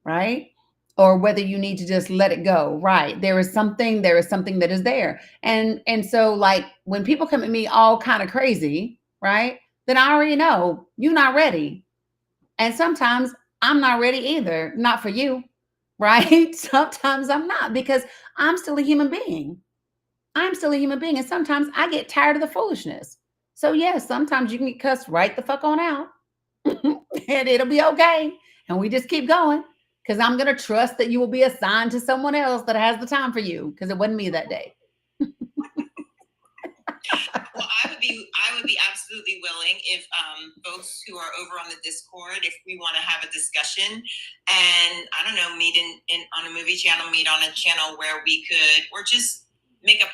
right? Or whether you need to just let it go, right? There is something that is there. And so, like, when people come at me all kind of crazy, right? Then I already know you're not ready. And sometimes I'm not ready either. Not for you, right? Sometimes I'm not, because I'm still a human being. I'm still a human being. And sometimes I get tired of the foolishness. So yes, sometimes you can get cussed right the fuck on out and it'll be okay. And we just keep going, because I'm going to trust that you will be assigned to someone else that has the time for you, because it wasn't me that day. Well, I would be absolutely willing if folks who are over on the Discord, if we want to have a discussion, and I don't know, meet in on a movie channel, meet on a channel where we could, or just make a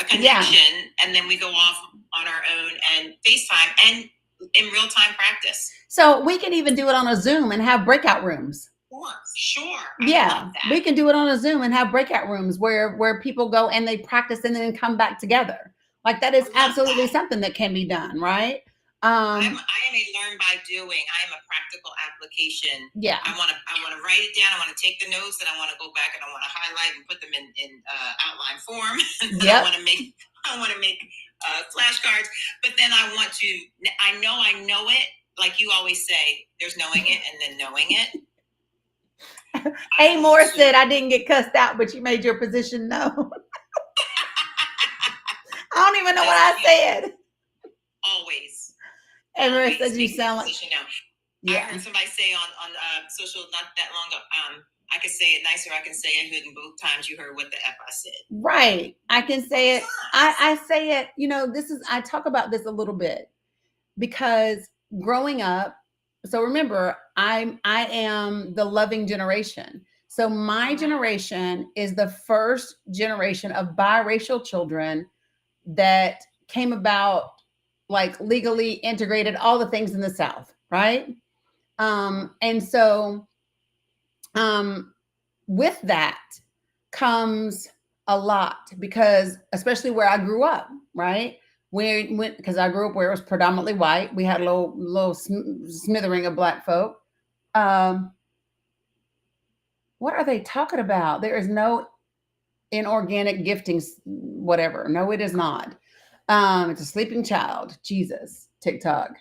connection, and then we go off on our own and FaceTime and in real time practice. So we can even do it on a Zoom and have breakout rooms. Sure. Yeah, we can do it on a Zoom and have breakout rooms where people go and they practice and then come back together. Like, that is absolutely something that can be done, right? I am a learn by doing. I am a practical application. Yeah. I want to write it down. I want to take the notes, and I want to go back and I want to highlight and put them in outline form. Yep. I want to make flashcards. But then I know it. Like you always say, there's knowing it and then knowing it. A. Moore said, "I didn't get cussed out, but you made your position known." I don't even know what I said. Always. Ever said you sound like. Yeah. I heard somebody say on social not that long ago, I can say it nicer, I can say it good, and both times you heard what the F I said. Right. I can say it. I say it, I talk about this a little bit, because growing up, so remember, I am the loving generation. So my generation is the first generation of biracial children that came about, like, legally integrated, all the things in the South, right? And so with that comes a lot, because especially where I grew up, right? Because I grew up where it was predominantly white. We had a little smattering of black folk. What are they talking about? There is no inorganic giftings, whatever. No, it is not. It's a sleeping child. Jesus, TikTok.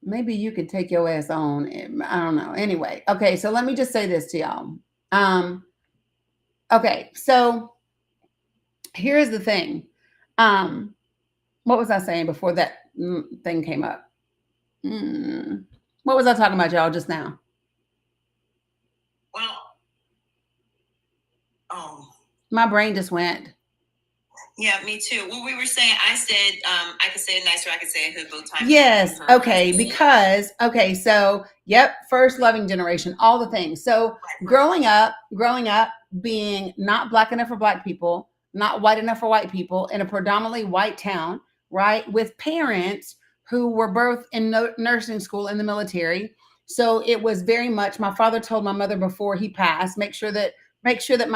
Maybe you could take your ass on. I don't know. Anyway, okay. So let me just say this to y'all. Okay. So here's the thing. What was I saying before that thing came up? What was I talking about, y'all, just now? Well, oh, my brain just went. Yeah, me too. What we were saying, I said, I could say it nicer, I could say it hood both times. Yes. Okay. Because, so, yep. First loving generation, all the things. So growing up, being not black enough for black people, not white enough for white people, in a predominantly white town, right? With parents who were both in nursing school, in the military. So it was very much, my father told my mother before he passed, make sure that my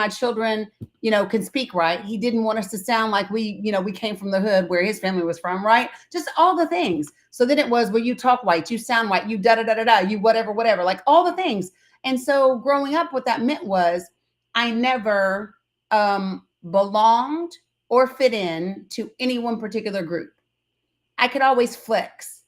children, can speak right. He didn't want us to sound like we came from the hood where his family was from, right? Just all the things. So then it was, well, you talk white, you sound white, you da-da-da-da-da, you whatever, like all the things. And so growing up, what that meant was I never belonged or fit in to any one particular group. I could always flex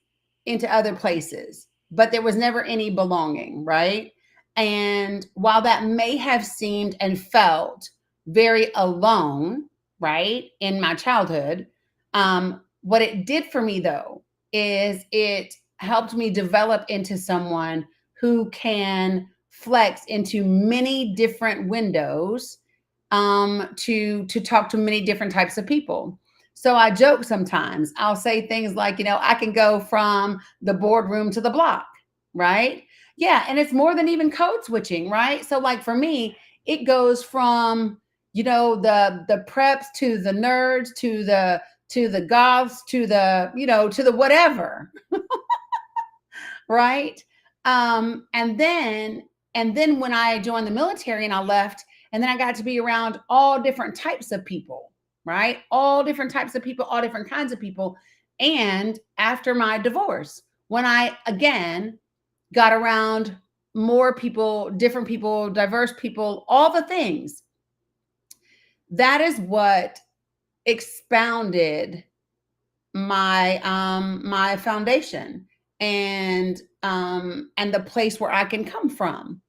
into other places, but there was never any belonging, right? And while that may have seemed and felt very alone, right, in my childhood, what it did for me though is it helped me develop into someone who can flex into many different windows, to talk to many different types of people. So I joke sometimes. I'll say things like, I can go from the boardroom to the block, right? Yeah, and it's more than even code switching, right? So like for me, it goes from, the preps to the nerds to the goths to the whatever, right? And then when I joined the military and I left, and then I got to be around all different types of people, right? All different types of people, all different kinds of people. And after my divorce, when I again got around more people, different people, diverse people, all the things, that is what expounded my foundation and the place where I can come from,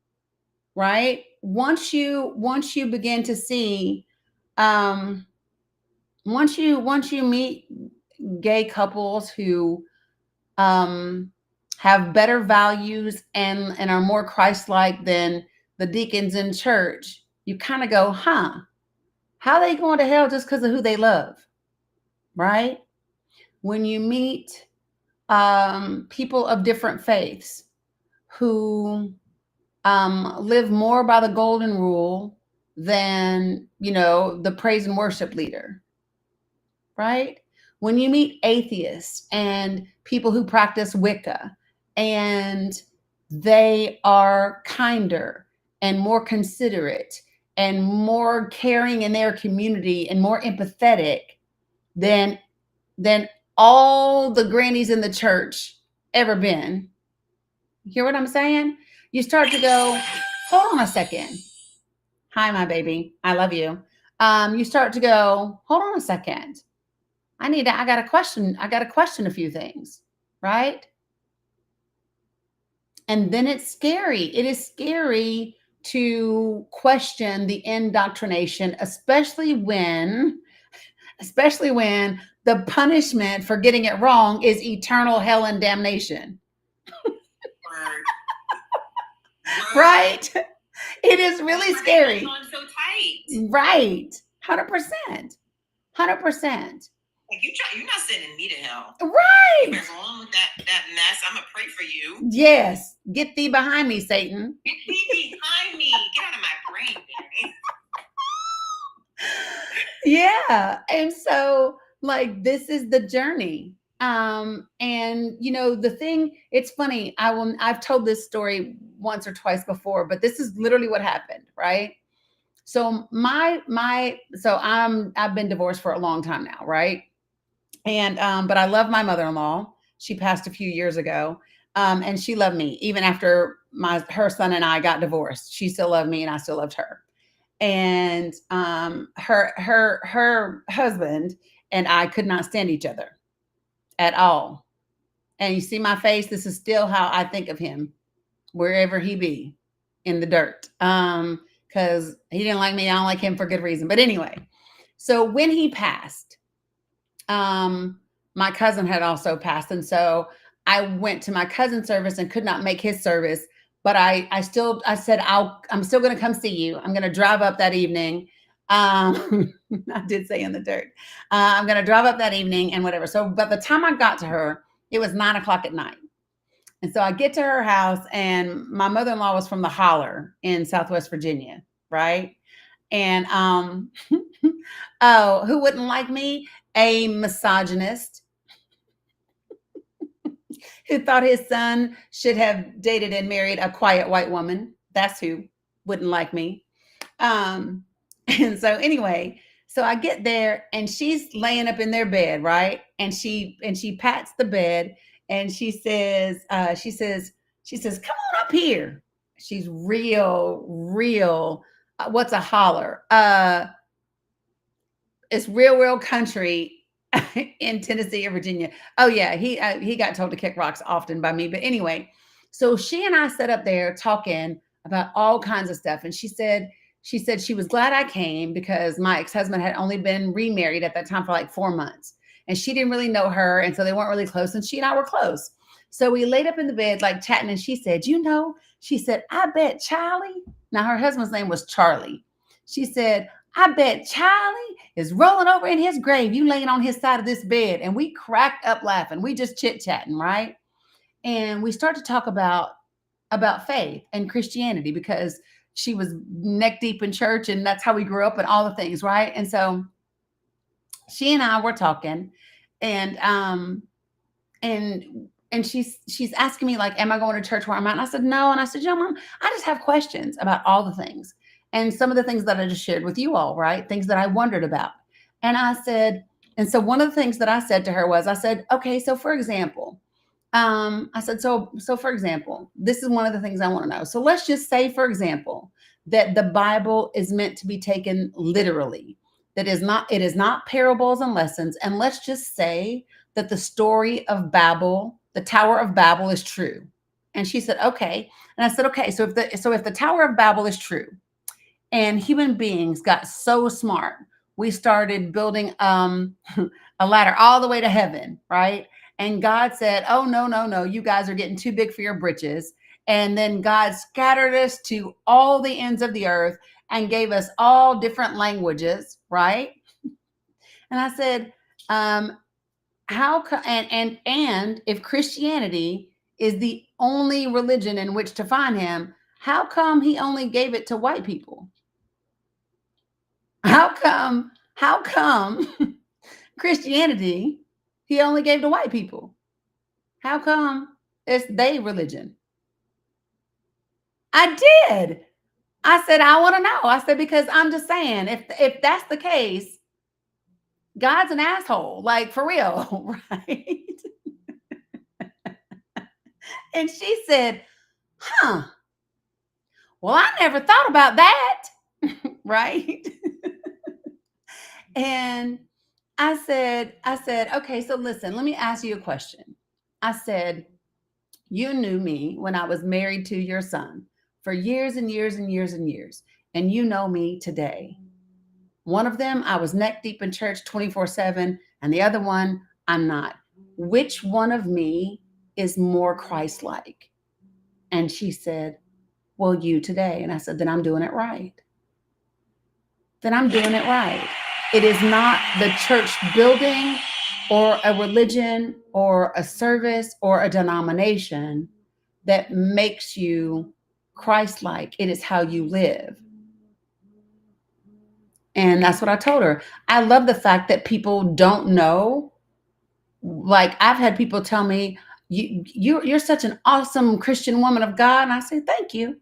right? Once you begin to see, once you meet gay couples who have better values and are more Christ-like than the deacons in church, you kind of go, huh, how are they going to hell just because of who they love, right? When you meet people of different faiths who live more by the golden rule than, the praise and worship leader, right? When you meet atheists and people who practice Wicca, and they are kinder and more considerate and more caring in their community and more empathetic than all the grannies in the church ever been. You hear what I'm saying? You start to go, hold on a second. Hi, my baby. I love you. You start to go, hold on a second. I got to question a few things, right? And then it's scary. It is scary to question the indoctrination, especially when the punishment for getting it wrong is eternal hell and damnation. Word. Right? It is really scary. On so tight. Right. 100%. 100%. Like you're not sending me to hell. Right. You better go on with that mess. I'm gonna pray for you. Yes. Get thee behind me, Satan. Get thee behind me. Get out of my brain, Danny. Yeah. And so like this is the journey. And the thing, it's funny, I've told this story once or twice before, but this is literally what happened, right? So I've been divorced for a long time now, right? And but I love my mother-in-law. She passed a few years ago. And she loved me even after her son and I got divorced. She still loved me and I still loved her. And her husband and I could not stand each other at all. And you see my face, this is still how I think of him, wherever he be in the dirt. Because he didn't like me, I don't like him for good reason. But anyway, so when he passed, my cousin had also passed. And so I went to my cousin's service and could not make his service. But I said, I'm still going to come see you. I'm going to drive up that evening. I did say in the dirt. I'm going to drive up that evening and whatever. So by the time I got to her, it was 9:00 at night. And so I get to her house and my mother-in-law was from the Holler in Southwest Virginia. Right. And, oh, who wouldn't like me? A misogynist who thought his son should have dated and married a quiet white woman. That's who wouldn't like me. And so anyway, so I get there and she's laying up in their bed, right? And she pats the bed and she says, come on up here. She's real. What's a holler? It's real country in Tennessee or Virginia. Oh yeah, he got told to kick rocks often by me. But anyway, so she and I sat up there talking about all kinds of stuff. And she said she was glad I came because my ex-husband had only been remarried at that time for like 4 months. And she didn't really know her. And so they weren't really close. And she and I were close. So we laid up in the bed, like chatting. And she said, she said, I bet Charlie. Now her husband's name was Charlie. She said, I bet Charlie is rolling over in his grave. You laying on his side of this bed. And we cracked up laughing. We just chit-chatting, right? And we start to talk about faith and Christianity because she was neck deep in church and that's how we grew up and all the things, right? And so she and I were talking and she's asking me like, am I going to church where I'm at? And I said, no. And I said, Mom, I just have questions about all the things. And some of the things that I just shared with you all, right? Things that I wondered about. And I said, and so one of the things that I said to her was, I said, okay, so for example, I said, so for example, this is one of the things I want to know. So let's just say, for example, that the Bible is meant to be taken literally. It is not parables and lessons. And let's just say that the story of Babel, the Tower of Babel is true. And she said, okay. And I said, okay, so if the Tower of Babel is true and human beings got so smart, we started building a ladder all the way to heaven, right? And God said, oh, no, you guys are getting too big for your britches. And then God scattered us to all the ends of the earth and gave us all different languages, right? And I said, and if Christianity is the only religion in which to find him, how come he only gave it to white people? How come Christianity he only gave to white people? How come it's their religion? I did. I said, I want to know. I said, because I'm just saying, if that's the case, God's an asshole, like for real, right? And she said, huh, well, I never thought about that, right? And I said, okay, so listen, let me ask you a question. I said, you knew me when I was married to your son for years and years and years and years, and you know me today. One of them, I was neck deep in church 24/7, and the other one, I'm not. Which one of me is more Christ-like? And she said, well, you today. And I said, then I'm doing it right. Then I'm doing it right. It is not the church building or a religion or a service or a denomination that makes you Christ-like. It is how you live. And that's what I told her. I love the fact that people don't know. Like I've had people tell me, you're such an awesome Christian woman of God. And I say, thank you.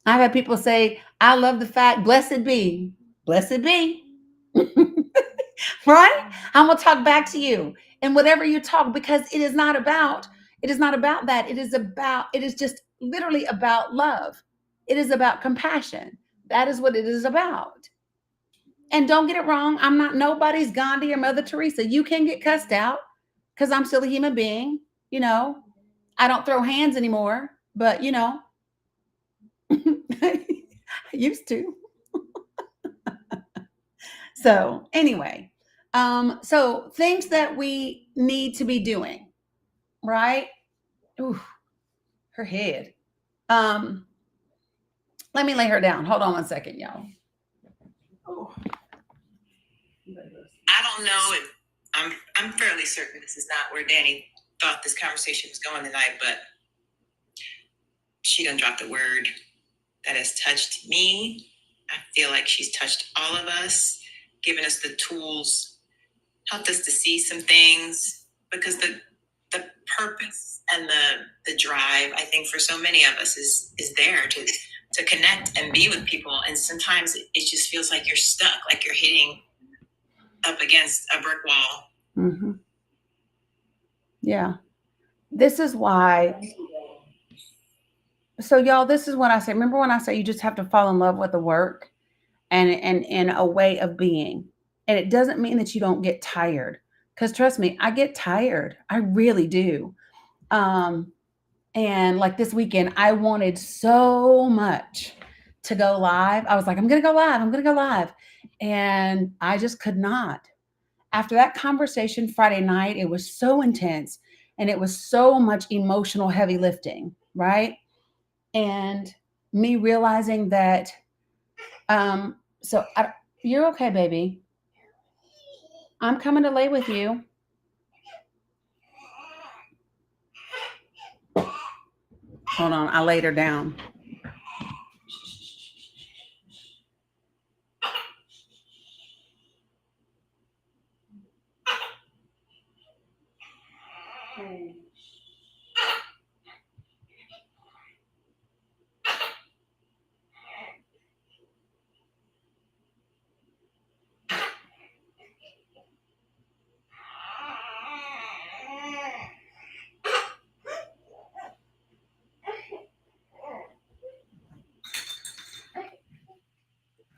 I've had people say, I love the fact, blessed be. Right? I'm going to talk back to you and whatever you talk, because it is not about that. It is just literally about love. It is about compassion. That is what it is about. And don't get it wrong. I'm not nobody's Gandhi or Mother Teresa. You can get cussed out because I'm still a human being. You know, I don't throw hands anymore, but you know, I used to. So anyway, so things that we need to be doing, right? Ooh, her head. Let me lay her down. Hold on one second, y'all. Oh. I don't know if I'm fairly certain this is not where Danny thought this conversation was going tonight, but she done dropped the word that has touched me. I feel like she's touched all of us, given us the tools, helped us to see some things, because the purpose and the drive, I think, for so many of us is there to connect and be with people. And sometimes it just feels like you're stuck, like you're hitting up against a brick wall. Mm-hmm. Yeah. This is why. So y'all, this is what I say. Remember when I say you just have to fall in love with the work and a way of being. And it doesn't mean that you don't get tired. Because trust me, I get tired. I really do. And And like this weekend, I wanted so much to go live. I was like, I'm going to go live. I'm going to go live. And I just could not. After that conversation Friday night, it was so intense and it was so much emotional heavy lifting, right? And me realizing that, you're okay, baby. I'm coming to lay with you. Hold on, I laid her down.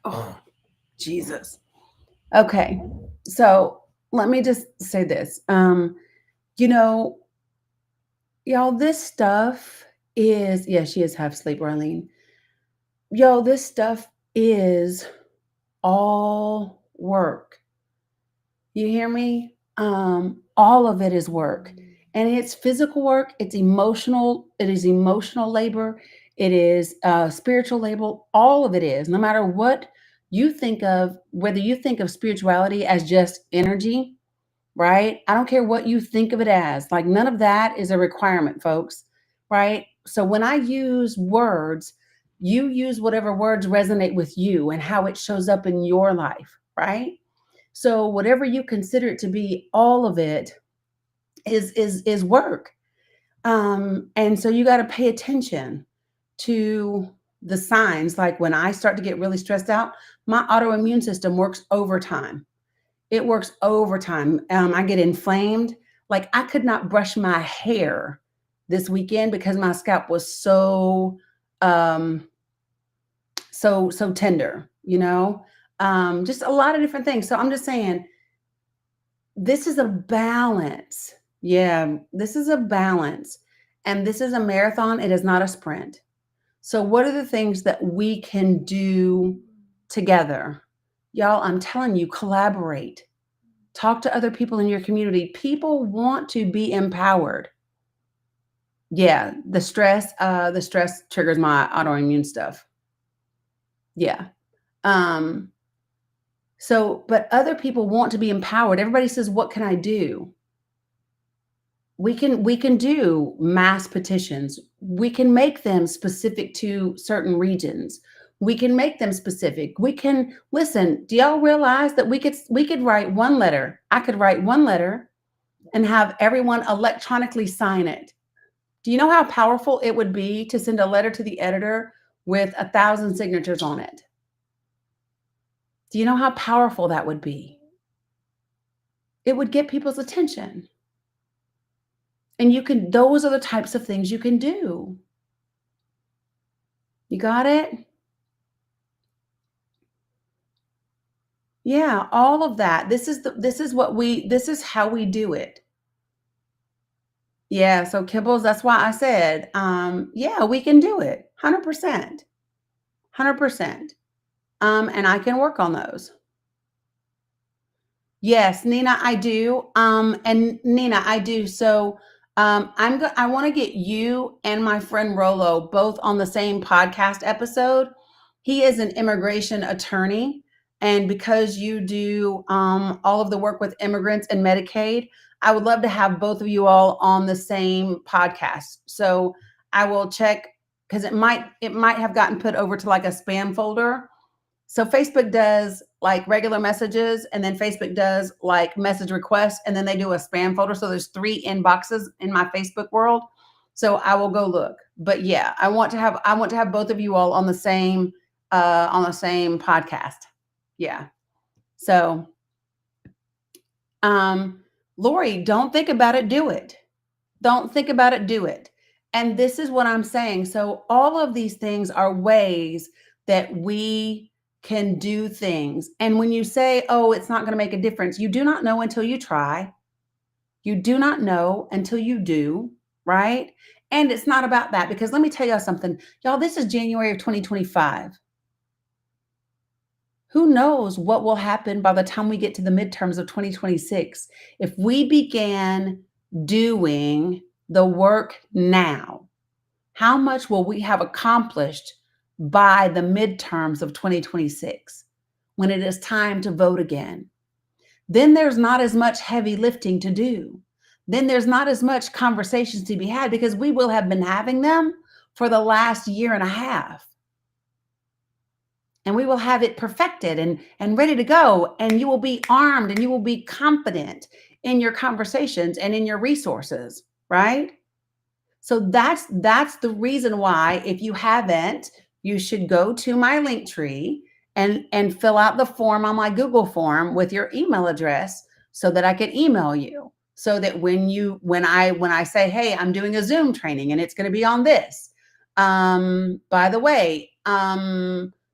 Oh, Jesus. Okay. So let me just say this. You know, y'all, this stuff is, yeah, she is half asleep, Arlene. Yo, this stuff is all work. You hear me? All of it is work. And it's physical work, it is emotional labor, it is spiritual labor, all of it is. No matter what you think of, whether you think of spirituality as just energy, right? I don't care what you think of it as. Like none of that is a requirement, folks, right? So when I use words, you use whatever words resonate with you and how it shows up in your life, right? So whatever you consider it to be, all of it is work. And so you got to pay attention to the signs. Like when I start to get really stressed out, my autoimmune system works overtime. It works overtime. I get inflamed. Like I could not brush my hair this weekend because my scalp was so so tender, just a lot of different things. So I'm just saying, this is a balance. Yeah, this is a balance. And this is a marathon. It is not a sprint. So what are the things that we can do together? Y'all, I'm telling you, collaborate. Talk to other people in your community. People want to be empowered. Yeah, the stress triggers my autoimmune stuff. Yeah. But other people want to be empowered. Everybody says, what can I do? We can do mass petitions. We can make them specific to certain regions. We can make them specific. We can listen. Do y'all realize that we could write one letter? I could write one letter and have everyone electronically sign it. Do you know how powerful it would be to send a letter to the editor with 1,000 signatures on it? Do you know how powerful that would be? It would get people's attention. And those are the types of things you can do. You got it? Yeah, all of that. This is how we do it. Yeah, so Kibbles, that's why I said, yeah, we can do it. 100%. 100%. And I can work on those. Yes, Nina, I do. And Nina, I do. So I want to get you and my friend Rolo both on the same podcast episode. He is an immigration attorney. And because you do all of the work with immigrants and Medicaid, I would love to have both of you all on the same podcast. So I will check because it might have gotten put over to like a spam folder. So Facebook does like regular messages, and then Facebook does like message requests, and then they do a spam folder. So there's 3 inboxes in my Facebook world. So I will go look. But yeah, I want to have both of you all on the same podcast. Yeah. So Lori, don't think about it, do it. Don't think about it, do it. And this is what I'm saying. So all of these things are ways that we can do things. And when you say, oh, it's not going to make a difference, you do not know until you try. You do not know until you do, right? And it's not about that, because let me tell y'all something. Y'all, this is January of 2025. Who knows what will happen by the time we get to the midterms of 2026 if we began doing the work now? How much will we have accomplished by the midterms of 2026 when it is time to vote again? Then there's not as much heavy lifting to do. Then there's not as much conversations to be had, because we will have been having them for the last year and a half. And we will have it perfected and ready to go. And you will be armed and you will be confident in your conversations and in your resources, right? So that's the reason why, if you haven't, you should go to my Linktree and fill out the form on my Google form with your email address, so that I can email you. So that when I say, hey, I'm doing a Zoom training and it's going to be on this. By the way,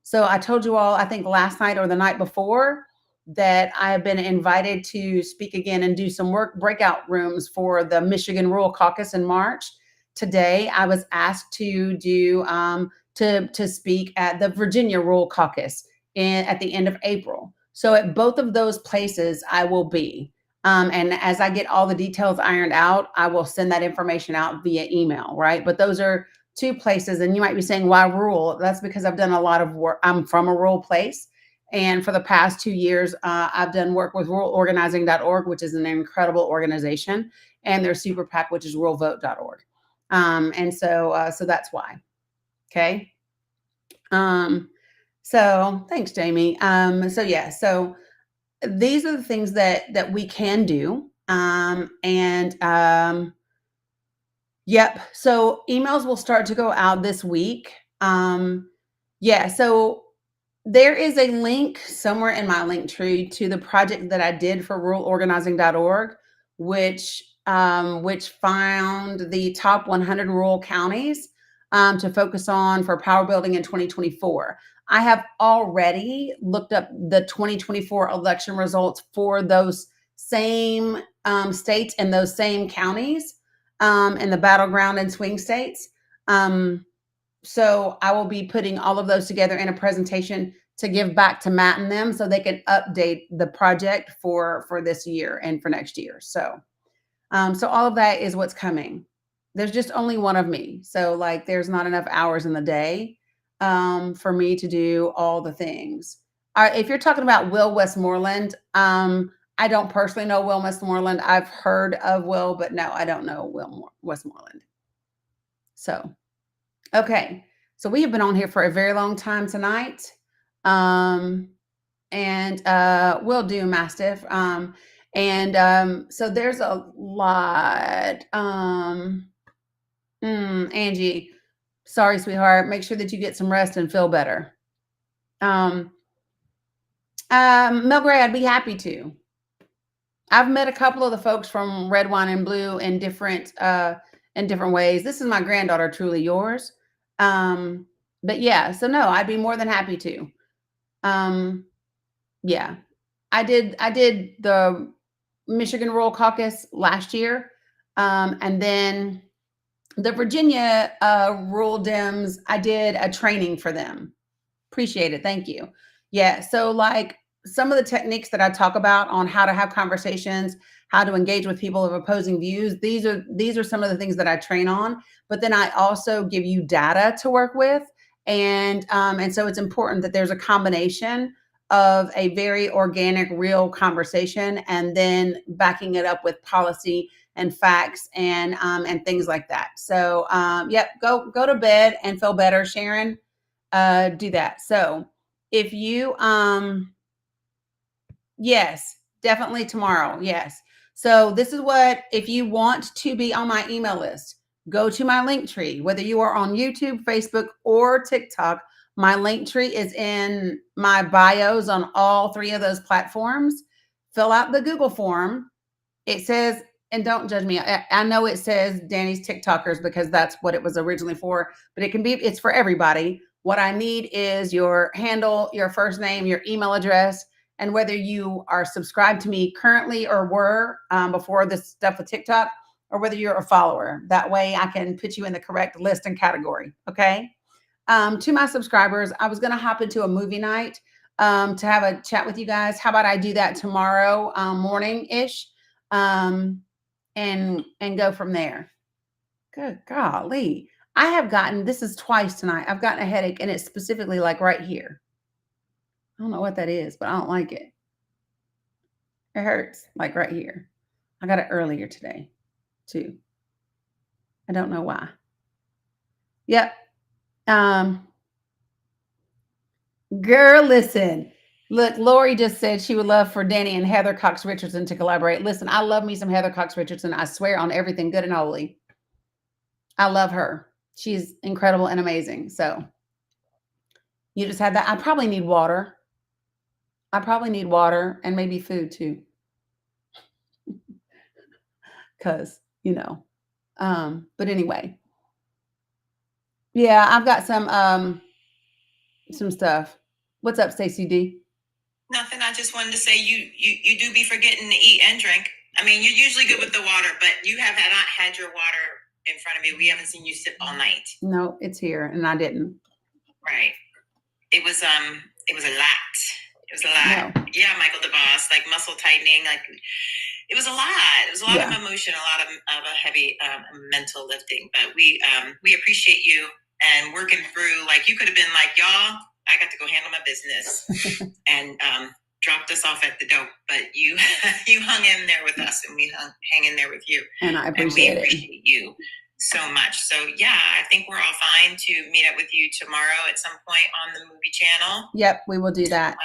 so I told you all, I think last night or the night before, that I have been invited to speak again and do some work breakout rooms for the Michigan Rural Caucus in March. Today, I was asked to do to speak at the Virginia Rural Caucus at the end of April. So at both of those places, I will be. And as I get all the details ironed out, I will send that information out via email, right? But those are two places. And you might be saying, why rural? That's because I've done a lot of work. I'm from a rural place. And for the past 2 years, I've done work with ruralorganizing.org, which is an incredible organization, and their super PAC, which is ruralvote.org. And so that's why. Okay. So thanks, Jamie. So these are the things that we can do. Yep. So emails will start to go out this week. So there is a link somewhere in my Linktree to the project that I did for ruralorganizing.org, which found the top 100 rural counties to focus on for power building in 2024. I have already looked up the 2024 election results for those same states and those same counties in the battleground and swing states. So I will be putting all of those together in a presentation to give back to Matt and them, so they can update the project for this year and for next year. So all of that is what's coming. There's just only one of me. So like, there's not enough hours in the day for me to do all the things. If you're talking about Will Westmoreland, I don't personally know Will Westmoreland. I've heard of Will, but no, I don't know Will Westmoreland. So, okay. So we have been on here for a very long time tonight. And we'll do Mastiff. So there's a lot. Angie, sorry, sweetheart. Make sure that you get some rest and feel better. Mel Gray, I'd be happy to. I've met a couple of the folks from Red Wine and Blue in different ways. This is my granddaughter, Truly Yours. But yeah, so no, I'd be more than happy to. Yeah, I did the Michigan Rural Caucus last year. And then the Virginia Rural Dems, I did a training for them. Appreciate it. Thank you. Yeah. So like some of the techniques that I talk about on how to have conversations, how to engage with people of opposing views, these are some of the things that I train on, but then I also give you data to work with. And so it's important that there's a combination of a very organic, real conversation, and then backing it up with policy and facts and things like that. So yep, go to bed and feel better, Sharon. Do that. So if you yes, definitely tomorrow. Yes. So this is what, if you want to be on my email list, go to my Linktree, whether you are on YouTube, Facebook, or TikTok. My Linktree is in my bios on all 3 of those platforms. Fill out the Google form. It says, and don't judge me, I know it says Danny's TikTokers because that's what it was originally for, but it's for everybody. What I need is your handle, your first name, your email address, and whether you are subscribed to me currently or were before this stuff with TikTok, or whether you're a follower. That way I can put you in the correct list and category. Okay. To my subscribers, I was going to hop into a movie night to have a chat with you guys. How about I do that tomorrow morning ish and go from there. Good golly. I have gotten, this is twice tonight. I've gotten a headache and it's specifically like right here. I don't know what that is, but I don't like it. It hurts like right here. I got it earlier today too. I don't know why. Yep. Girl, listen. Look, Lori just said she would love for Danny and Heather Cox Richardson to collaborate. Listen, I love me some Heather Cox Richardson. I swear on everything good and holy. I love her. She's incredible and amazing. So you just had that. I probably need water. I probably need water and maybe food too. Because, but anyway. Yeah, I've got some stuff. What's up, Stacey D? Nothing. I just wanted to say you do be forgetting to eat and drink. I mean, you're usually good with the water, but you have not had your water in front of you. We haven't seen you sip all night. No, it's here, and I didn't. Right. It was a lot. It was a lot. No. Yeah, Michael DeBoss, like muscle tightening, like it was a lot. It was a lot Yeah. of emotion, a lot of a heavy mental lifting. But we appreciate you and working through. Like you could have been like, y'all, I got to go handle my business and dropped us off at the door. But you hung in there with us, and we hang in there with you. And I And we appreciate it. appreciate you so much. So yeah, I think we're all fine to meet up with you tomorrow at some point on the movie channel. Yep, we will do that.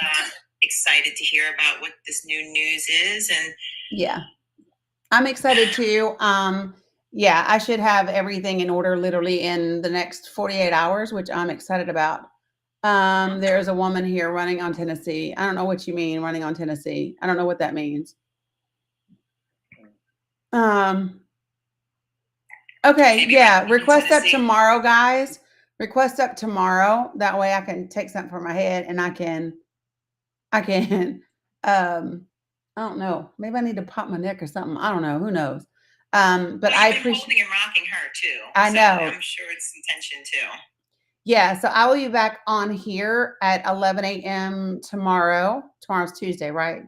Excited to hear about what this new news is, and Yeah. I'm excited too. Yeah, I should have everything in order literally in the next 48 hours, which I'm excited about. There's a woman here running on Tennessee. I don't know what you mean running on Tennessee. I don't know what that means. Okay, Maybe yeah, running on request up Tennessee. tomorrow, guys. Request up tomorrow. That way I can take something for my head and I can I don't know. Maybe I need to pop my neck or something. I don't know. Who knows? But Well, I you've been appreciate. holding and rocking her too. I so know. I'm sure it's some tension too. Yeah, so I will be back on here at 11 a.m. tomorrow. Tomorrow's Tuesday, right?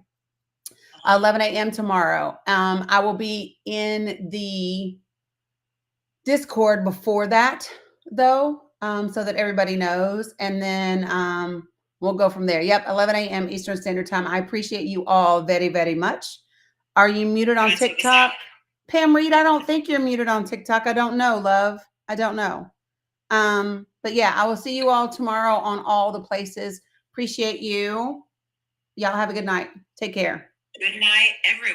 11 a.m. tomorrow. I will be in the Discord before that, though, so that everybody knows. And then we'll go from there. Yep, 11 a.m. Eastern Standard Time. I appreciate you all very, very much. Are you muted on Can I take this TikTok? out? Pam Reed, I don't think you're muted on TikTok. I don't know, love. I don't know. But yeah, I will see you all tomorrow on all the places. Appreciate you. Y'all have a good night. Take care. Good night, everyone.